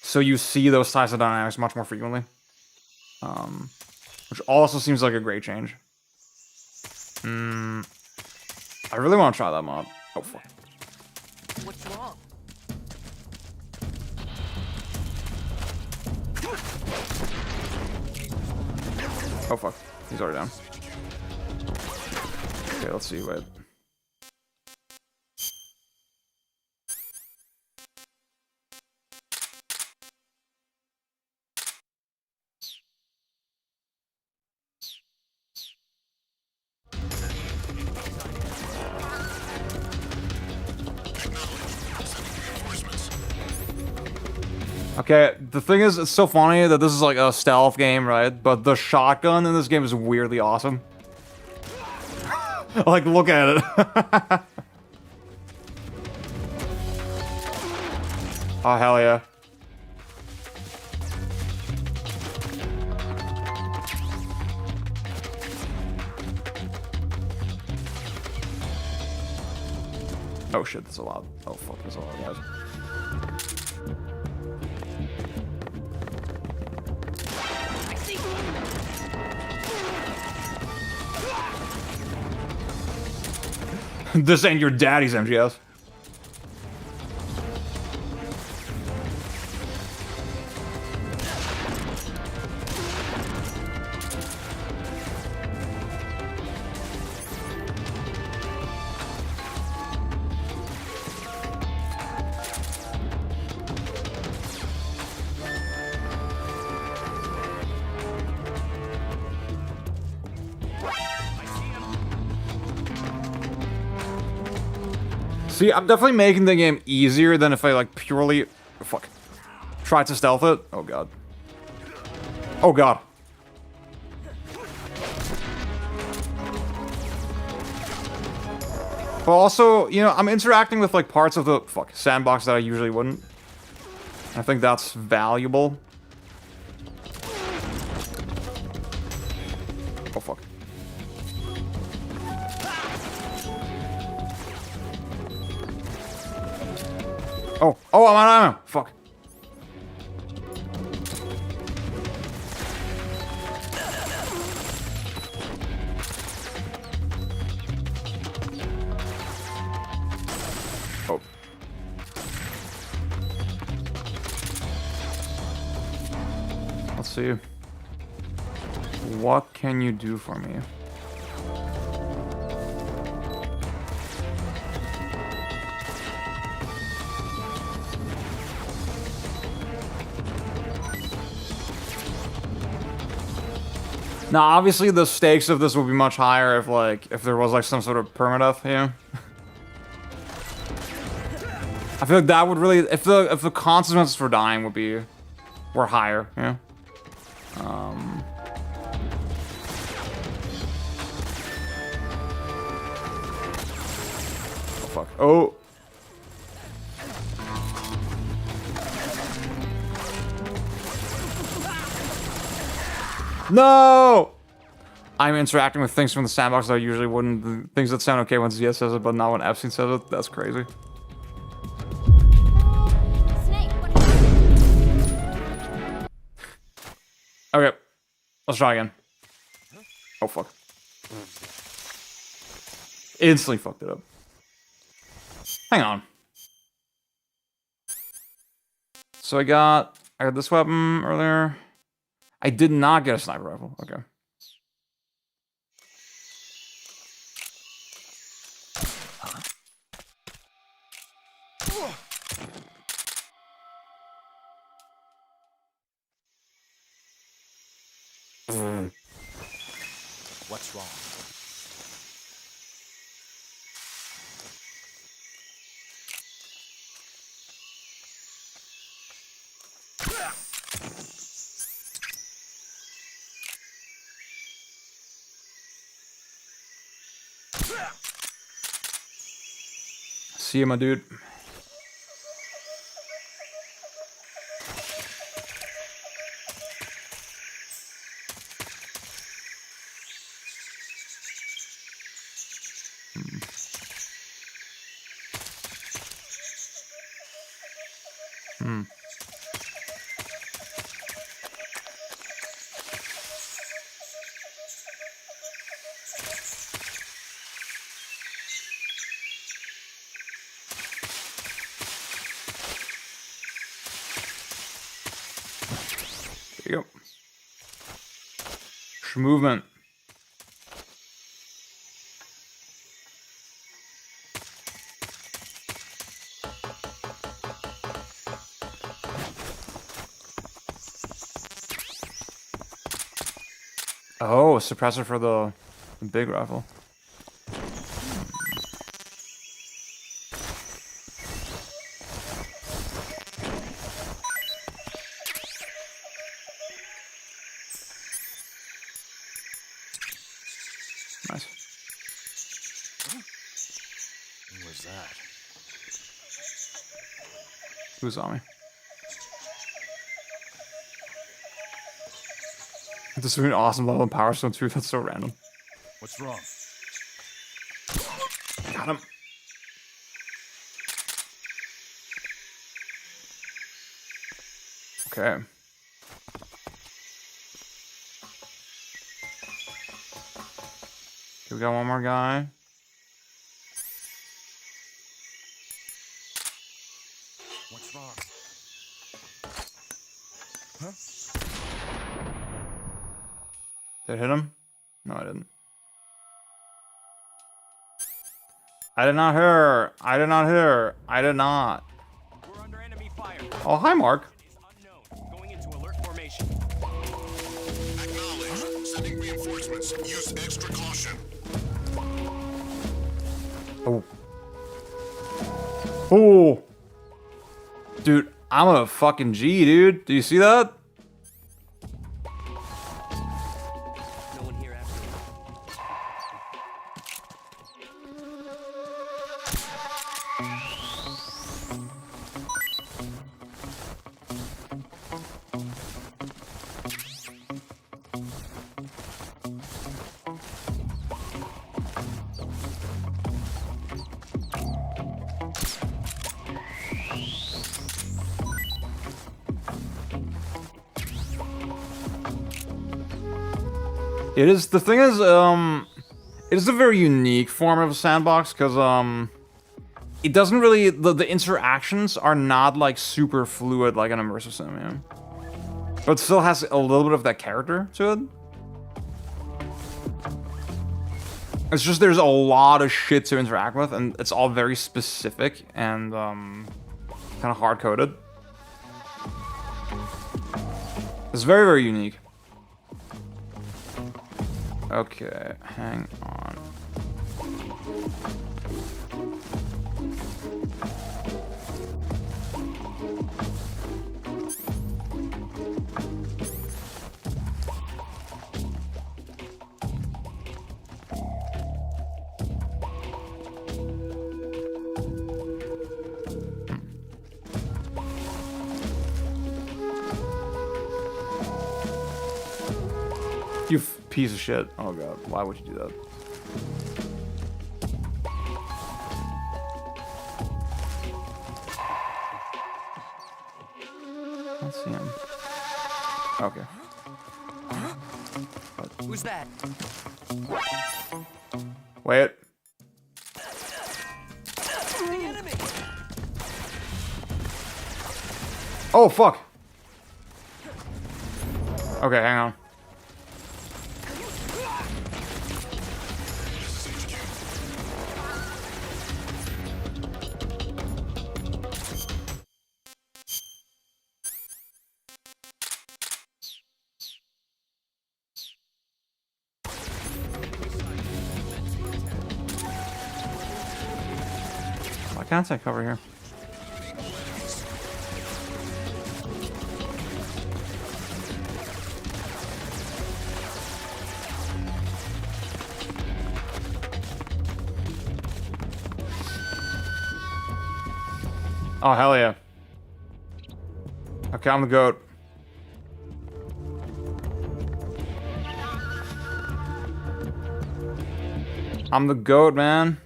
[SPEAKER 1] so you see those types of dynamics much more frequently. Which also seems like a great change. I really want to try that mod. Oh, fuck.
[SPEAKER 4] What's wrong?
[SPEAKER 1] Oh, fuck. He's already down. Okay, let's see. Wait. Okay, the thing is, it's so funny that this is like a stealth game, right? But the shotgun in this game is weirdly awesome. Like, look at it. Oh, hell yeah. Oh shit, that's a lot. Oh fuck, that's a lot, guys. This ain't your daddy's MGS. See, I'm definitely making the game easier than if I, like, purely... Oh, fuck. Tried to stealth it. Oh, God. Oh, God. But also, you know, I'm interacting with, like, parts of the... Fuck. Sandbox that I usually wouldn't. I think that's valuable. Oh, fuck. Oh, I'm out of ammo. Fuck. Oh. Let's see. What can you do for me? Now, obviously, the stakes of this would be much higher if there was, like, some sort of permadeath here. I feel like that would really... If the consequences for dying were higher, yeah. Oh, fuck. Oh! No! I'm interacting with things from the sandbox that I usually wouldn't. The things that sound okay when ZS says it, but not when Epstein says it. That's crazy.
[SPEAKER 6] Snake,
[SPEAKER 1] Okay. Let's try again. Oh, fuck. Instantly fucked it up. Hang on. So I got this weapon earlier. I did not get a sniper rifle. Okay.
[SPEAKER 3] What's wrong?
[SPEAKER 1] See you, my dude. Here you go. Movement. Oh, a suppressor for the big rifle. Nice.
[SPEAKER 2] What was that?
[SPEAKER 1] Who's on me? This would be an awesome level in Power Stone too. That's so random.
[SPEAKER 2] What's wrong?
[SPEAKER 1] Got him. Okay. Okay, we got one more guy.
[SPEAKER 2] What's wrong?
[SPEAKER 1] Did I hit him? No, I didn't. I did not hit her. I did not hit her. I did not.
[SPEAKER 3] We're under enemy fire.
[SPEAKER 1] Oh, hi, Mark.
[SPEAKER 3] Is unknown. Going into alert formation.
[SPEAKER 5] Acknowledged. Sending reinforcements. Use extra caution.
[SPEAKER 1] Oh. Oh. Dude, I'm a fucking G, dude. Do you see that?
[SPEAKER 4] No one here after me.
[SPEAKER 1] It is, the thing is, it is a very unique form of a sandbox, because, it doesn't really, the interactions are not, like, super fluid like an immersive sim, you know? But it still has a little bit of that character to it. It's just there's a lot of shit to interact with, and it's all very specific and, kind of hard-coded. It's very, very unique. Okay, hang on. You piece of shit. Oh god, why would you do that? Let's see him. Okay.
[SPEAKER 4] Who's that?
[SPEAKER 1] Wait.
[SPEAKER 4] The enemy!
[SPEAKER 1] Oh fuck. Okay, hang on. Why can't I cover here? Oh, hell yeah. Okay, I'm the goat. I'm the goat, man.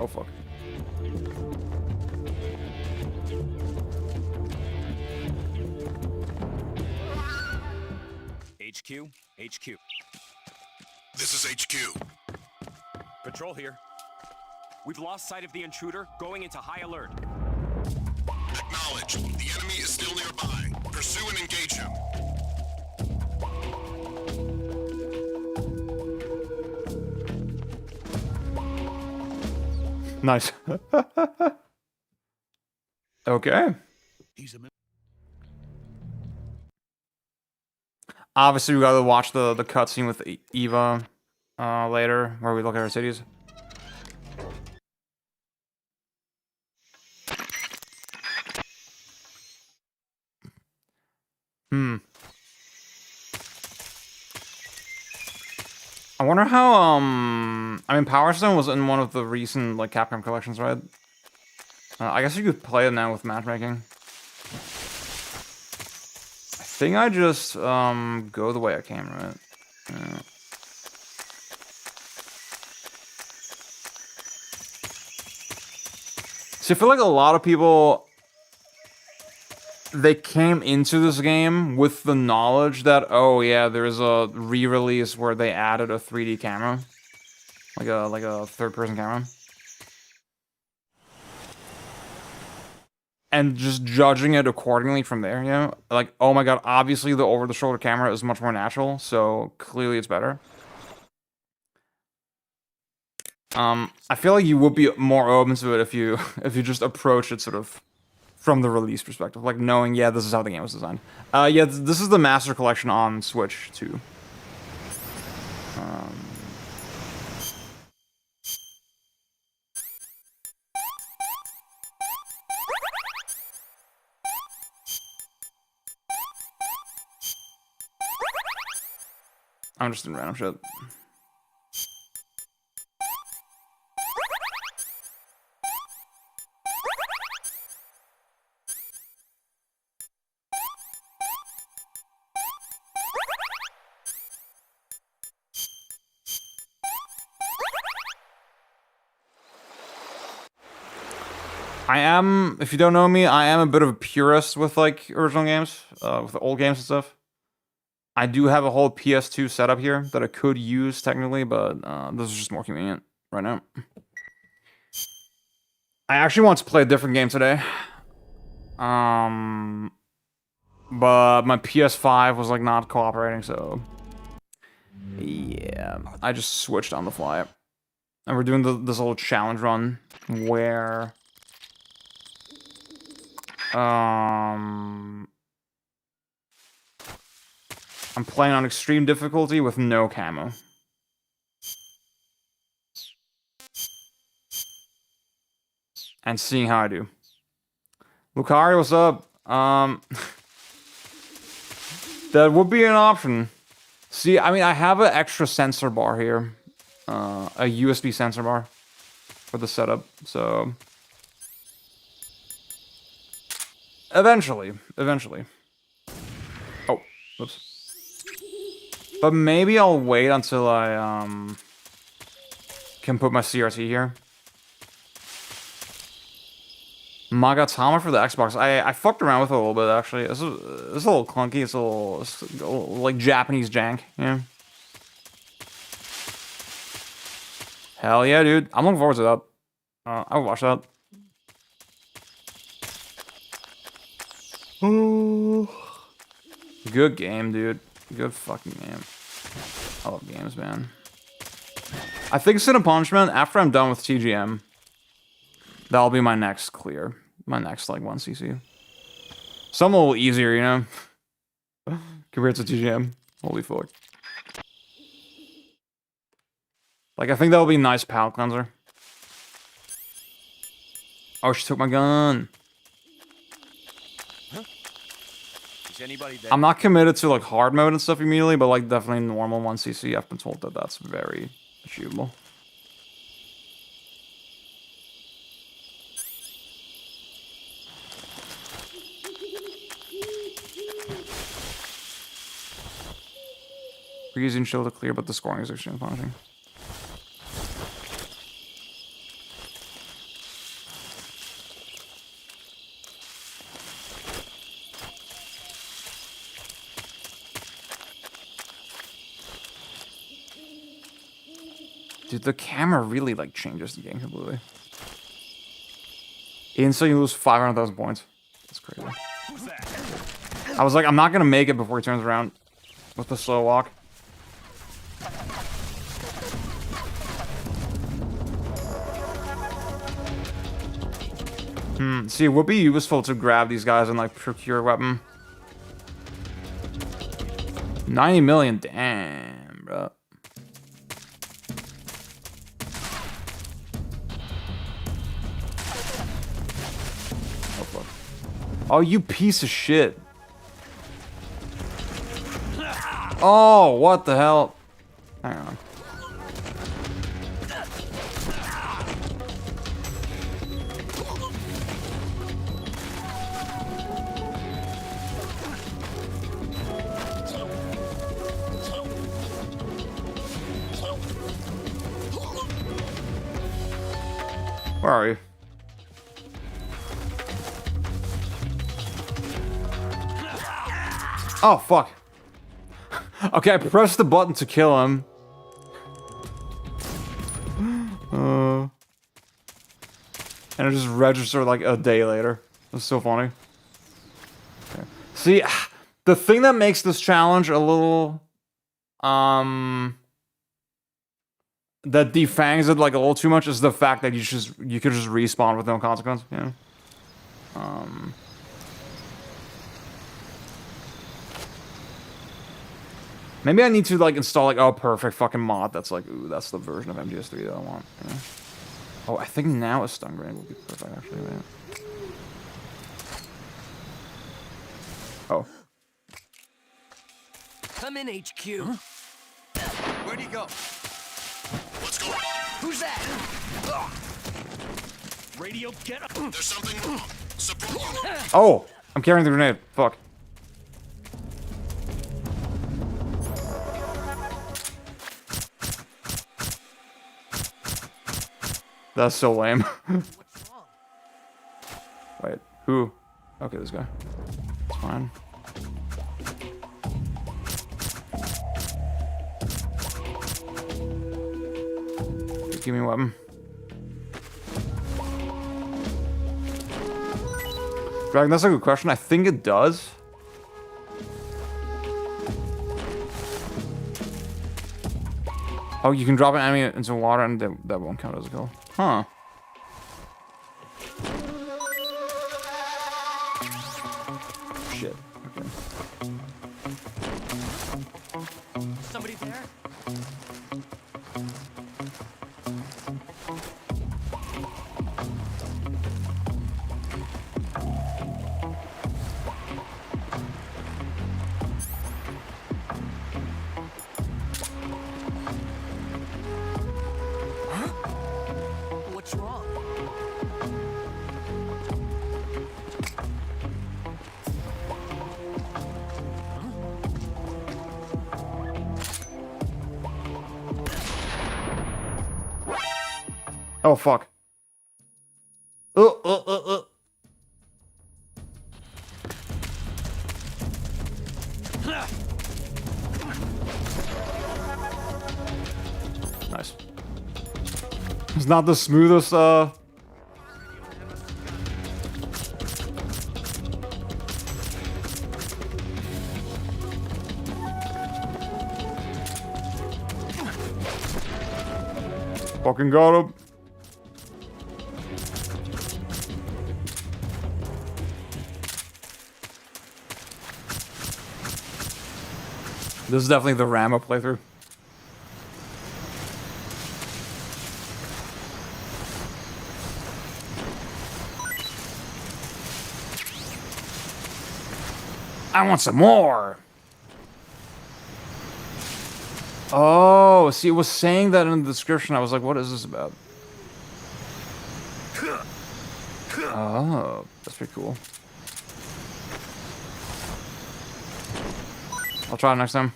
[SPEAKER 1] Oh, fuck.
[SPEAKER 3] HQ, HQ.
[SPEAKER 5] This is HQ.
[SPEAKER 3] Patrol here. We've lost sight of the intruder, going into high alert.
[SPEAKER 5] Acknowledged. The enemy is still nearby. Pursue and engage him.
[SPEAKER 1] Nice. Okay. Obviously, we gotta watch the cutscene with Eva later, where we look at our cities. I wonder how, I mean, Power Stone was in one of the recent, like, Capcom collections, right? I guess you could play it now with matchmaking. I think I just, go the way I came, right? Yeah. See, I feel like a lot of people, they came into this game with the knowledge that, oh yeah, there's a re-release where they added a 3D camera, like a third-person camera, and just judging it accordingly from there. You know, like, oh my god, obviously the over-the-shoulder camera is much more natural, so clearly it's better. I feel like you would be more open to it if you just approach it sort of from the release perspective, like knowing, yeah, this is how the game was designed. Yeah, this is the Master Collection on Switch too. I'm just in random shit. I am, if you don't know me, I am a bit of a purist with, like, original games, with the old games and stuff. I do have a whole PS2 setup here that I could use technically, but this is just more convenient right now. I actually want to play a different game today. But my PS5 was, like, not cooperating, so yeah, I just switched on the fly. And we're doing this little challenge run where I'm playing on extreme difficulty with no camo. And seeing how I do. Lucari, what's up? That would be an option. See, I mean, I have an extra sensor bar here. A USB sensor bar for the setup, so eventually. Oh, whoops. But maybe I'll wait until I can put my CRT here. Magatama for the Xbox. I fucked around with it a little bit actually. It's a little clunky. It's a little like Japanese jank. Yeah. Hell yeah, dude. I'm looking forward to that. I will watch that. Ooh. Good game, dude. Good fucking game. I love games, man. I think Sin and Punishment, after I'm done with TGM, that'll be my next clear. My next, like, 1cc. Something a little easier, you know? Compared to TGM. Holy fuck. Like, I think that'll be a nice palate cleanser. Oh, she took my gun.
[SPEAKER 3] Is anybody there?
[SPEAKER 1] I'm not committed to, like, hard mode and stuff immediately, but, like, definitely normal 1cc. I've been told that that's very achievable. We're using shield to clear, but the scoring is extremely punishing. Dude, the camera really, like, changes the game completely. Instantly you lose 500,000 points. That's crazy.
[SPEAKER 3] Who's that?
[SPEAKER 1] I was like, I'm not gonna make it before he turns around with the slow walk. See, it would be useful to grab these guys and like procure a weapon. 90 million, damn, bro. Oh fuck! Oh, you piece of shit! Oh, what the hell? Hang on. Where are you? Oh, fuck. Okay, I pressed the button to kill him. And it just registered like a day later. That's so funny. Okay. See, the thing that makes this challenge a little... that defangs it like a little too much is the fact that you could just respawn with no consequence, you know? Maybe I need to like install like a perfect fucking mod that's like, ooh, that's the version of MGS3 that I want. You know? Oh, I think now a stun grenade will be perfect actually, man. Oh.
[SPEAKER 4] Come in, HQ.
[SPEAKER 2] Huh? Where'd he go?
[SPEAKER 5] What's going on?
[SPEAKER 4] Who's that?
[SPEAKER 3] Radio, get up.
[SPEAKER 5] There's something wrong. Support unit.
[SPEAKER 1] Oh! I'm carrying the grenade. Fuck. That's so lame.
[SPEAKER 4] What's wrong?
[SPEAKER 1] Wait, who? Okay, this guy. It's fine. Give me a weapon. Dragon, that's a good question. I think it does. Oh, you can drop an enemy into water and that won't count as a kill. Huh. Shit. Okay.
[SPEAKER 4] Somebody there? What's wrong?
[SPEAKER 1] Oh, fuck. Nice. It's not the smoothest, Fucking got him. This is definitely the Rama playthrough. I want some more. Oh, see, it was saying that in the description. I was like, what is this about? Oh, that's pretty cool. I'll try it next time.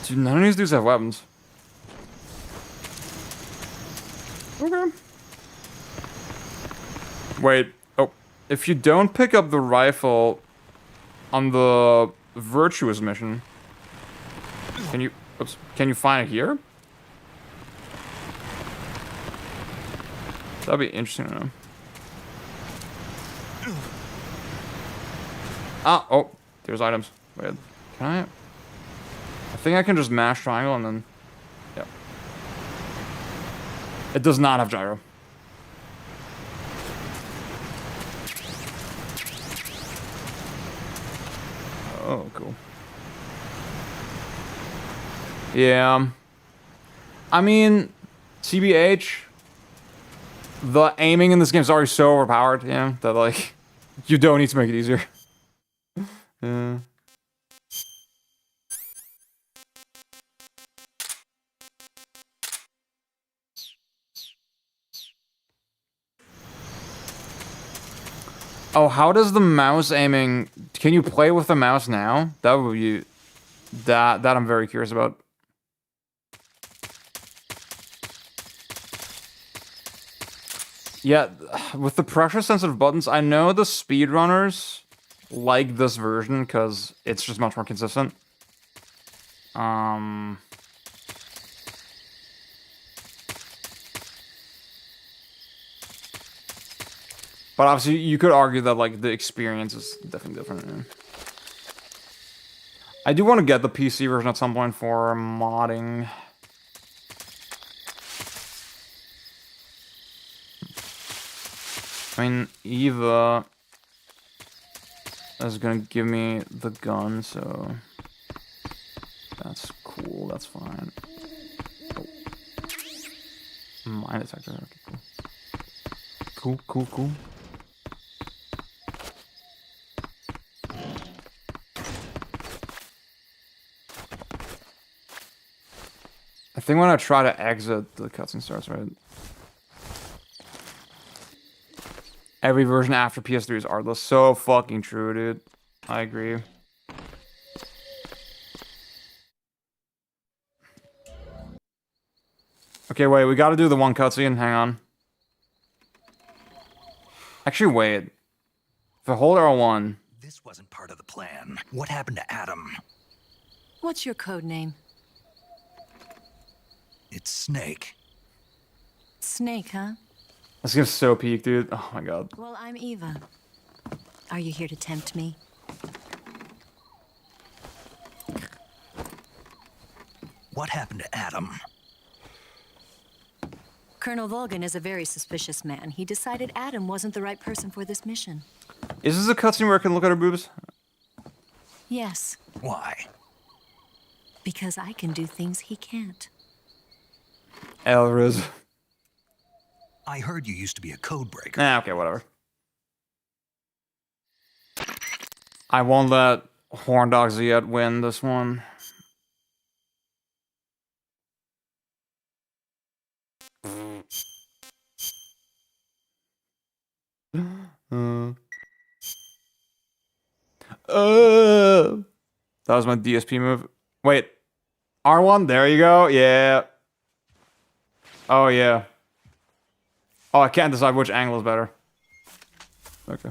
[SPEAKER 1] Dude, none of these dudes have weapons. Okay. Wait. Oh, if you don't pick up the rifle on the virtuous mission, can you? Oops. Can you find it here? That'd be interesting to know. Ah, oh, there's items. Wait, can I? I think I can just mash triangle and then, yep. It does not have gyro. Oh, cool. Yeah. I mean, TBH, the aiming in this game is already so overpowered, yeah, that like, you don't need to make it easier. Yeah. Oh, how does the mouse aiming... Can you play with the mouse now? That would be... That I'm very curious about. Yeah, with the pressure-sensitive buttons, I know the speedrunners like this version because it's just much more consistent. But obviously, you could argue that like the experience is definitely different. Yeah. I do want to get the PC version at some point for modding. I mean, Eva is gonna give me the gun, so that's cool. That's fine. Oh. Mine detector. Okay, cool. Cool. I think when I try to exit, the cutscene starts, right? Every version after PS3 is artless. So fucking true, dude. I agree. Okay, wait. We gotta do the one cutscene. Hang on. Actually, wait. If I hold R1...
[SPEAKER 2] This wasn't part of the plan. What happened to Adam?
[SPEAKER 6] What's your code name?
[SPEAKER 2] It's Snake.
[SPEAKER 6] Snake, huh?
[SPEAKER 1] This game's so peak, dude. Oh my god.
[SPEAKER 6] Well, I'm Eva. Are you here to tempt me?
[SPEAKER 2] What happened to Adam?
[SPEAKER 6] Colonel Volgan is a very suspicious man. He decided Adam wasn't the right person for this mission.
[SPEAKER 1] Is this a cutscene where I can look at her boobs?
[SPEAKER 6] Yes,
[SPEAKER 2] Why?
[SPEAKER 6] because I can do things he can't.
[SPEAKER 1] Elriz.
[SPEAKER 2] I heard you used to be a code breaker.
[SPEAKER 1] Nah, okay, whatever. I won't let Horn Dog Ziet win this one. That was my DSP move. Wait. R1, there you go. Yeah. Oh, yeah. Oh, I can't decide which angle is better. Okay.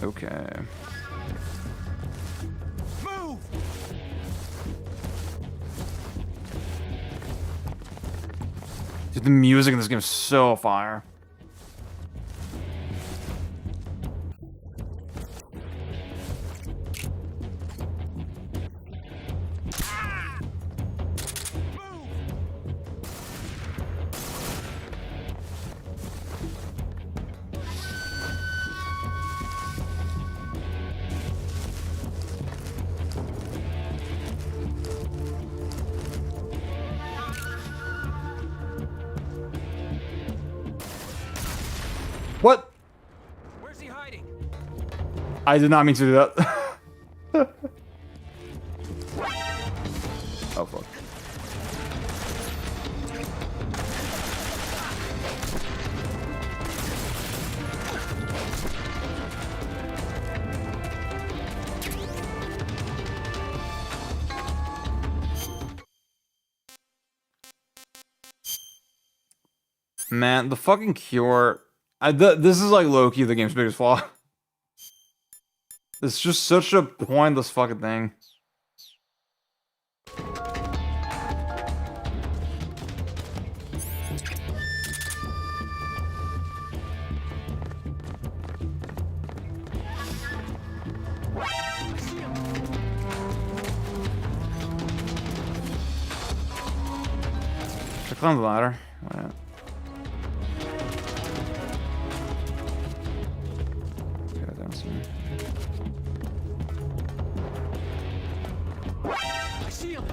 [SPEAKER 1] Okay.
[SPEAKER 3] Move!
[SPEAKER 1] Dude, the music in this game is so fire. What?
[SPEAKER 3] Where's he hiding?
[SPEAKER 1] I did not mean to do that. Oh, fuck. Man, the fucking cure This is like low-key the game's biggest flaw. It's just such a pointless fucking thing. Click on the ladder. Wait. Okay, I don't see him.
[SPEAKER 3] I see him.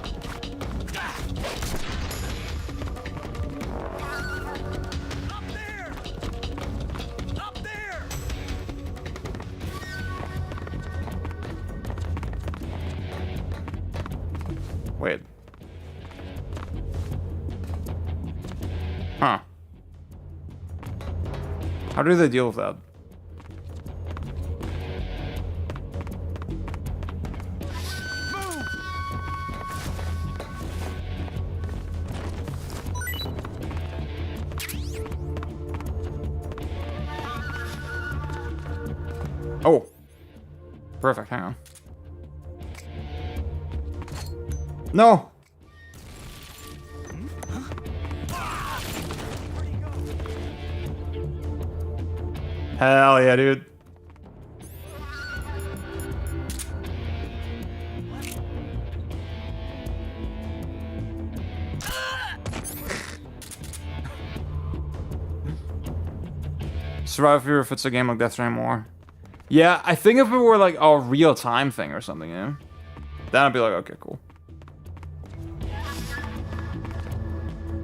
[SPEAKER 3] Up there. Up there.
[SPEAKER 1] Wait. Huh. How do they deal with that? Oh. Perfect, hang on. No! Hell yeah, dude. Survival fear if it's a game like Death Stranding more. Yeah, I think if it were like a real-time thing or something, you know? Then I'd be like, okay, cool.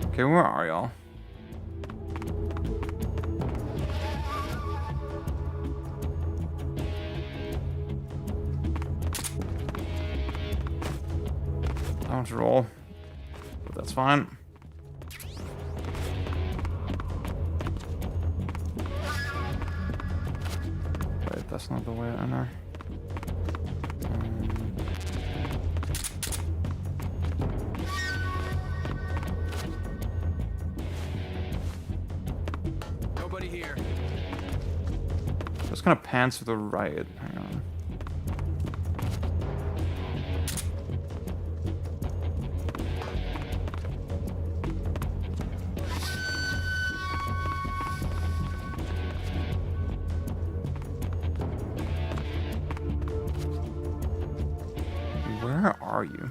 [SPEAKER 1] Okay, where are y'all? I want to roll, but that's fine. Wait, that's not the way I enter.
[SPEAKER 3] Nobody here.
[SPEAKER 1] Just gonna pan to the right. Hang on. Where are you?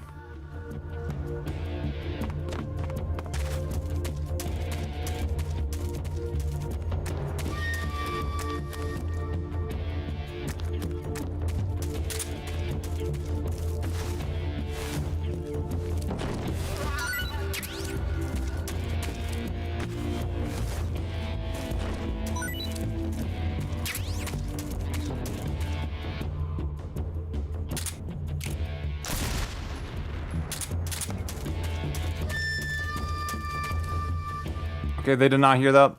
[SPEAKER 1] Okay, they did not hear that.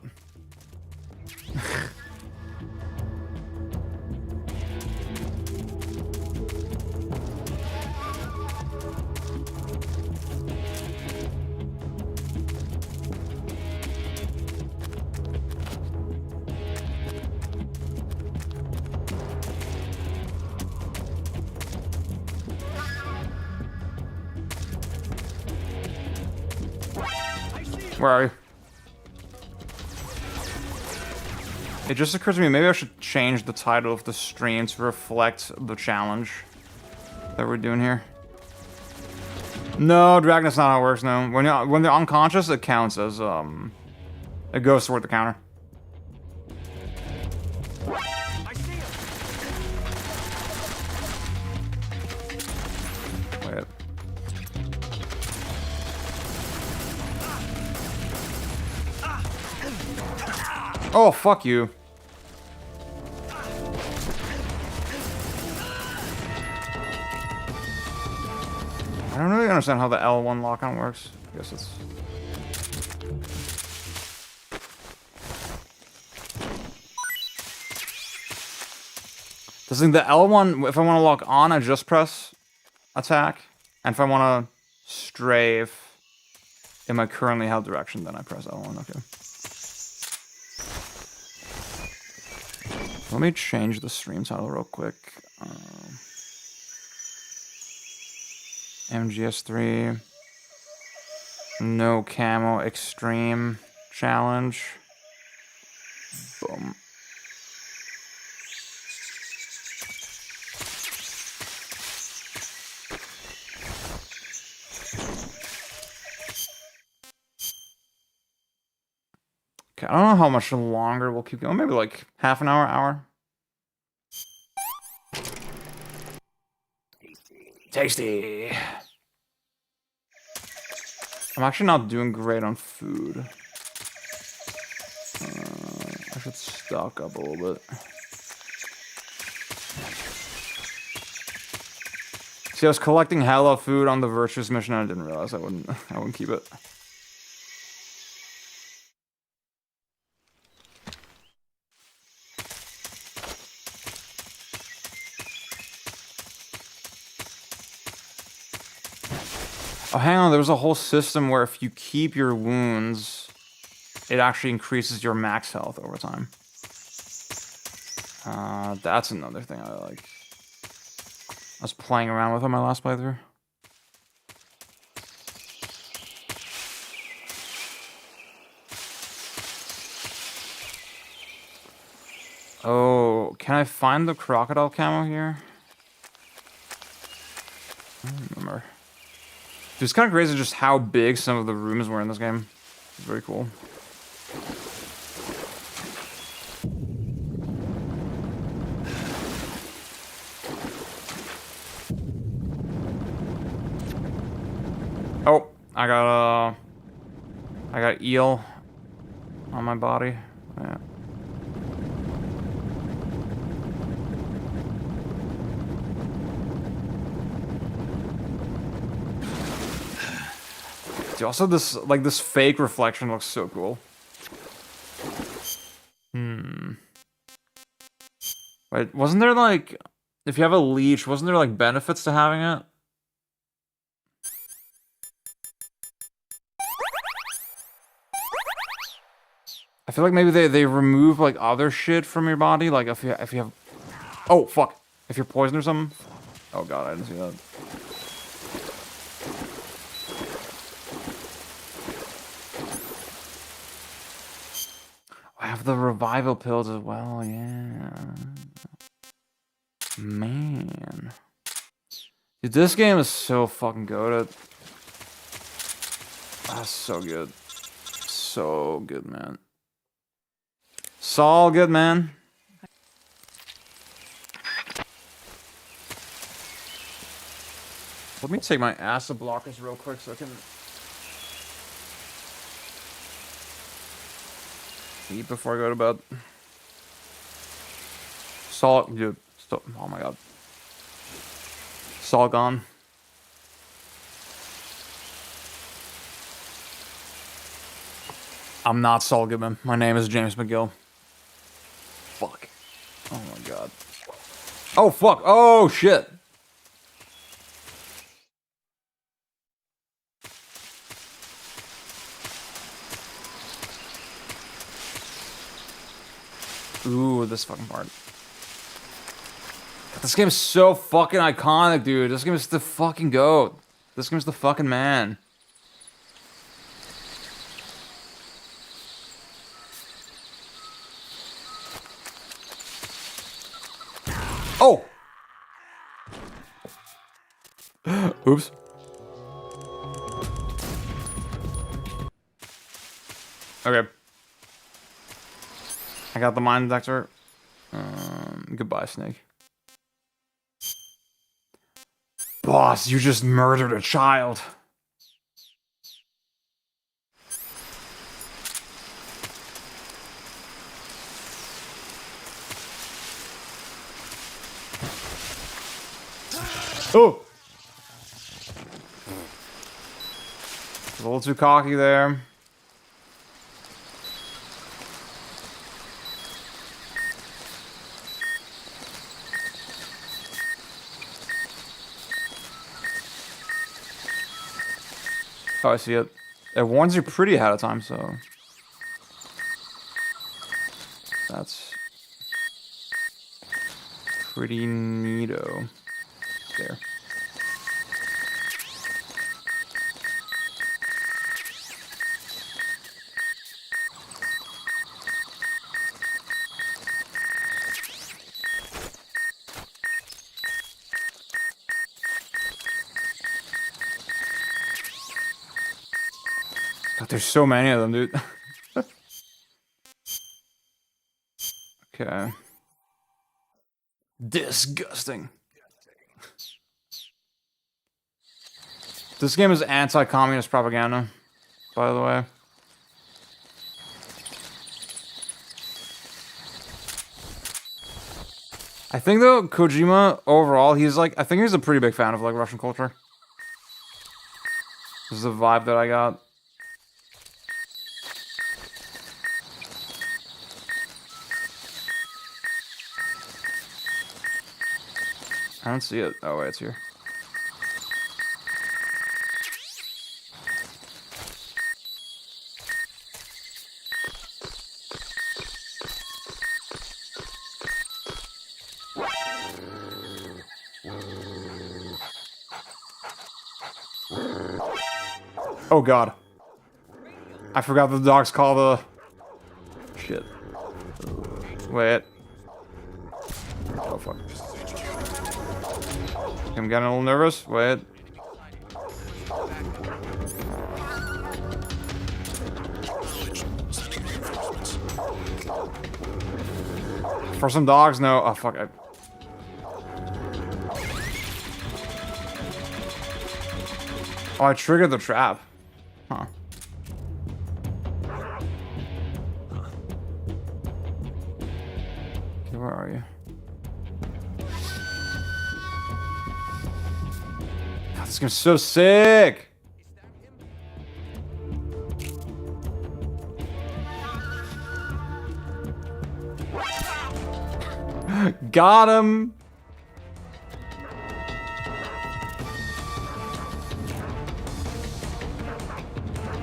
[SPEAKER 1] Where are you? It just occurs to me, maybe I should change the title of the stream to reflect the challenge that we're doing here. No, Dragon, that's not how it works, no. When they're unconscious, it counts as, it goes toward the counter.
[SPEAKER 3] I see him.
[SPEAKER 1] Wait. Oh, fuck you. I don't really understand how the L1 lock-on works. I guess it's... the L1, if I want to lock on, I just press attack. And if I want to strafe in my currently held direction, then I press L1, okay. Let me change the stream title real quick. MGS3. No camo extreme challenge. Boom. Okay, I don't know how much longer we'll keep going. Maybe like half an hour. Tasty. I'm actually not doing great on food. I should stock up a little bit. See, I was collecting hella food on the Virtuous mission and I didn't realize I wouldn't keep it. Oh, hang on, there was a whole system where if you keep your wounds, it actually increases your max health over time. That's another thing I like. I was playing around with on my last playthrough. Oh, can I find the crocodile camo here? I don't remember. Dude, it's kind of crazy just how big some of the rooms were in this game. It's very cool. Oh, I got eel on my body. Yeah. Dude, also this fake reflection looks so cool. Wait, wasn't there like, if you have a leech, wasn't there like benefits to having it? I feel like maybe they remove like other shit from your body, like if you have, oh fuck, if you're poisoned or something. Oh god, I didn't see that. I have the revival pills as well, yeah. Man. Dude, this game is so fucking goated. That's so good. So good, man. So good, man. Let me take my acid blockers real quick so I can eat before I go to bed. Salt, dude. Stop. Oh my god. Salt gone. I'm not Saul Goodman. My name is James McGill. Fuck. Oh my god. Oh fuck. Oh shit. Ooh, this fucking part. This game is so fucking iconic, dude. This game is the fucking GOAT. This game is the fucking man. Oh! Oops. Okay. I got the mine detector. Goodbye, Snake. Boss, you just murdered a child. Oh! A little too cocky there. Oh, I see it. It warns you pretty ahead of time, so... pretty neato. There. God, there's so many of them, dude. Okay. Disgusting. This game is anti-communist propaganda, by the way. I think though, Kojima, overall, he's like, I think he's a pretty big fan of like Russian culture. This is the vibe that I got. I don't see it. Oh wait, it's here. Oh god. I forgot the dogs call the... Shit. Wait. Oh fuck. I'm getting a little nervous. Wait. For some dogs, no. Oh fuck. Oh, I triggered the trap. Huh. Okay, where are you? God, this game's so sick! Got him!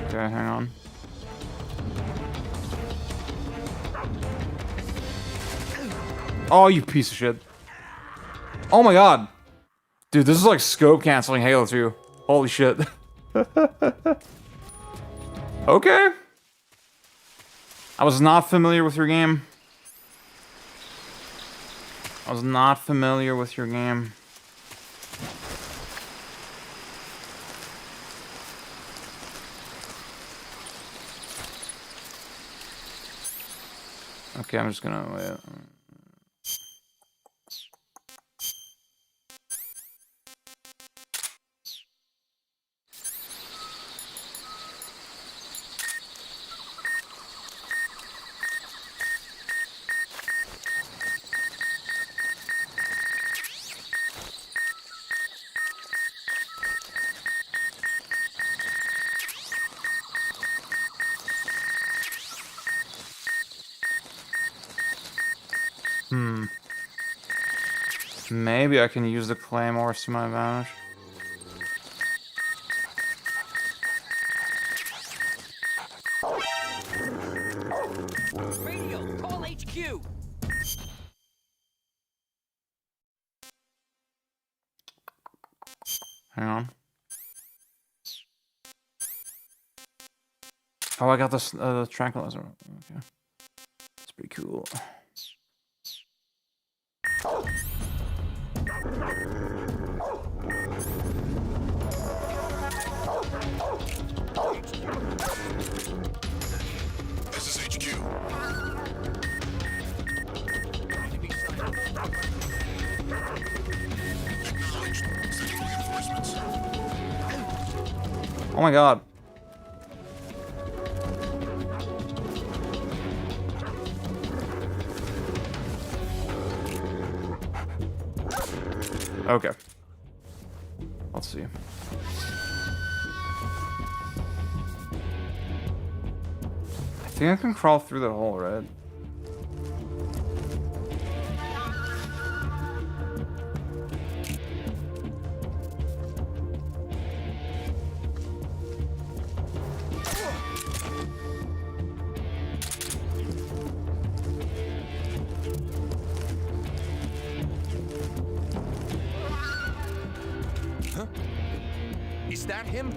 [SPEAKER 1] Okay, hang on. Oh, you piece of shit. Oh my god. Dude, this is like scope canceling Halo 2. Holy shit. Okay. I was not familiar with your game. I was not familiar with your game. Okay, I'm just gonna wait. Maybe I can use the claymores to my advantage.
[SPEAKER 4] Radio, call HQ.
[SPEAKER 1] Hang on. Oh, I got this the tranquilizer. Okay, that's pretty cool.
[SPEAKER 5] This is HQ. Acknowledged. Sending reinforcements.
[SPEAKER 1] Oh my god. Okay. Let's see. I think I can crawl through that hole, right?
[SPEAKER 7] Is that him?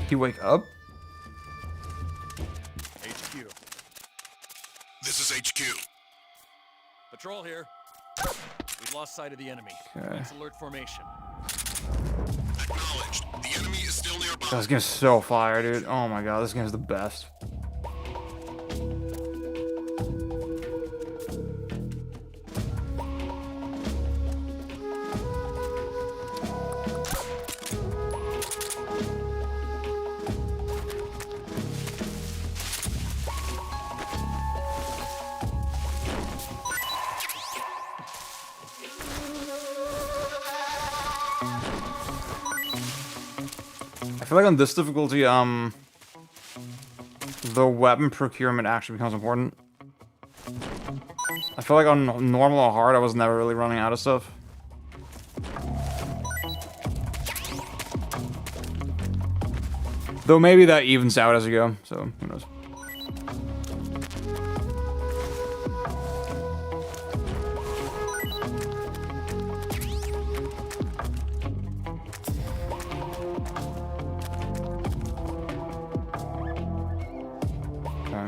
[SPEAKER 1] He wake up?
[SPEAKER 7] HQ.
[SPEAKER 5] This is HQ.
[SPEAKER 3] Patrol here. We've lost sight of the enemy.
[SPEAKER 1] Okay.
[SPEAKER 3] Let's alert formation.
[SPEAKER 5] Acknowledged. The enemy is still nearby.
[SPEAKER 1] This game's so fire, dude. Oh my god, this game's the best. I feel like on this difficulty, the weapon procurement actually becomes important. I feel like on normal or hard, I was never really running out of stuff. Though maybe that evens out as you go, so who knows. Okay.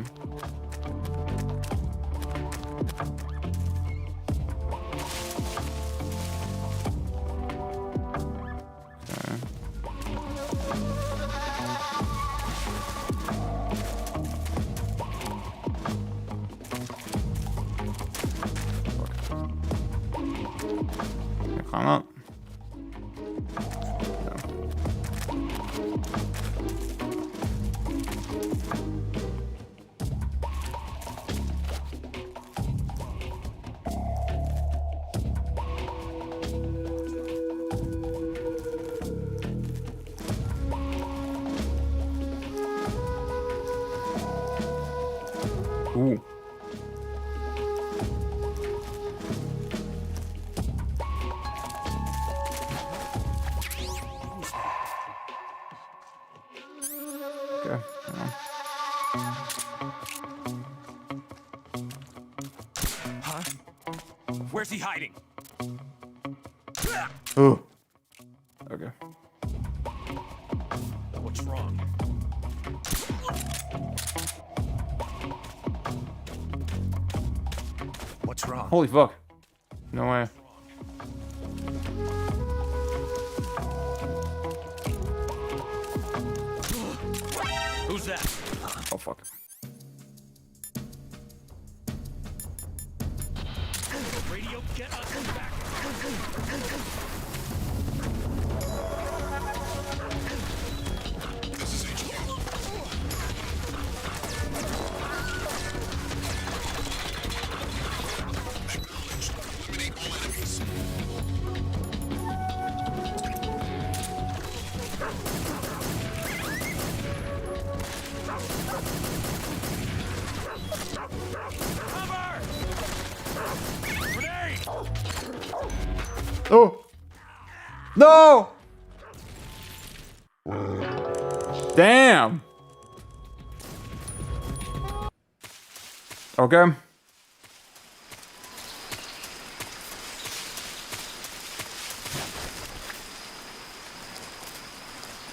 [SPEAKER 1] Climb up. Ooh. Okay.
[SPEAKER 3] Huh? Where's he hiding?
[SPEAKER 1] Ooh. Okay.
[SPEAKER 3] What's wrong?
[SPEAKER 2] What's wrong?
[SPEAKER 1] Holy fuck. No way.
[SPEAKER 3] Who's that?
[SPEAKER 1] Oh fuck.
[SPEAKER 3] Radio, get us back.
[SPEAKER 5] This is HQ. Acknowledged. Eliminate all enemies.
[SPEAKER 3] Cover! Grenade!
[SPEAKER 1] Oh! No! Damn! Okay.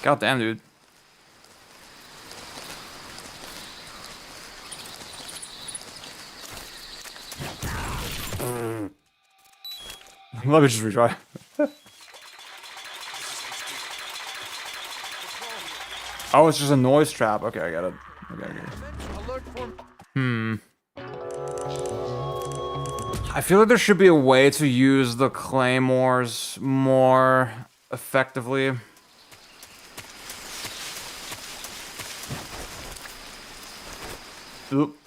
[SPEAKER 1] God damn, dude. Let me just retry. Oh, it's just a noise trap. Okay, I got it. Okay, I get it.
[SPEAKER 7] Alert form.
[SPEAKER 1] I feel like there should be a way to use the claymores more effectively. Oop.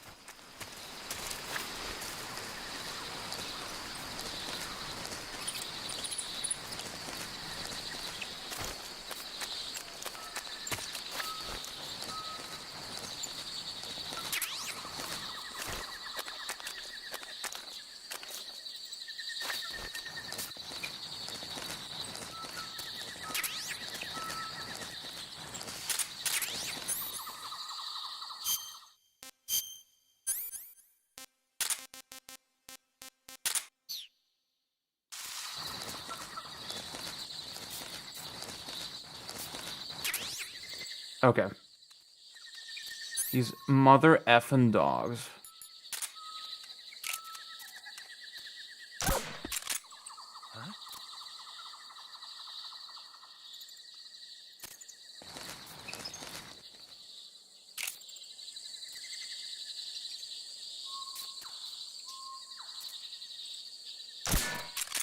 [SPEAKER 1] Okay. These mother effing dogs.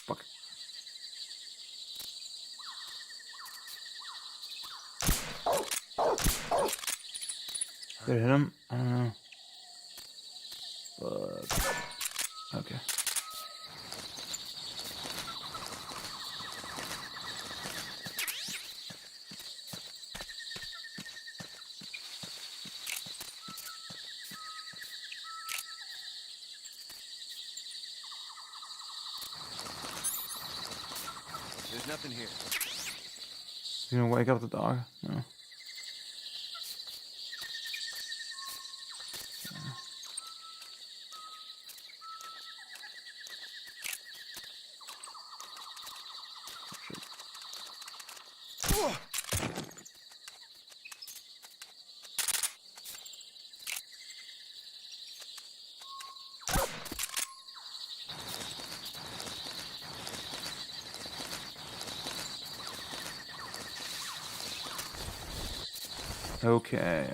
[SPEAKER 1] Fuck. Did it hit him? I don't know. Fuck. Okay.
[SPEAKER 4] There's nothing here.
[SPEAKER 1] You gonna wake up the dog? No. Okay.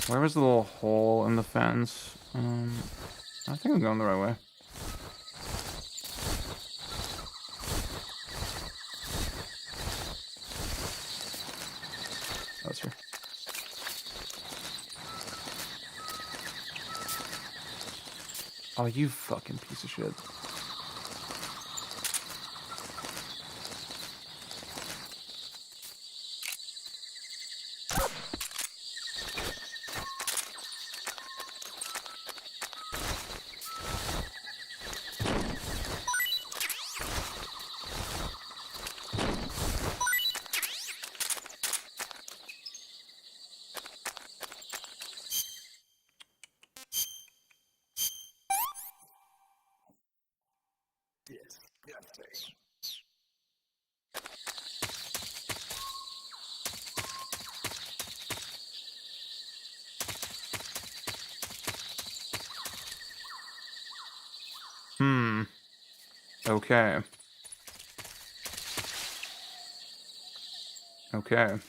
[SPEAKER 1] Where was the little hole in the fence? I think I'm going the right way. That's here. Oh, you fucking piece of shit. Okay. Okay.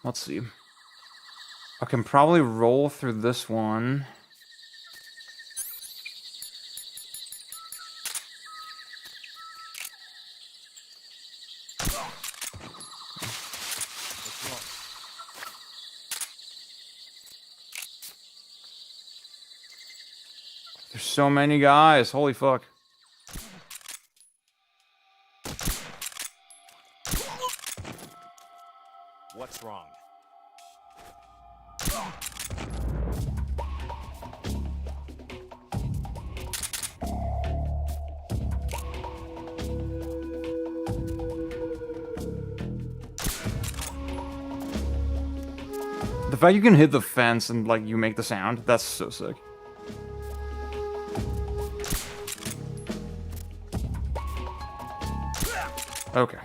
[SPEAKER 1] Let's see. I can probably roll through this one. There's so many guys. Holy fuck.
[SPEAKER 3] What's wrong?
[SPEAKER 1] The fact you can hit the fence and, like, you make the sound, that's so sick. Okay.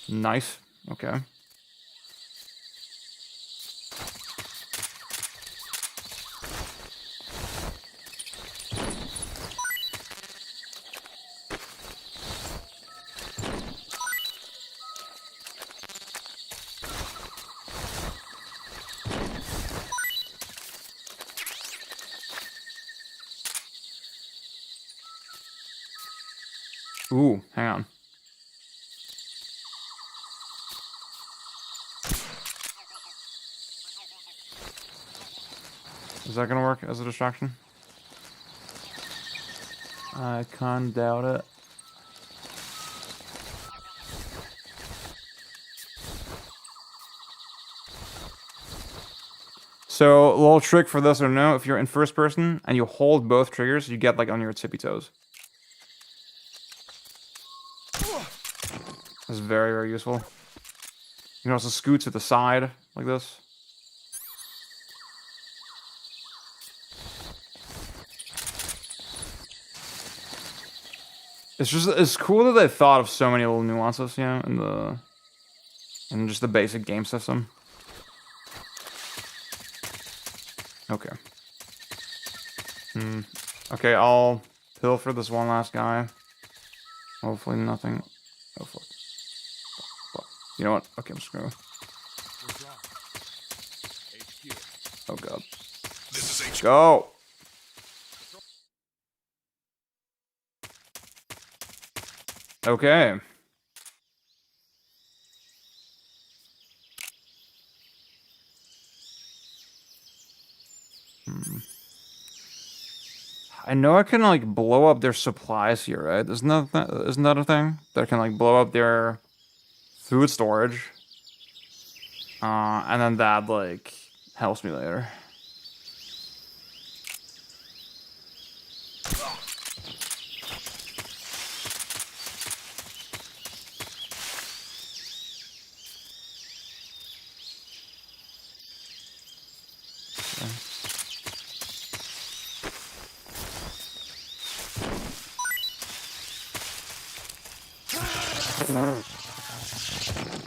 [SPEAKER 1] Nice. Okay. Ooh, hang on. Is that gonna work as a distraction? I can't doubt it. So, a little trick for this or no, if you're in first person and you hold both triggers, you get, like, on your tippy toes. That's very, very useful. You can also scoot to the side, like this. it's cool that they thought of so many little nuances, you know, in just the basic game system. Okay. Okay, I'll pill for this one last guy. Hopefully nothing. Oh fuck. Fuck. You know what? Okay, I'm just gonna. Oh god.
[SPEAKER 5] This is HQ.
[SPEAKER 1] Go. Okay. I know I can like blow up their supplies here, right? Isn't that a thing? That I can like blow up their food storage. And then that like helps me later.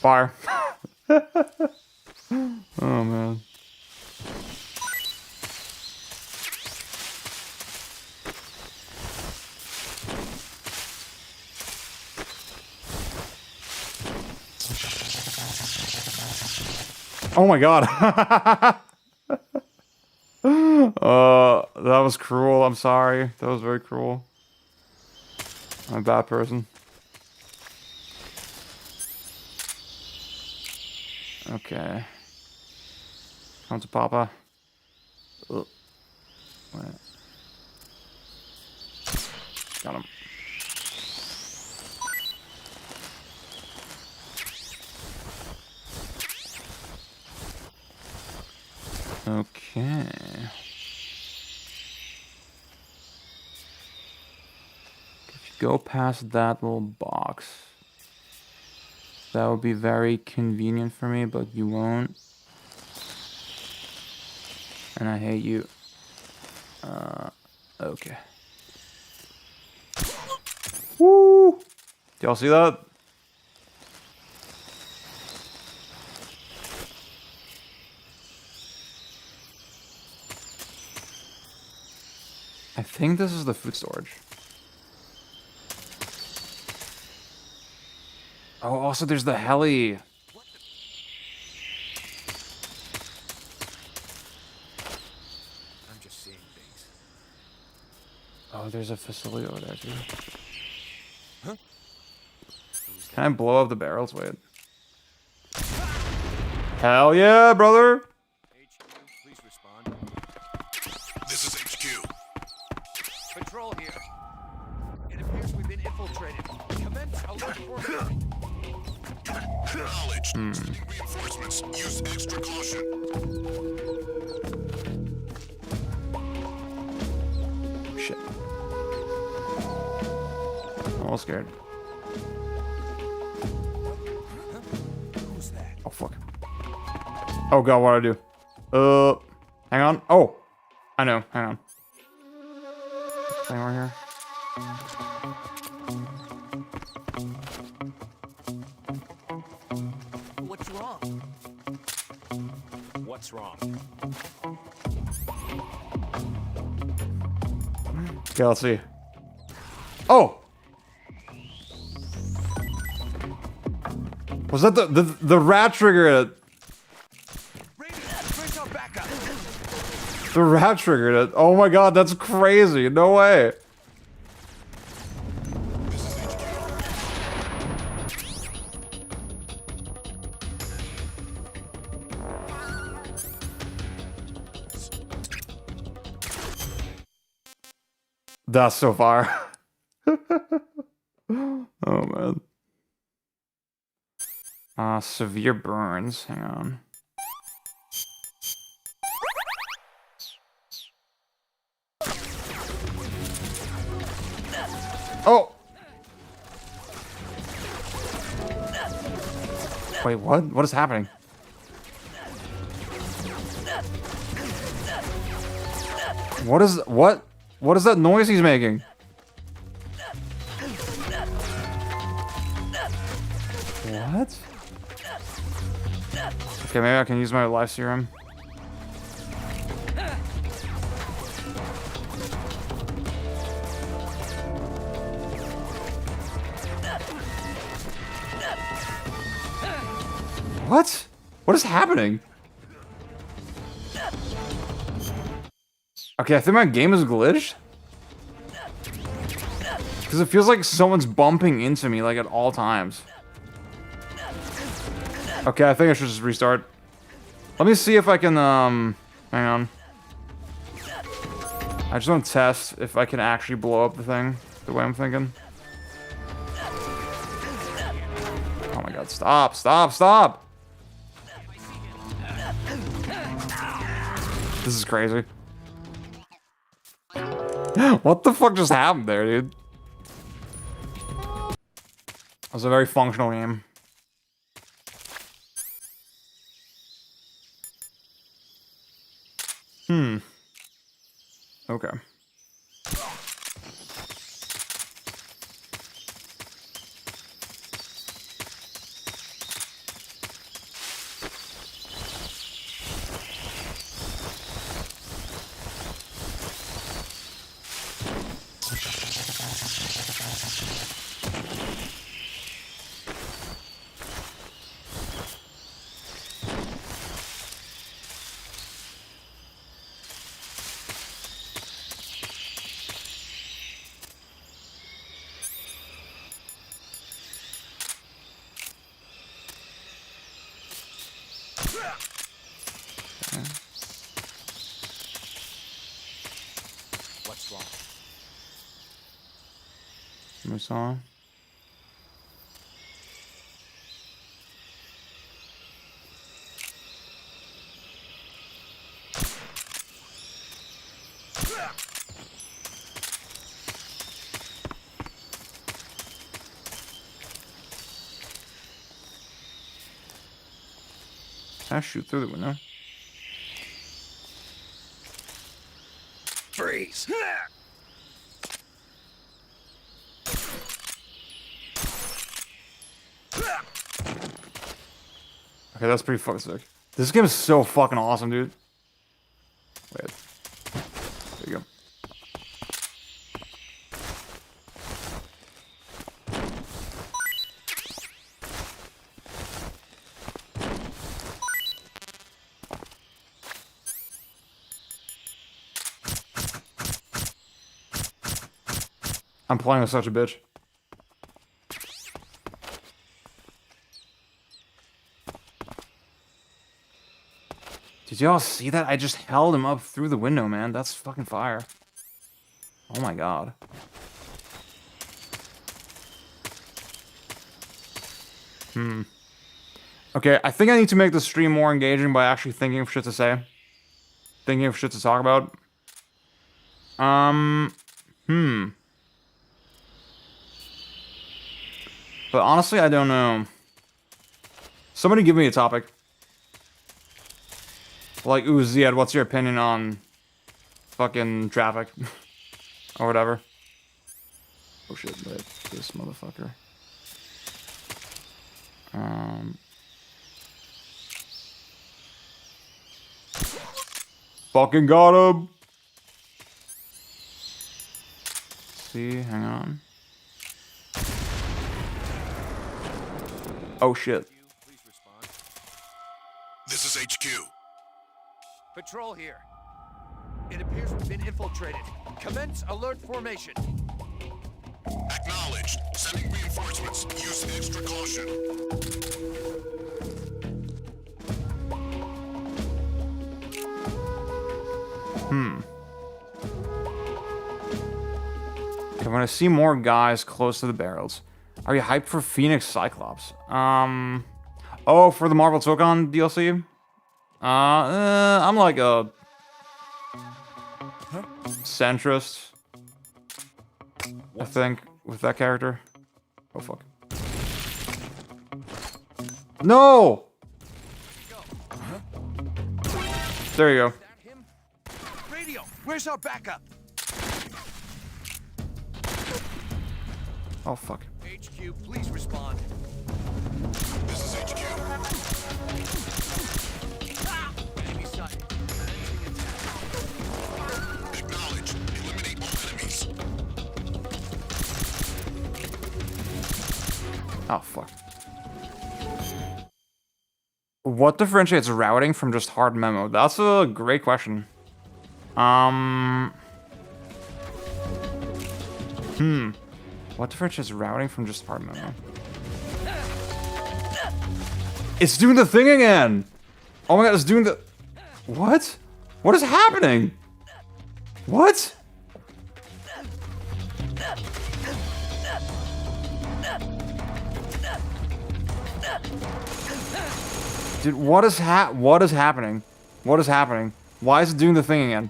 [SPEAKER 1] Fire. Oh man. Oh my god. That was cruel. I'm sorry. That was very cruel. I'm a bad person. Okay. Come to Papa. Ugh. Wait. Got him. Okay. If you go past that little box, that would be very convenient for me, but you won't. And I hate you. Okay. Woo! Do y'all see that? I think this is the food storage. Oh, also there's the heli.
[SPEAKER 3] I'm just seeing things.
[SPEAKER 1] Oh, there's a facility over there too. Huh? Can I blow up the barrels? Wait. Hell yeah, brother!
[SPEAKER 3] HQ, please respond.
[SPEAKER 5] This is HQ.
[SPEAKER 3] Patrol here. It appears we've been infiltrated. Commence alert for
[SPEAKER 5] Knowledge. Sending reinforcements. Use extra caution.
[SPEAKER 1] Shit. I'm all scared.
[SPEAKER 3] Who's that?
[SPEAKER 1] Oh, fuck. Oh, God, what do I do? Hang on. Oh, I know. Hang on. Thing right here.
[SPEAKER 4] What's wrong?
[SPEAKER 3] What's wrong?
[SPEAKER 1] Okay, let's see. Oh! Was that the rat triggered it?
[SPEAKER 3] Brace our backup.
[SPEAKER 1] The rat triggered it. Oh my god, that's crazy. No way. That's so far. Oh man. Severe burns. Hang on. Oh! Wait, what? What is happening? What is that noise he's making? What? Okay, maybe I can use my life serum. What? What is happening? Okay, I think my game is glitched. Because it feels like someone's bumping into me, like, at all times. Okay, I think I should just restart. Let me see if I can, hang on. I just want to test if I can actually blow up the thing the way I'm thinking. Oh my god, stop, stop, stop! This is crazy. What the fuck just happened there, dude? It was a very functional game. Okay.
[SPEAKER 3] What's wrong?
[SPEAKER 1] We saw. I shoot through the window.
[SPEAKER 3] Freeze!
[SPEAKER 1] Okay, that's pretty fucking sick. This game is so fucking awesome, dude. Wait. There you go. I'm playing with such a bitch. Did y'all see that? I just held him up through the window, man. That's fucking fire. Oh my god. Okay, I think I need to make the stream more engaging by actually thinking of shit to say. Thinking of shit to talk about. But honestly, I don't know. Somebody give me a topic. Like, ooh, Ziad, what's your opinion on fucking traffic? Or whatever. Oh shit, wait, this motherfucker. Fucking got him! See, hang on. Oh shit.
[SPEAKER 3] Please respond.
[SPEAKER 5] This is HQ.
[SPEAKER 3] Patrol here. It appears we've been infiltrated. Commence alert formation.
[SPEAKER 5] Acknowledged. Sending reinforcements. Use extra caution.
[SPEAKER 1] Okay, when I see more guys close to the barrels. Are you hyped for Phoenix Cyclops? Oh, for the Marvel Token DLC? I'm like a centrist, I think, with that character. Oh, fuck. No! There you go.
[SPEAKER 3] That him? Radio, where's our backup?
[SPEAKER 1] Oh, fuck.
[SPEAKER 3] HQ, please respond.
[SPEAKER 5] This is HQ.
[SPEAKER 3] Enemy sighted. Commencing attack.
[SPEAKER 5] Acknowledged. Eliminate all enemies.
[SPEAKER 1] Oh, fuck. What differentiates routing from just hard memo? That's a great question. What differentiates routing from just hard memo? It's doing the thing again! Oh my god, it's doing the... What? What is happening? What? Dude, what is happening? What is happening? Why is it doing the thing again?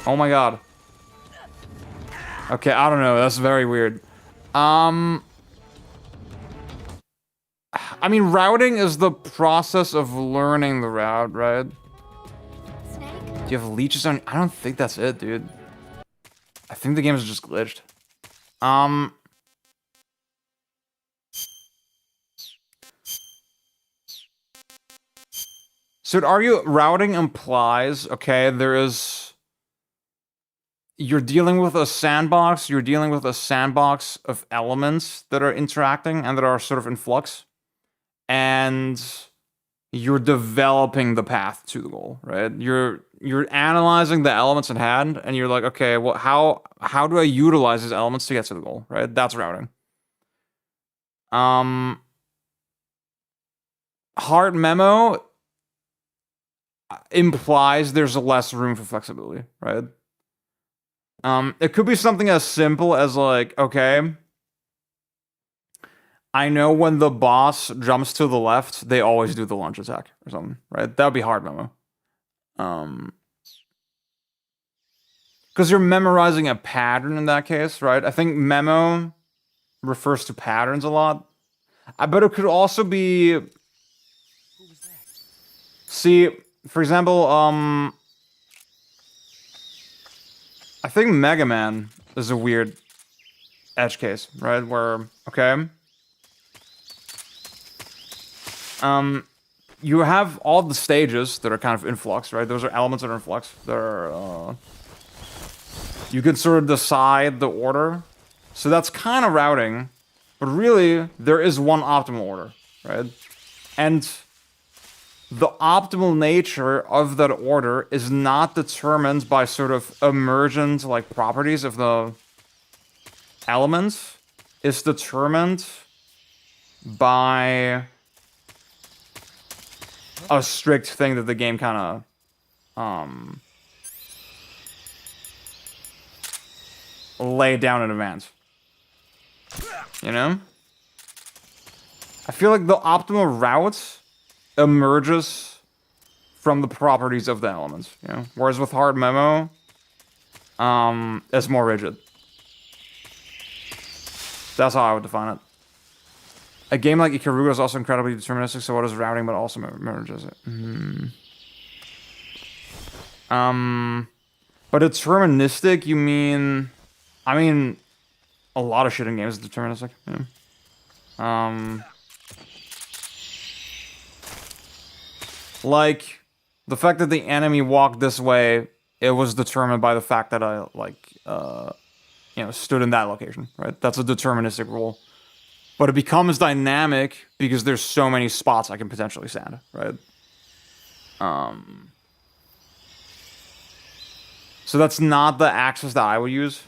[SPEAKER 1] Oh my god. Okay, I don't know. That's very weird. I mean, routing is the process of learning the route, right?
[SPEAKER 6] Snake?
[SPEAKER 1] Do you have leeches on? I don't think that's it, dude. I think the game is just glitched. So would argue routing implies, okay, you're dealing with a sandbox, you're dealing with a sandbox of elements that are interacting and that are sort of in flux. And you're developing the path to the goal, right? You're analyzing the elements in hand, and you're like, okay, well, how do I utilize these elements to get to the goal, right? That's routing. Hard memo implies there's less room for flexibility, right? It could be something as simple as like, okay, I know when the boss jumps to the left, they always do the launch attack or something, right? That would be hard memo. Because you're memorizing a pattern in that case, right? I think memo refers to patterns a lot. But it could also be... See, for example, I think Mega Man is a weird edge case, right? Where, okay, you have all the stages that are kind of in flux, right? Those are elements that are in flux. They're, you can sort of decide the order. So that's kind of routing, but really there is one optimal order, right? And the optimal nature of that order is not determined by sort of emergent like properties of the elements. It's determined by a strict thing that the game kind of laid down in advance. You know? I feel like the optimal route emerges from the properties of the elements, you know? Whereas with hard memo, it's more rigid. That's how I would define it. A game like Ikaruga is also incredibly deterministic, so what is routing but also merges it? But deterministic, you mean... I mean, a lot of shit in games is deterministic, yeah. Like, the fact that the enemy walked this way, it was determined by the fact that I, like, you know, stood in that location, right? That's a deterministic rule. But it becomes dynamic because there's so many spots I can potentially stand, right? So that's not the axis that I would use.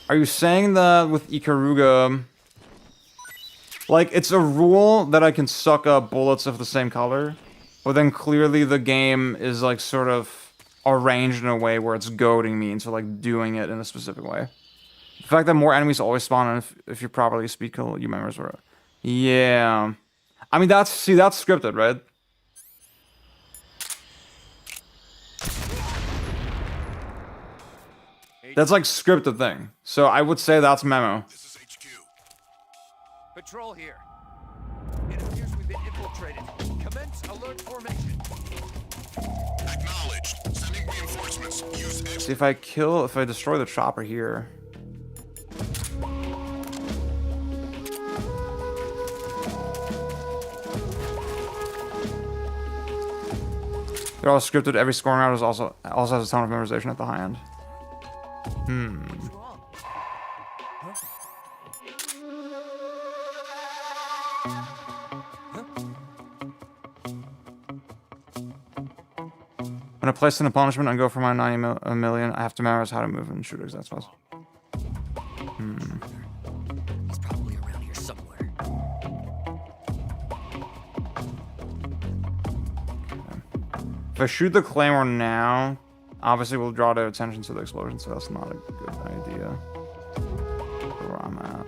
[SPEAKER 1] Are you saying that with Ikaruga, like, it's a rule that I can suck up bullets of the same color, but then clearly the game is, like, sort of arranged in a way where it's goading me into, like, doing it in a specific way? The fact that more enemies always spawn if you properly speak, you members were... Yeah. I mean, that's scripted, right? That's like scripted thing. So I would say that's memo.
[SPEAKER 5] This is HQ.
[SPEAKER 3] Patrol here. It appears we've been infiltrated. Commence alert formation.
[SPEAKER 5] Acknowledged. Sending Sending reinforcements. Use exit.
[SPEAKER 1] See if I destroy the chopper here. They're all scripted. Every scoring round is also has a ton of memorization at the high end.
[SPEAKER 4] What's wrong?
[SPEAKER 1] When I place in a punishment and go for my 90 million, I have to memorize how to move and shoot exact spots.
[SPEAKER 4] He's probably around here somewhere.
[SPEAKER 1] If I shoot the claymore now, obviously we'll draw their attention to the explosion, so that's not a good idea. Where I'm at.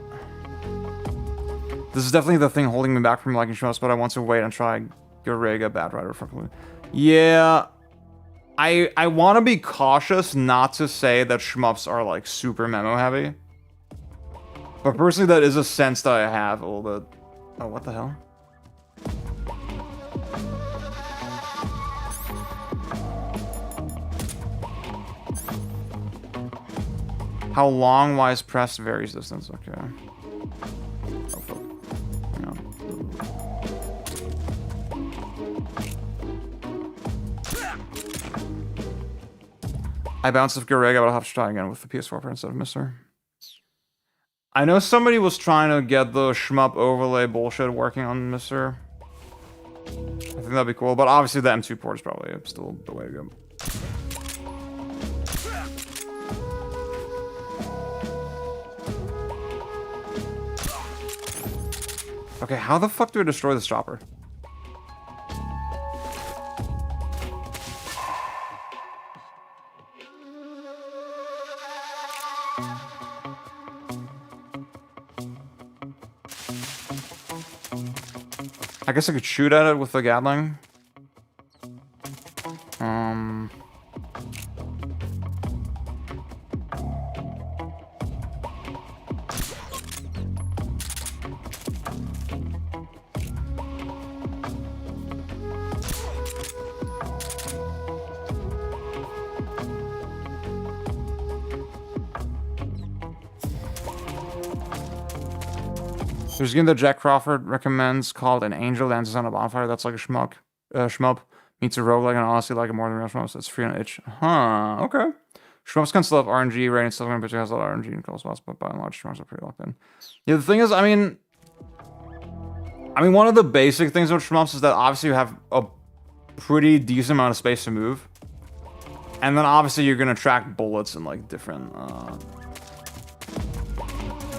[SPEAKER 1] This is definitely the thing holding me back from liking shows, but I want to wait and try Garega Bad Rider for Clue. Yeah. I want to be cautious not to say that shmups are like super memo heavy. But personally, that is a sense that I have a little bit. Oh, what the hell? How long wise press varies distance. Okay. Oh, fuck. Hang on. I bounced off Garega, but I'll have to try again with the PS4 instead of Mister. I know somebody was trying to get the shmup overlay bullshit working on Mister. I think that'd be cool, but obviously the M2 port is probably still the way to go. Okay, how the fuck do I destroy this chopper? I guess I could shoot at it with the Gatling. There's a game that Jack Crawford recommends called An Angel Dances on a Bonfire. That's like a shmup meets a roguelike, and honestly like it more than real shmups. It's free on itch. Huh, okay. Shmups can still have RNG, rating still going to has a lot of RNG in cool spots, but by and large, shmups are pretty locked in. Yeah, the thing is, I mean, one of the basic things with shmups is that obviously you have a pretty decent amount of space to move. And then obviously you're going to track bullets in like different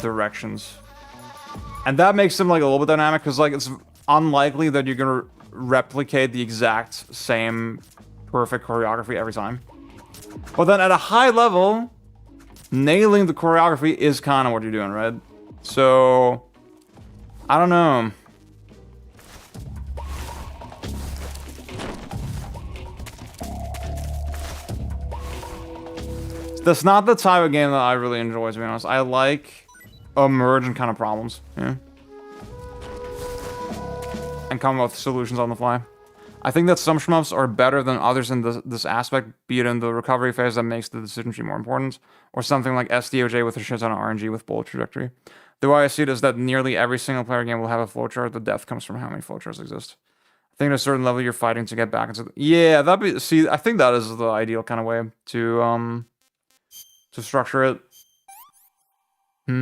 [SPEAKER 1] directions. And that makes them like a little bit dynamic because like it's unlikely that you're gonna replicate the exact same perfect choreography every time. But then at a high level, nailing the choreography is kind of what you're doing, right? So I don't know. That's not the type of game that I really enjoy, to be honest. I like emergent kind of problems, yeah, and come up with solutions on the fly. I think that some shmups are better than others in this aspect, be it in the recovery phase that makes the decision tree more important, or something like SDOJ with a shit ton of RNG with bullet trajectory. The way I see it is that nearly every single player game will have a flowchart. The death comes from how many flowcharts exist. I think at a certain level you're fighting to get back into yeah, I think that is the ideal kind of way to structure it. I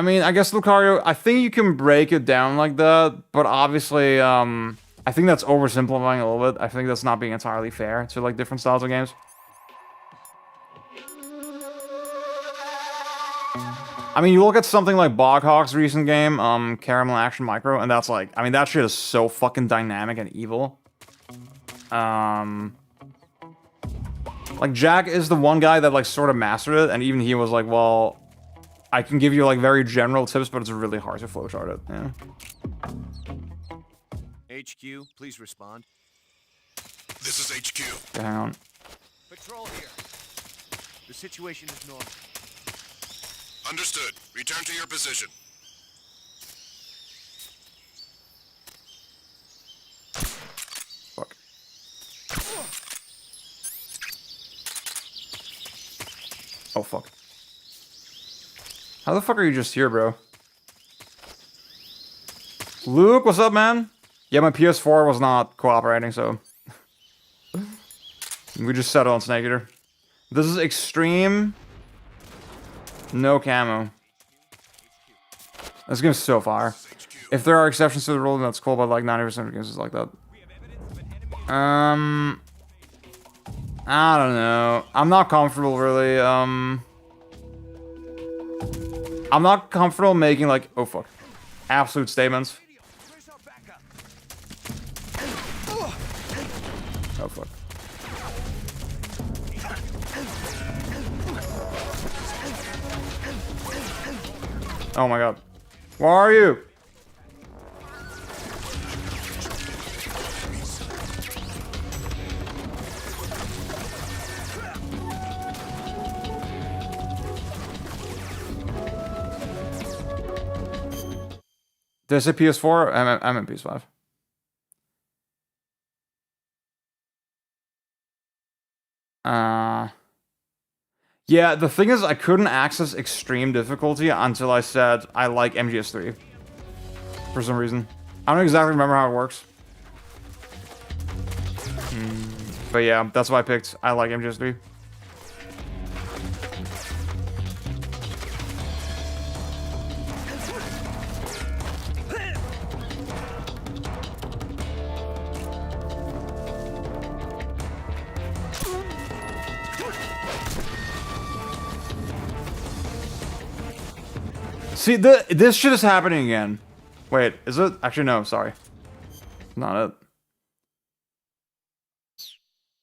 [SPEAKER 1] mean, I guess Lucario, I think you can break it down like that, but obviously, I think that's oversimplifying a little bit. I think that's not being entirely fair to like different styles of games. I mean, you look at something like Boghawk's recent game, Caramel Action Micro, and that's like, I mean, that shit is so fucking dynamic and evil. Like, Jack is the one guy that, like, sort of mastered it, and even he was like, well, I can give you, like, very general tips, but it's really hard to flowchart it, yeah.
[SPEAKER 3] HQ, please respond.
[SPEAKER 5] This is HQ.
[SPEAKER 1] Okay, hang on.
[SPEAKER 3] Patrol here. The situation is normal.
[SPEAKER 5] Understood. Return to your position.
[SPEAKER 1] Oh, fuck. How the fuck are you just here, bro? Luke, what's up, man? Yeah, my PS4 was not cooperating, so... we just settled on Snake Eater. This is extreme. No camo. This game's so fire. If there are exceptions to the rule, then that's cool, but like 90% of games is like that. I don't know. I'm not comfortable, really. I'm not comfortable making, like... Oh, fuck. Absolute statements. Oh, fuck. Oh, my God. Where are you? Did I say PS4? I'm in PS5. Yeah, the thing is, I couldn't access extreme difficulty until I said I like MGS3. For some reason. I don't exactly remember how it works. But yeah, that's why I picked I like MGS3. See, this shit is happening again. Wait, is it? Actually, no, sorry. Not it.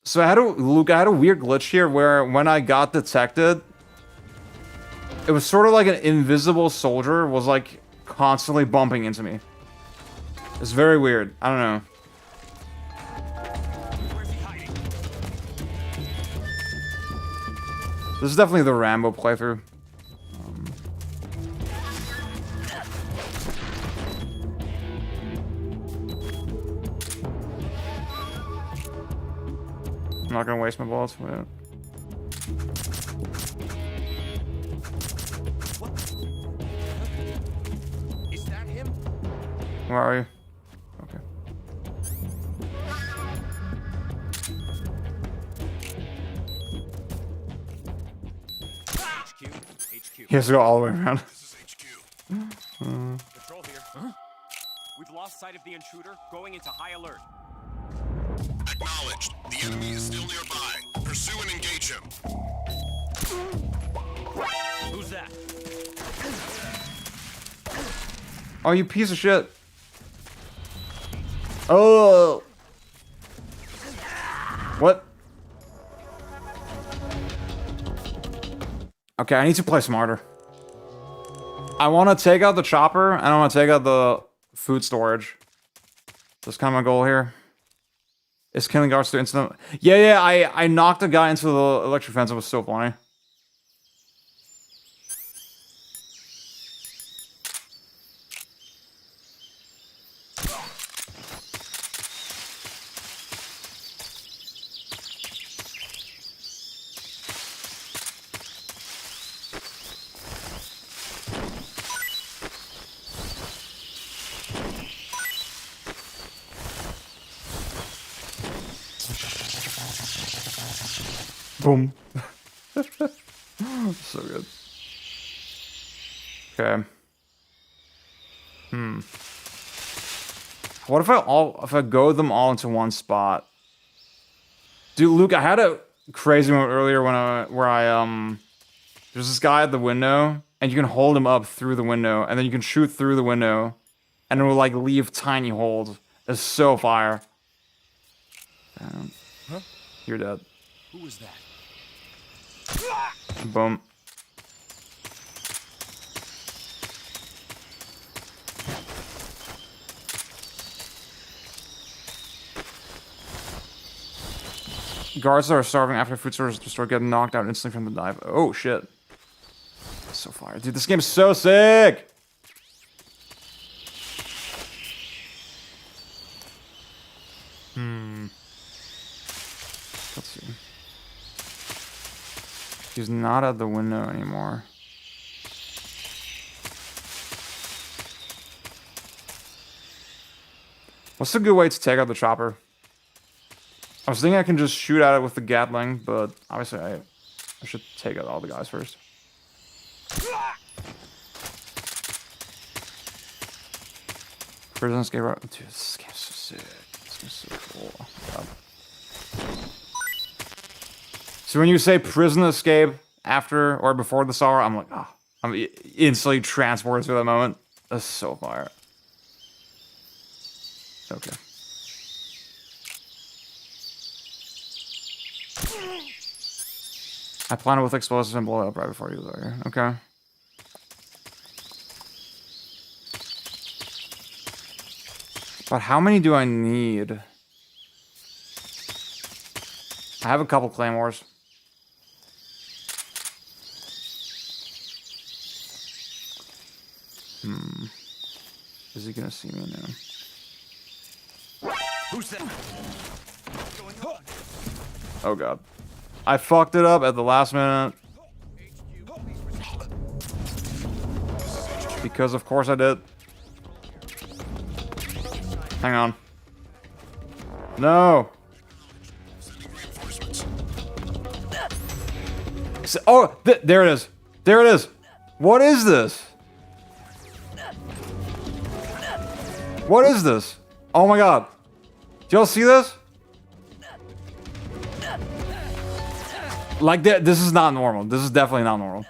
[SPEAKER 1] So I had a weird glitch here where when I got detected, it was sort of like an invisible soldier was like constantly bumping into me. It's very weird. I don't know. This is definitely the Rambo playthrough. I'm not gonna waste my bullets. Wait.
[SPEAKER 3] Is that him?
[SPEAKER 1] Where are you? Okay.
[SPEAKER 3] HQ.
[SPEAKER 1] He has to go all the way around.
[SPEAKER 5] This is HQ.
[SPEAKER 3] Patrol here. Huh? We've lost sight of the intruder, going into high alert.
[SPEAKER 5] Acknowledged. The enemy is still nearby. Pursue and engage him.
[SPEAKER 3] Who's that?
[SPEAKER 1] Oh, you piece of shit. Oh. What? Okay, I need to play smarter. I want to take out the chopper, and I want to take out the food storage. That's kind of my goal here. Is killing guards to instant... Yeah, I knocked a guy into the electric fence. It was so funny. Boom. So good. Okay. What if I go them all into one spot? Dude, Luke, I had a crazy moment earlier when there's this guy at the window, and you can hold him up through the window, and then you can shoot through the window, and it will like leave tiny holes. It's so fire.
[SPEAKER 3] Huh?
[SPEAKER 1] You're dead.
[SPEAKER 3] Who was that?
[SPEAKER 1] Boom. Guards that are starving after food source is destroyed get knocked out instantly from the dive. Oh shit. That's so fire. Dude, this game is so sick! Let's see. He's not at the window anymore. What's a good way to take out the chopper? I was thinking I can just shoot at it with the Gatling, but obviously I should take out all the guys first. Prison escape route. Dude, this game's so sick. This game's so cool. Oh my god. So when you say prison escape after or before the Sara, I'm like, oh, I'm instantly transported to that moment. That's so fire. Okay. I planted with explosives and blow it up right before you were here. Okay. But how many do I need? I have a couple claymores. Is he gonna see me now?
[SPEAKER 2] Who's that?
[SPEAKER 1] Oh god. I fucked it up at the last minute. Because of course I did. Hang on. No! Oh! There it is! There it is! What is this? What is this? Oh my god. Do y'all see this? Like, this is not normal. This is definitely not normal.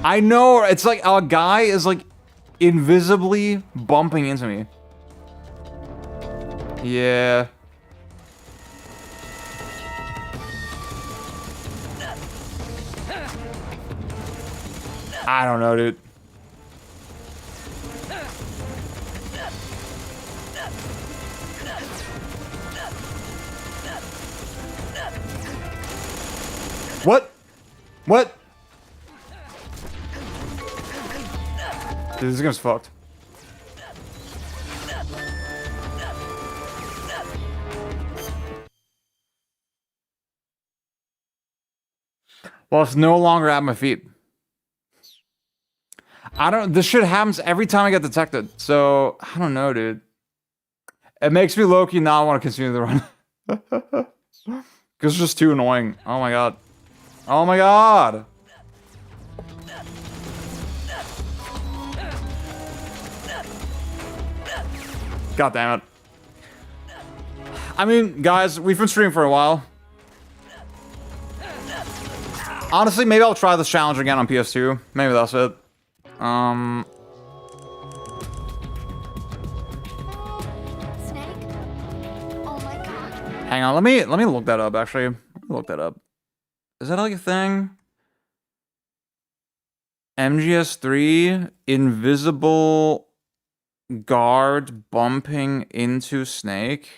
[SPEAKER 1] I know, it's like a guy is like invisibly bumping into me. Yeah. I don't know, dude. What? What? Dude, this game's fucked. Well, it's no longer at my feet. This shit happens every time I get detected. So, I don't know, dude. It makes me low-key not want to continue the run. Because it's just too annoying. Oh my god. Oh my god! God damn it. I mean, guys, we've been streaming for a while. Honestly, maybe I'll try this challenge again on PS2. Maybe that's it.
[SPEAKER 6] Snake? Oh my god.
[SPEAKER 1] Hang on, let me look that up, actually. Let me look that up. Is that like a thing? MGS3, invisible guard bumping into Snake.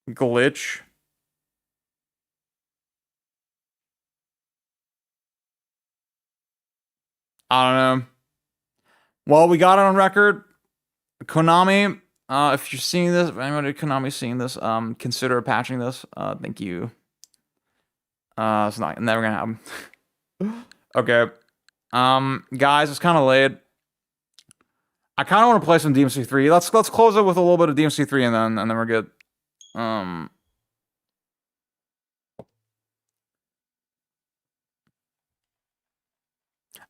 [SPEAKER 1] Glitch. I don't know. Well, we got it on record. Konami, if you're seeing this, if anybody at Konami seeing this, consider patching this. Thank you. It's never gonna happen. Okay. Guys, it's kind of late. I kind of want to play some DMC3. Let's close it with a little bit of DMC3 and then we're good. I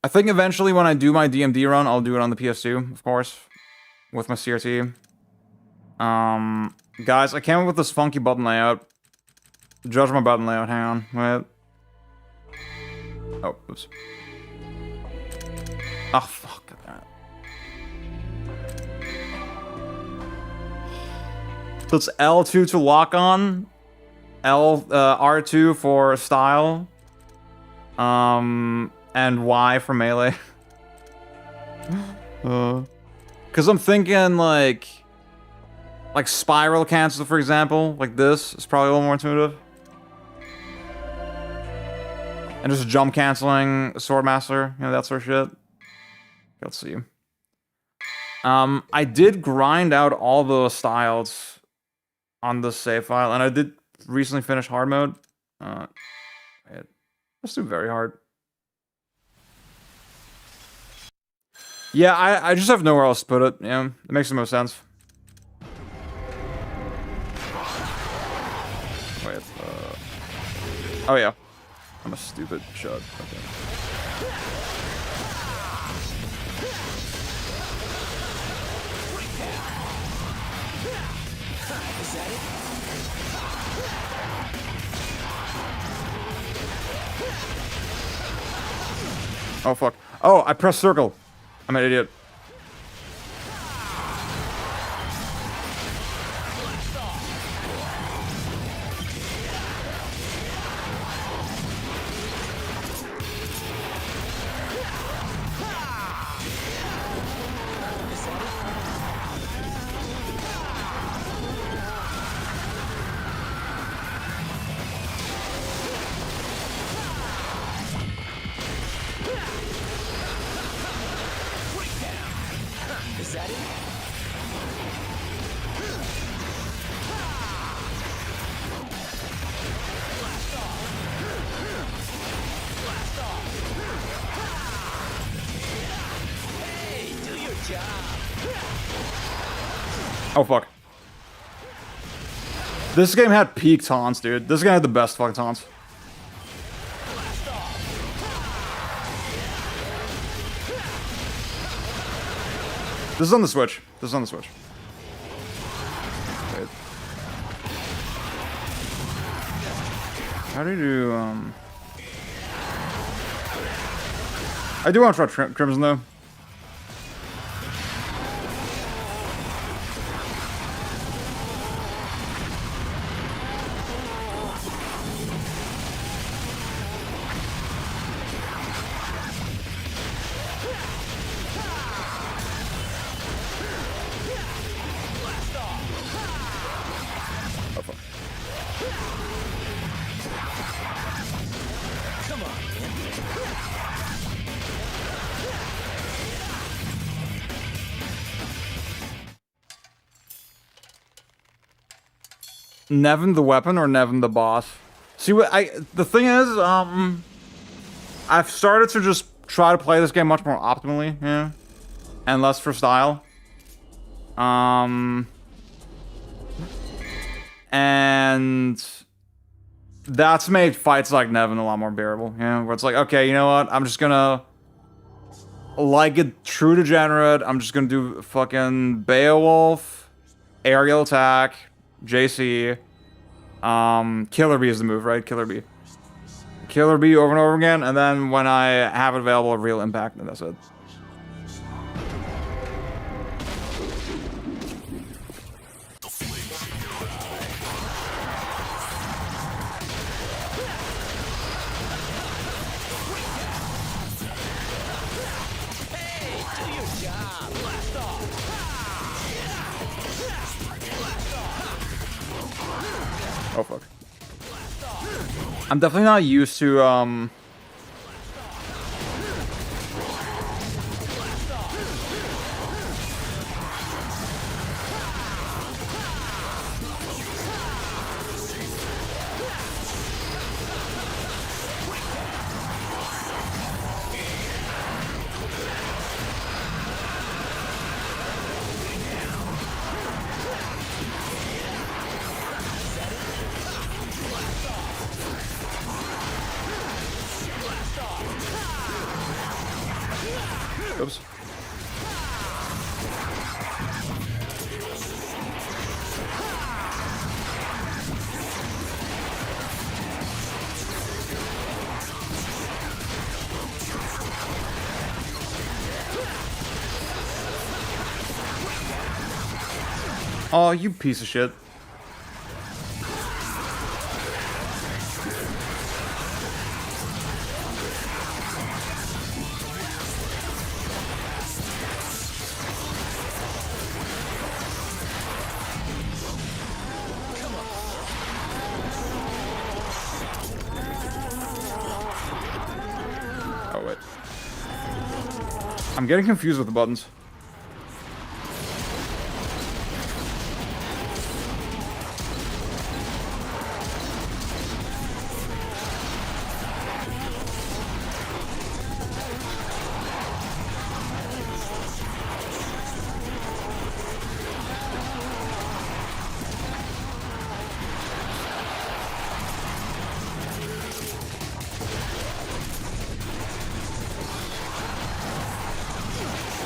[SPEAKER 1] think eventually when I do my DMD run, I'll do it on the PS2, of course, with my CRT. Guys, I came up with this funky button layout. Judge my button layout. Hang on, wait. Oh, oops. Oh, fuck that. So it's L2 to lock on, R2 for style, and Y for melee. Cause I'm thinking like spiral cancel, for example, like this is probably a little more intuitive. And just jump canceling Swordmaster, you know, that sort of shit. Let's see. I did grind out all the styles on the save file, and I did recently finish hard mode. Wait, let's do very hard. Yeah, I just have nowhere else to put it. Yeah, it makes the most sense. Wait, oh yeah. I'm a stupid shut. Okay. Oh fuck. Oh, I pressed circle. I'm an idiot. Oh fuck. This game had peak taunts, dude. This game had the best fucking taunts. This is on the Switch. This is on the Switch. Wait. How do you do, I do want to try Crimson, though. Nevin the weapon or Nevin the boss? See what the thing is, I've started to just try to play this game much more optimally, yeah, and less for style. And that's made fights like Nevin a lot more bearable, yeah, where it's like, okay, you know what, I'm just gonna, like a true degenerate, I'm just gonna do fucking Beowulf, aerial attack, JC, Killer Bee is the move, right? Killer Bee. Killer Bee over and over again, and then when I have it available, real impact, and that's it. Oh fuck. I'm definitely not used to oops. Oh, you piece of shit. I'm getting confused with the buttons.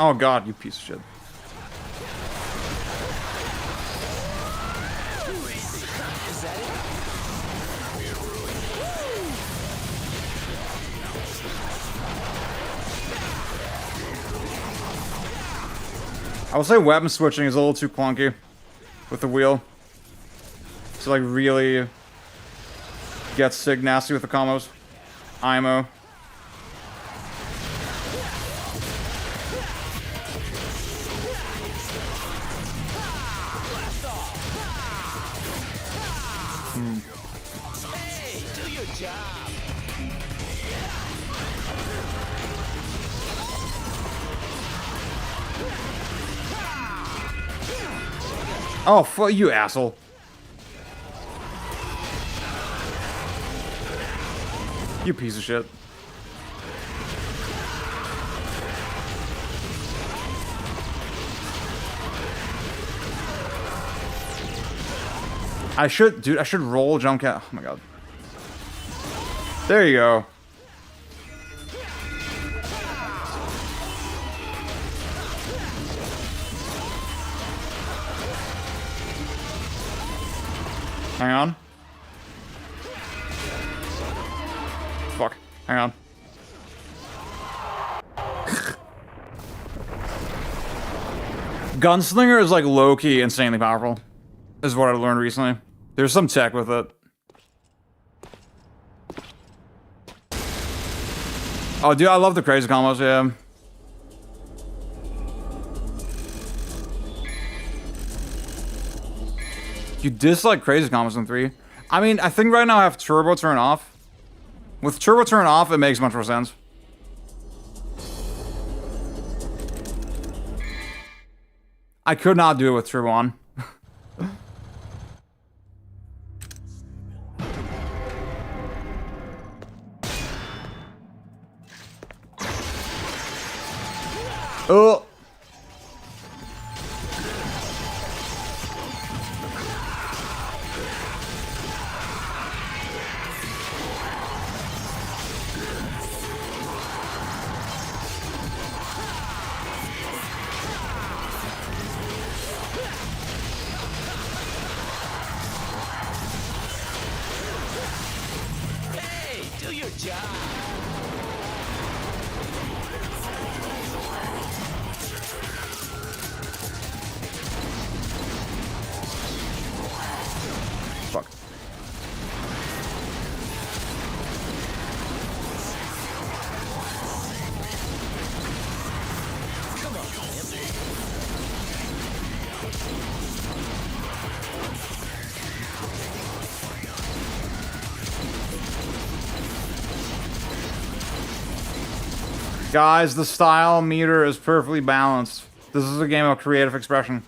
[SPEAKER 1] Oh god, you piece of shit. I would say weapon switching is a little too clunky with the wheel. To like really get sig nasty with the combos. IMO. Oh, fuck you, asshole. You piece of shit. I should roll jump cat. Oh my god. There you go. Hang on. Fuck. Hang on. Gunslinger is like low-key insanely powerful. Is what I learned recently. There's some tech with it. Oh, dude, I love the crazy combos, yeah. You dislike crazy combos in 3. I mean, I think right now I have turbo turn off. With turbo turn off, it makes much more sense. I could not do it with turbo on. Oh. Fuck. Guys, the style meter is perfectly balanced. This is a game of creative expression.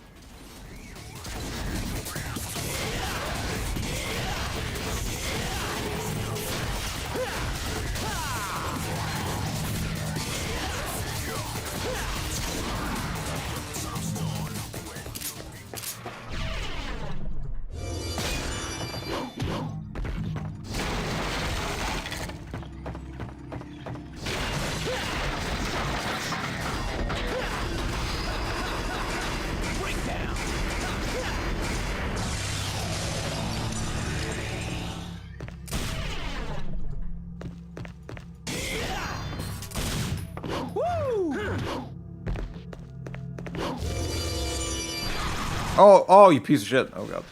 [SPEAKER 1] Oh, you piece of shit. Oh, God.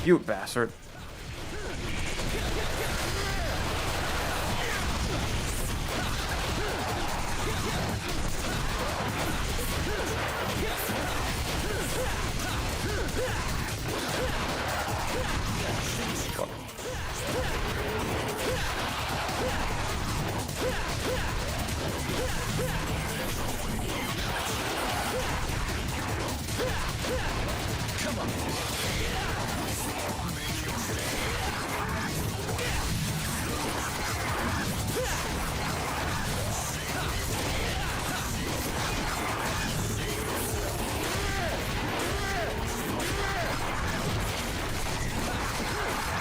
[SPEAKER 1] You bastard.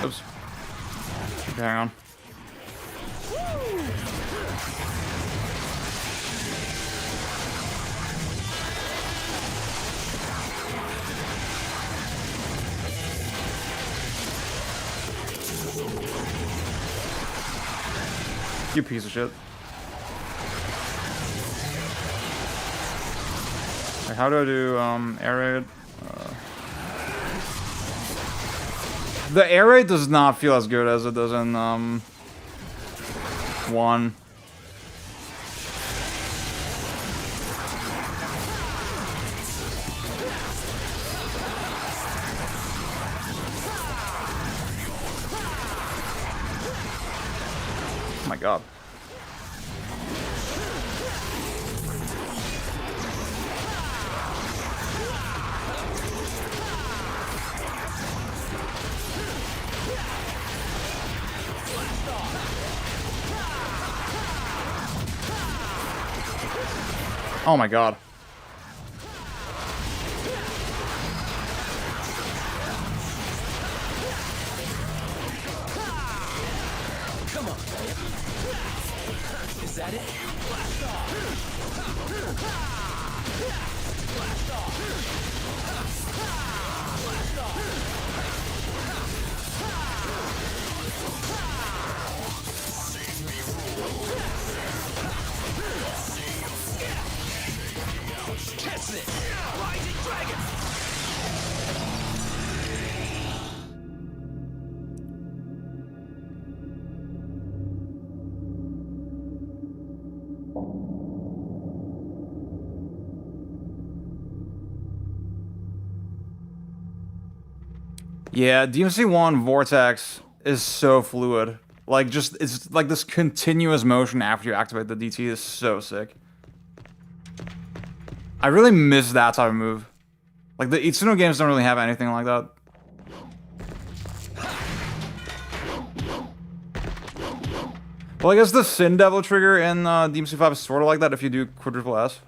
[SPEAKER 1] Oops. Okay, hang on. You piece of shit. Wait, how do I do air raid? The air raid does not feel as good as it does in 1. Oh my god. Oh my god.
[SPEAKER 4] Come on. Is that it? Blast off. Blast off. Blast off. Catch this! Rising Dragon!
[SPEAKER 1] Yeah, DMC1 Vortex is so fluid. Like, just, it's like this continuous motion after you activate the DT is so sick. I really miss that type of move. Like, the Itsuno games don't really have anything like that. Well, I guess the Sin Devil trigger in DMC5 is sort of like that if you do quadruple S.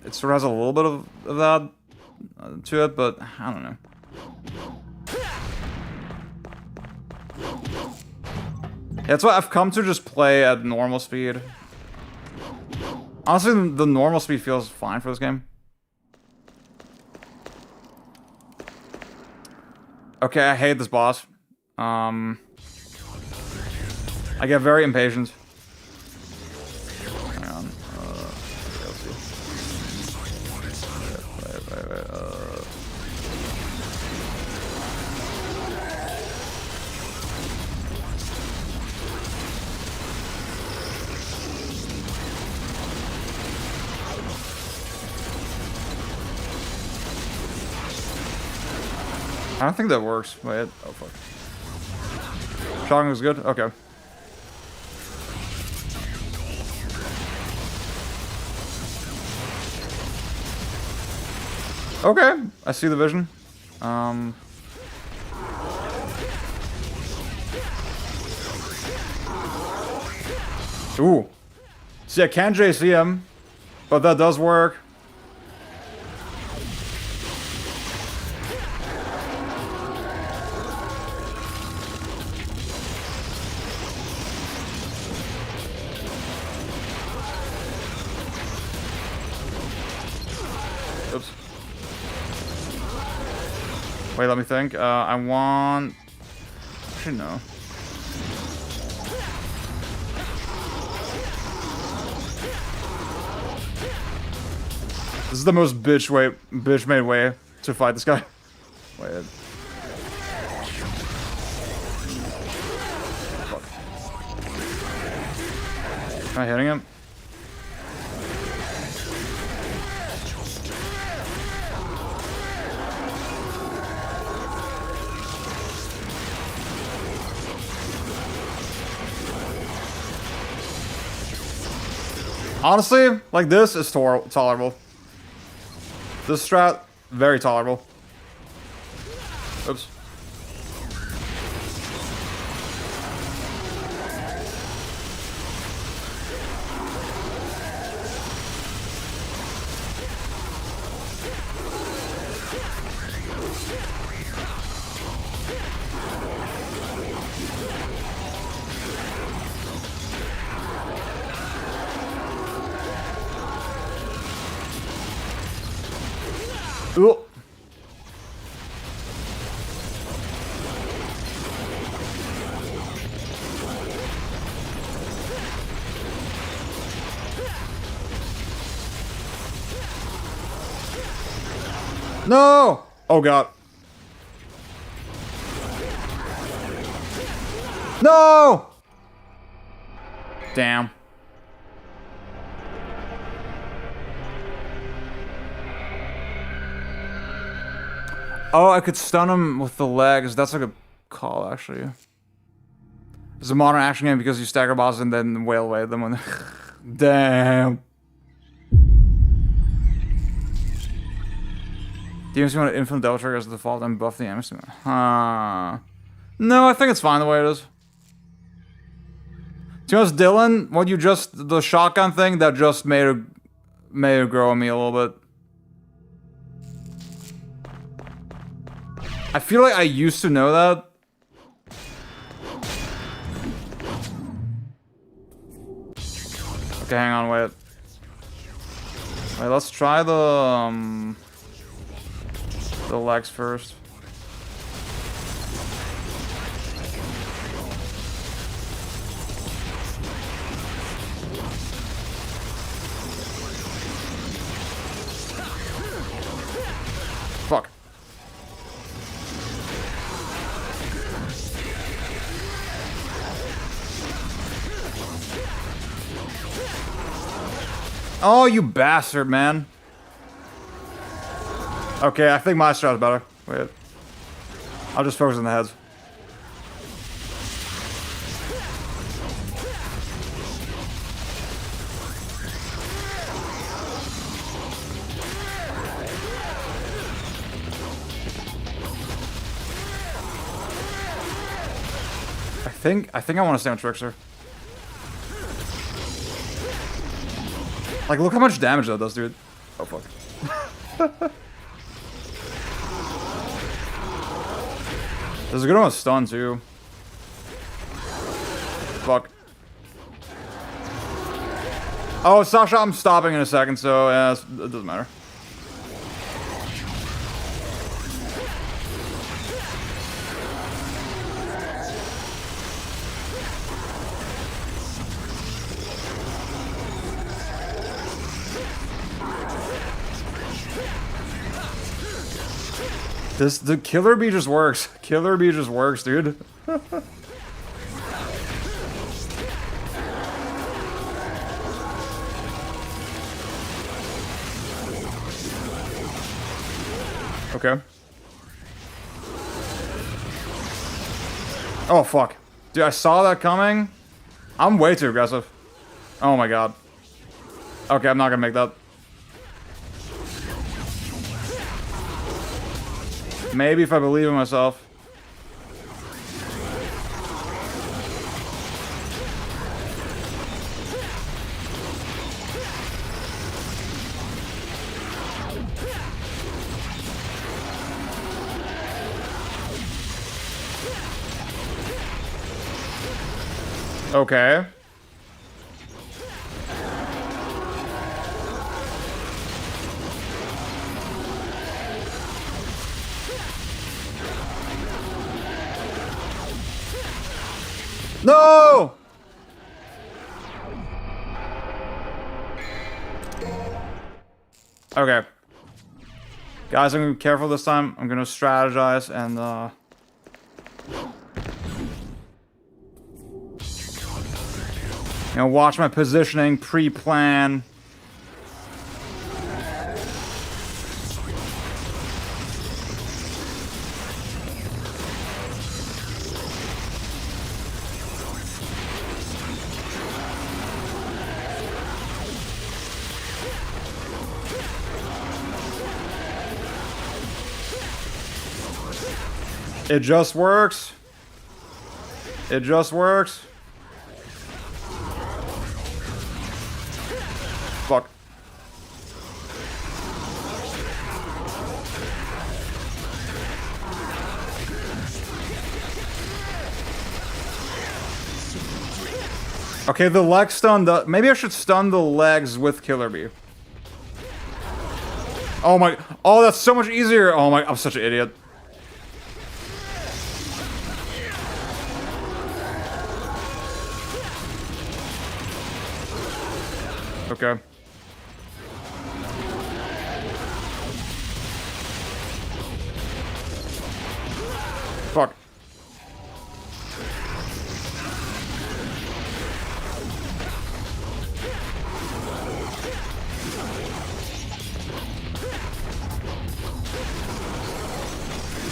[SPEAKER 1] It sort of has a little bit of that to it, but I don't know. Yeah, that's why I've come to just play at normal speed. Honestly, the normal speed feels fine for this game. Okay, I hate this boss. I get very impatient. Hang on. Let's see. Wait. I don't think that works. Wait. Oh, fuck. Shotgun was good? Okay. Okay. I see the vision. Ooh. See, I can't JC him, but that does work. Oops. Wait, let me think. I want... Actually, no. This is the most bitch-made way to fight this guy. Wait. Fuck. Am I hitting him? Honestly, like this is tolerable. This strat, very tolerable. Ooh. No! Oh god. No! Damn. Oh, I could stun him with the legs. That's like a call, actually. It's a modern action game because you stagger bosses and then wail away them when Damn. DMC want to infinite double trigger as the default and buff the damage. Huh. No, I think it's fine the way it is. To be honest, Dylan, what you just, the shotgun thing, that just made it grow on me a little bit. I feel like I used to know that. Okay, hang on, wait. Wait, let's try the legs first. Fuck. Oh, you bastard, man. Okay, I think my strat's better. Wait. I'll just focus on the heads. I think I want to stay on Trickster. Like, look how much damage that does, dude. Oh, fuck. There's a good one with stun, too. Fuck. Oh, Sasha, I'm stopping in a second, so, yeah, it doesn't matter. The Killer Bee just works. Killer Bee just works, dude. Okay. Oh, fuck. Dude, I saw that coming. I'm way too aggressive. Oh my god. Okay, I'm not gonna make that. Maybe if I believe in myself. Okay. No! Okay. Guys, I'm gonna be careful this time. I'm gonna strategize and, you know, watch my positioning, pre-plan. It just works. It just works. Fuck. Okay, the leg stun. Maybe I should stun the legs with Killer Bee. Oh my, oh, that's so much easier. Oh my, I'm such an idiot. Okay. Fuck.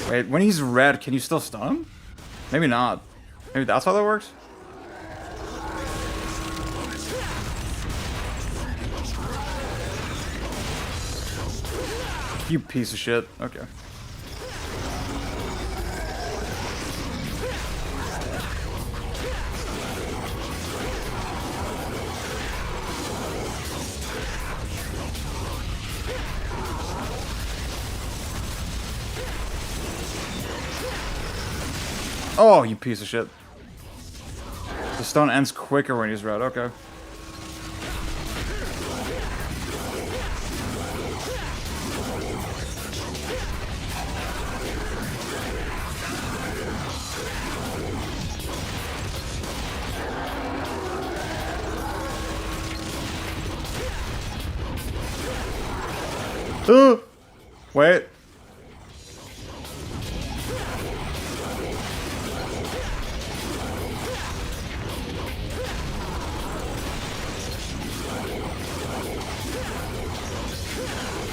[SPEAKER 1] Wait, when he's red, can you still stun him? Maybe not. Maybe that's how that works? You piece of shit. Okay. Oh, you piece of shit. The stun ends quicker when he's red. Okay. Wait.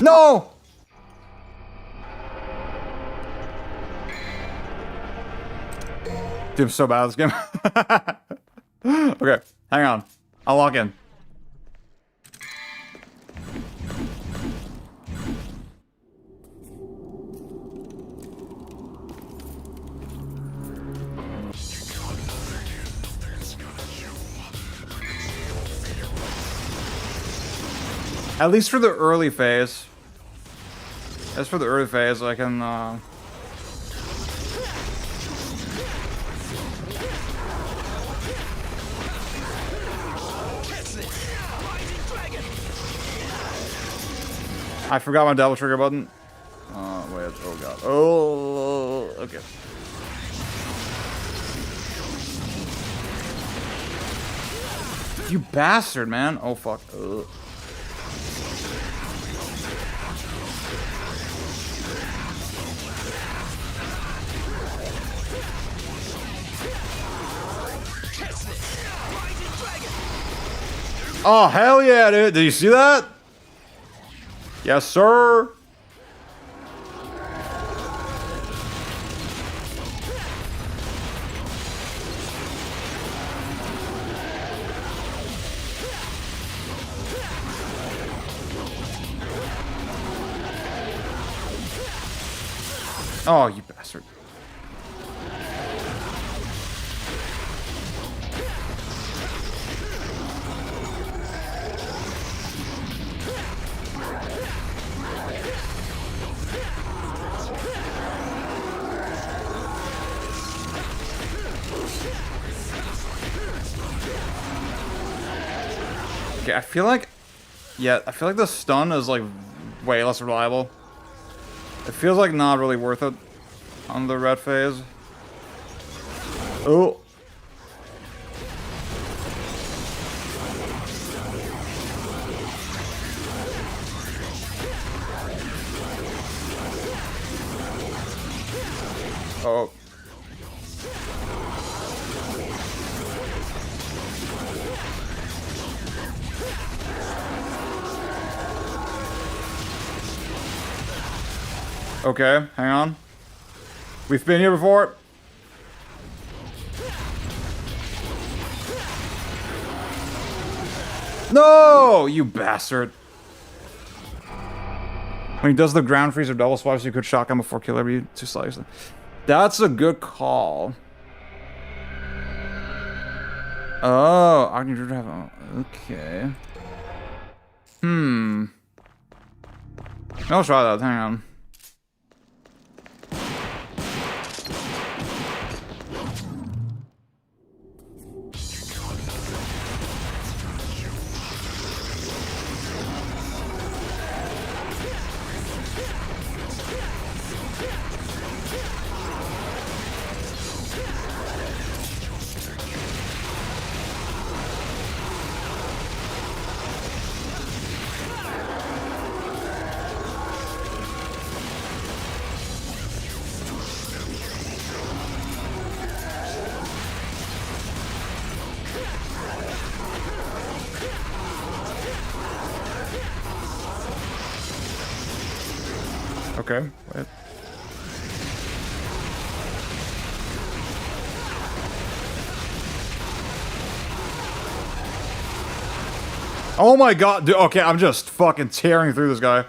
[SPEAKER 1] No! Dude, I'm so bad at this game. Okay, hang on. I'll log in. At least for the early phase. As for the early phase, I can, I forgot my double trigger button. Wait, oh god. Oh, okay. You bastard, man. Oh, fuck. Ugh. Oh, hell yeah, dude. Did you see that? Yes, sir. Oh, you bastard. Okay, I feel like, yeah, I feel like the stun is like way less reliable. It feels like not really worth it on the red phase. Oh. Oh. Okay, hang on. We've been here before. No, you bastard. When he does the ground freeze or double swipes, you could shotgun before kill every 2 slices. That's a good call. Oh, I need to drive. Okay. I'll try that. Hang on. Okay, wait. Oh my god, dude, okay, I'm just fucking tearing through this guy.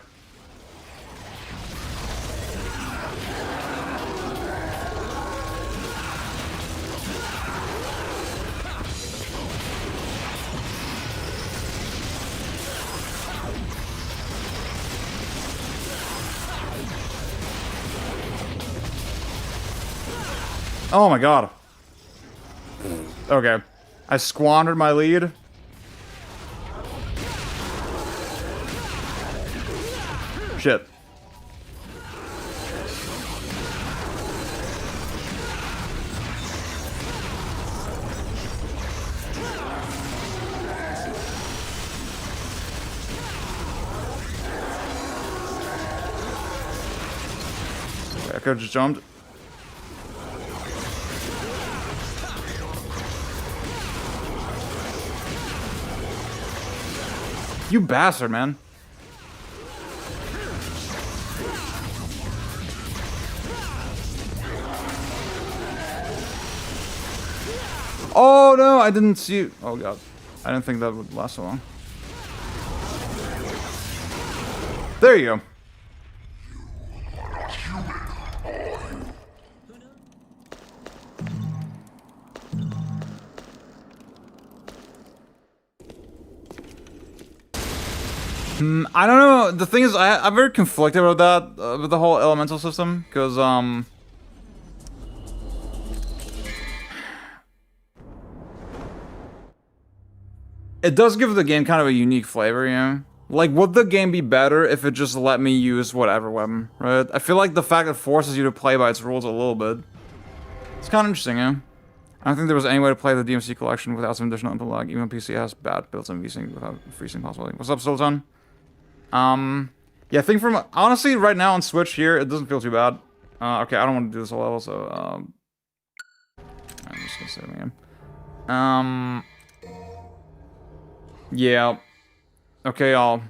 [SPEAKER 1] Oh my god. Okay. I squandered my lead. Shit. Okay, I could've just jumped. You bastard, man. Oh no, I didn't see. Oh god. I didn't think that would last so long. There you go. I don't know. The thing is, I'm very conflicted about that, with the whole elemental system, because, it does give the game kind of a unique flavor, you know? Like, would the game be better if it just let me use whatever weapon, right? I feel like the fact it forces you to play by its rules a little bit. It's kind of interesting, yeah? I don't think there was any way to play the DMC collection without some additional input lag. Even PC has bad built-in VSync without freezing possibility. What's up, Sultan? Yeah, I think from, honestly, right now on Switch here, it doesn't feel too bad. Okay, I don't want to do this whole level, so, I'm just gonna save the game. Yeah. Okay, y'all.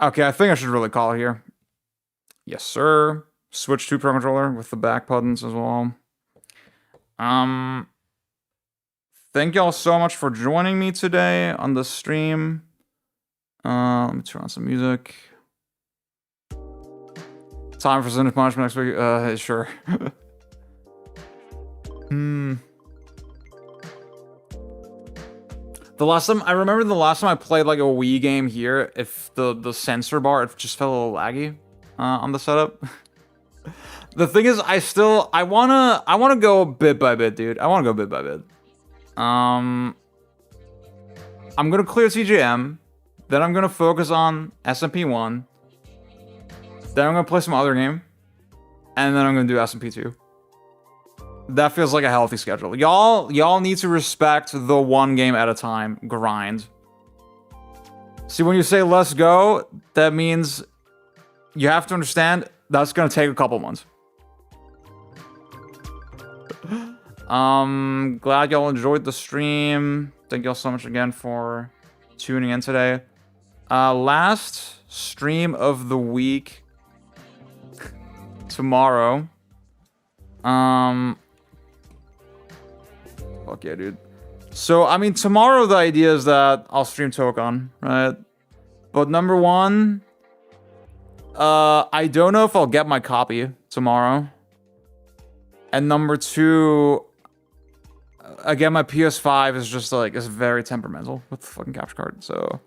[SPEAKER 1] Okay, I think I should really call it here. Yes, sir. Switch to Pro Controller with the back buttons as well. Thank y'all so much for joining me today on the stream. Let me turn on some music. Time for Zenith Punishment next week? Sure. I remember the last time I played like a Wii game here, if the sensor bar, it just felt a little laggy, on the setup. The thing is, I wanna go bit by bit, dude. I wanna go bit by bit. I'm gonna clear TGM. Then I'm gonna focus on SMP1. Then I'm gonna play some other game. And then I'm gonna do SMP2. That feels like a healthy schedule. Y'all need to respect the one game at a time grind. See, when you say let's go, that means you have to understand that's gonna take a couple months. Glad y'all enjoyed the stream. Thank y'all so much again for tuning in today. Last stream of the week tomorrow. Fuck yeah, dude. So, I mean, tomorrow the idea is that I'll stream Tokon, right? But number one, I don't know if I'll get my copy tomorrow. And number two, again, my PS5 is just like, it's very temperamental with the fucking capture card, so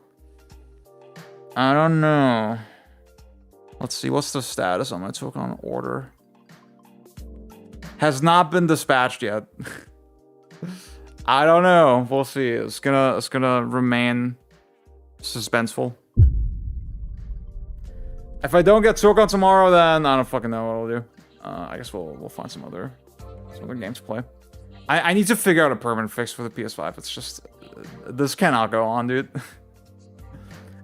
[SPEAKER 1] I don't know. Let's see, what's the status on my Tokon order? Has not been dispatched yet. I don't know. We'll see. It's gonna remain suspenseful. If I don't get Tokon tomorrow, then I don't fucking know what I'll do. I guess we'll find some other games to play. I need to figure out a permanent fix for the PS5. It's just, this cannot go on, dude.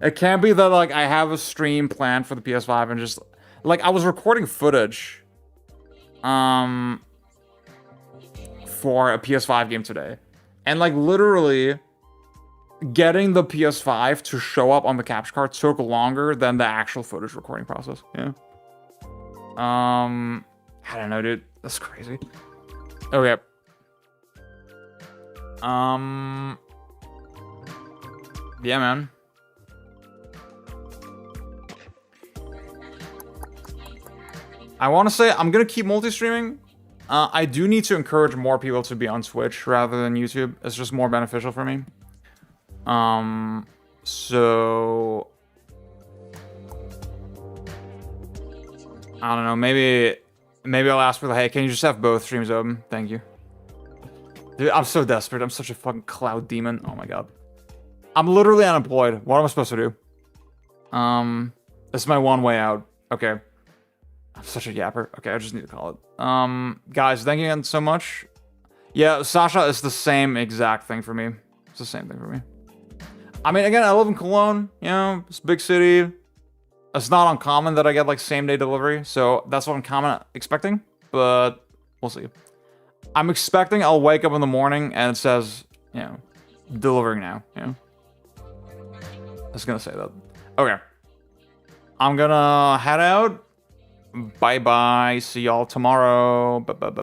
[SPEAKER 1] It can't be that like I have a stream planned for the PS5 and just like I was recording footage for a PS5 game today. And like literally getting the PS5 to show up on the capture card took longer than the actual footage recording process. Yeah. I don't know, dude. That's crazy. Okay. Yeah, man. I want to say I'm gonna keep multi-streaming. I do need to encourage more people to be on Twitch rather than YouTube. It's just more beneficial for me. So I don't know. Maybe I'll ask for hey, can you just have both streams open? Thank you. Dude, I'm so desperate. I'm such a fucking cloud demon. Oh my god. I'm literally unemployed. What am I supposed to do? This is my one way out. Okay. I'm such a yapper. Okay, I just need to call it. Guys, thank you again so much. Yeah, Sasha is the same exact thing for me. It's the same thing for me. I mean, again, I live in Cologne. You know, it's a big city. It's not uncommon that I get like same day delivery, so that's what I'm expecting. But we'll see. I'm expecting I'll wake up in the morning and it says, you know, delivering now. You know, I was gonna say that. Okay, I'm gonna head out. Bye bye. See y'all tomorrow. Bye bye.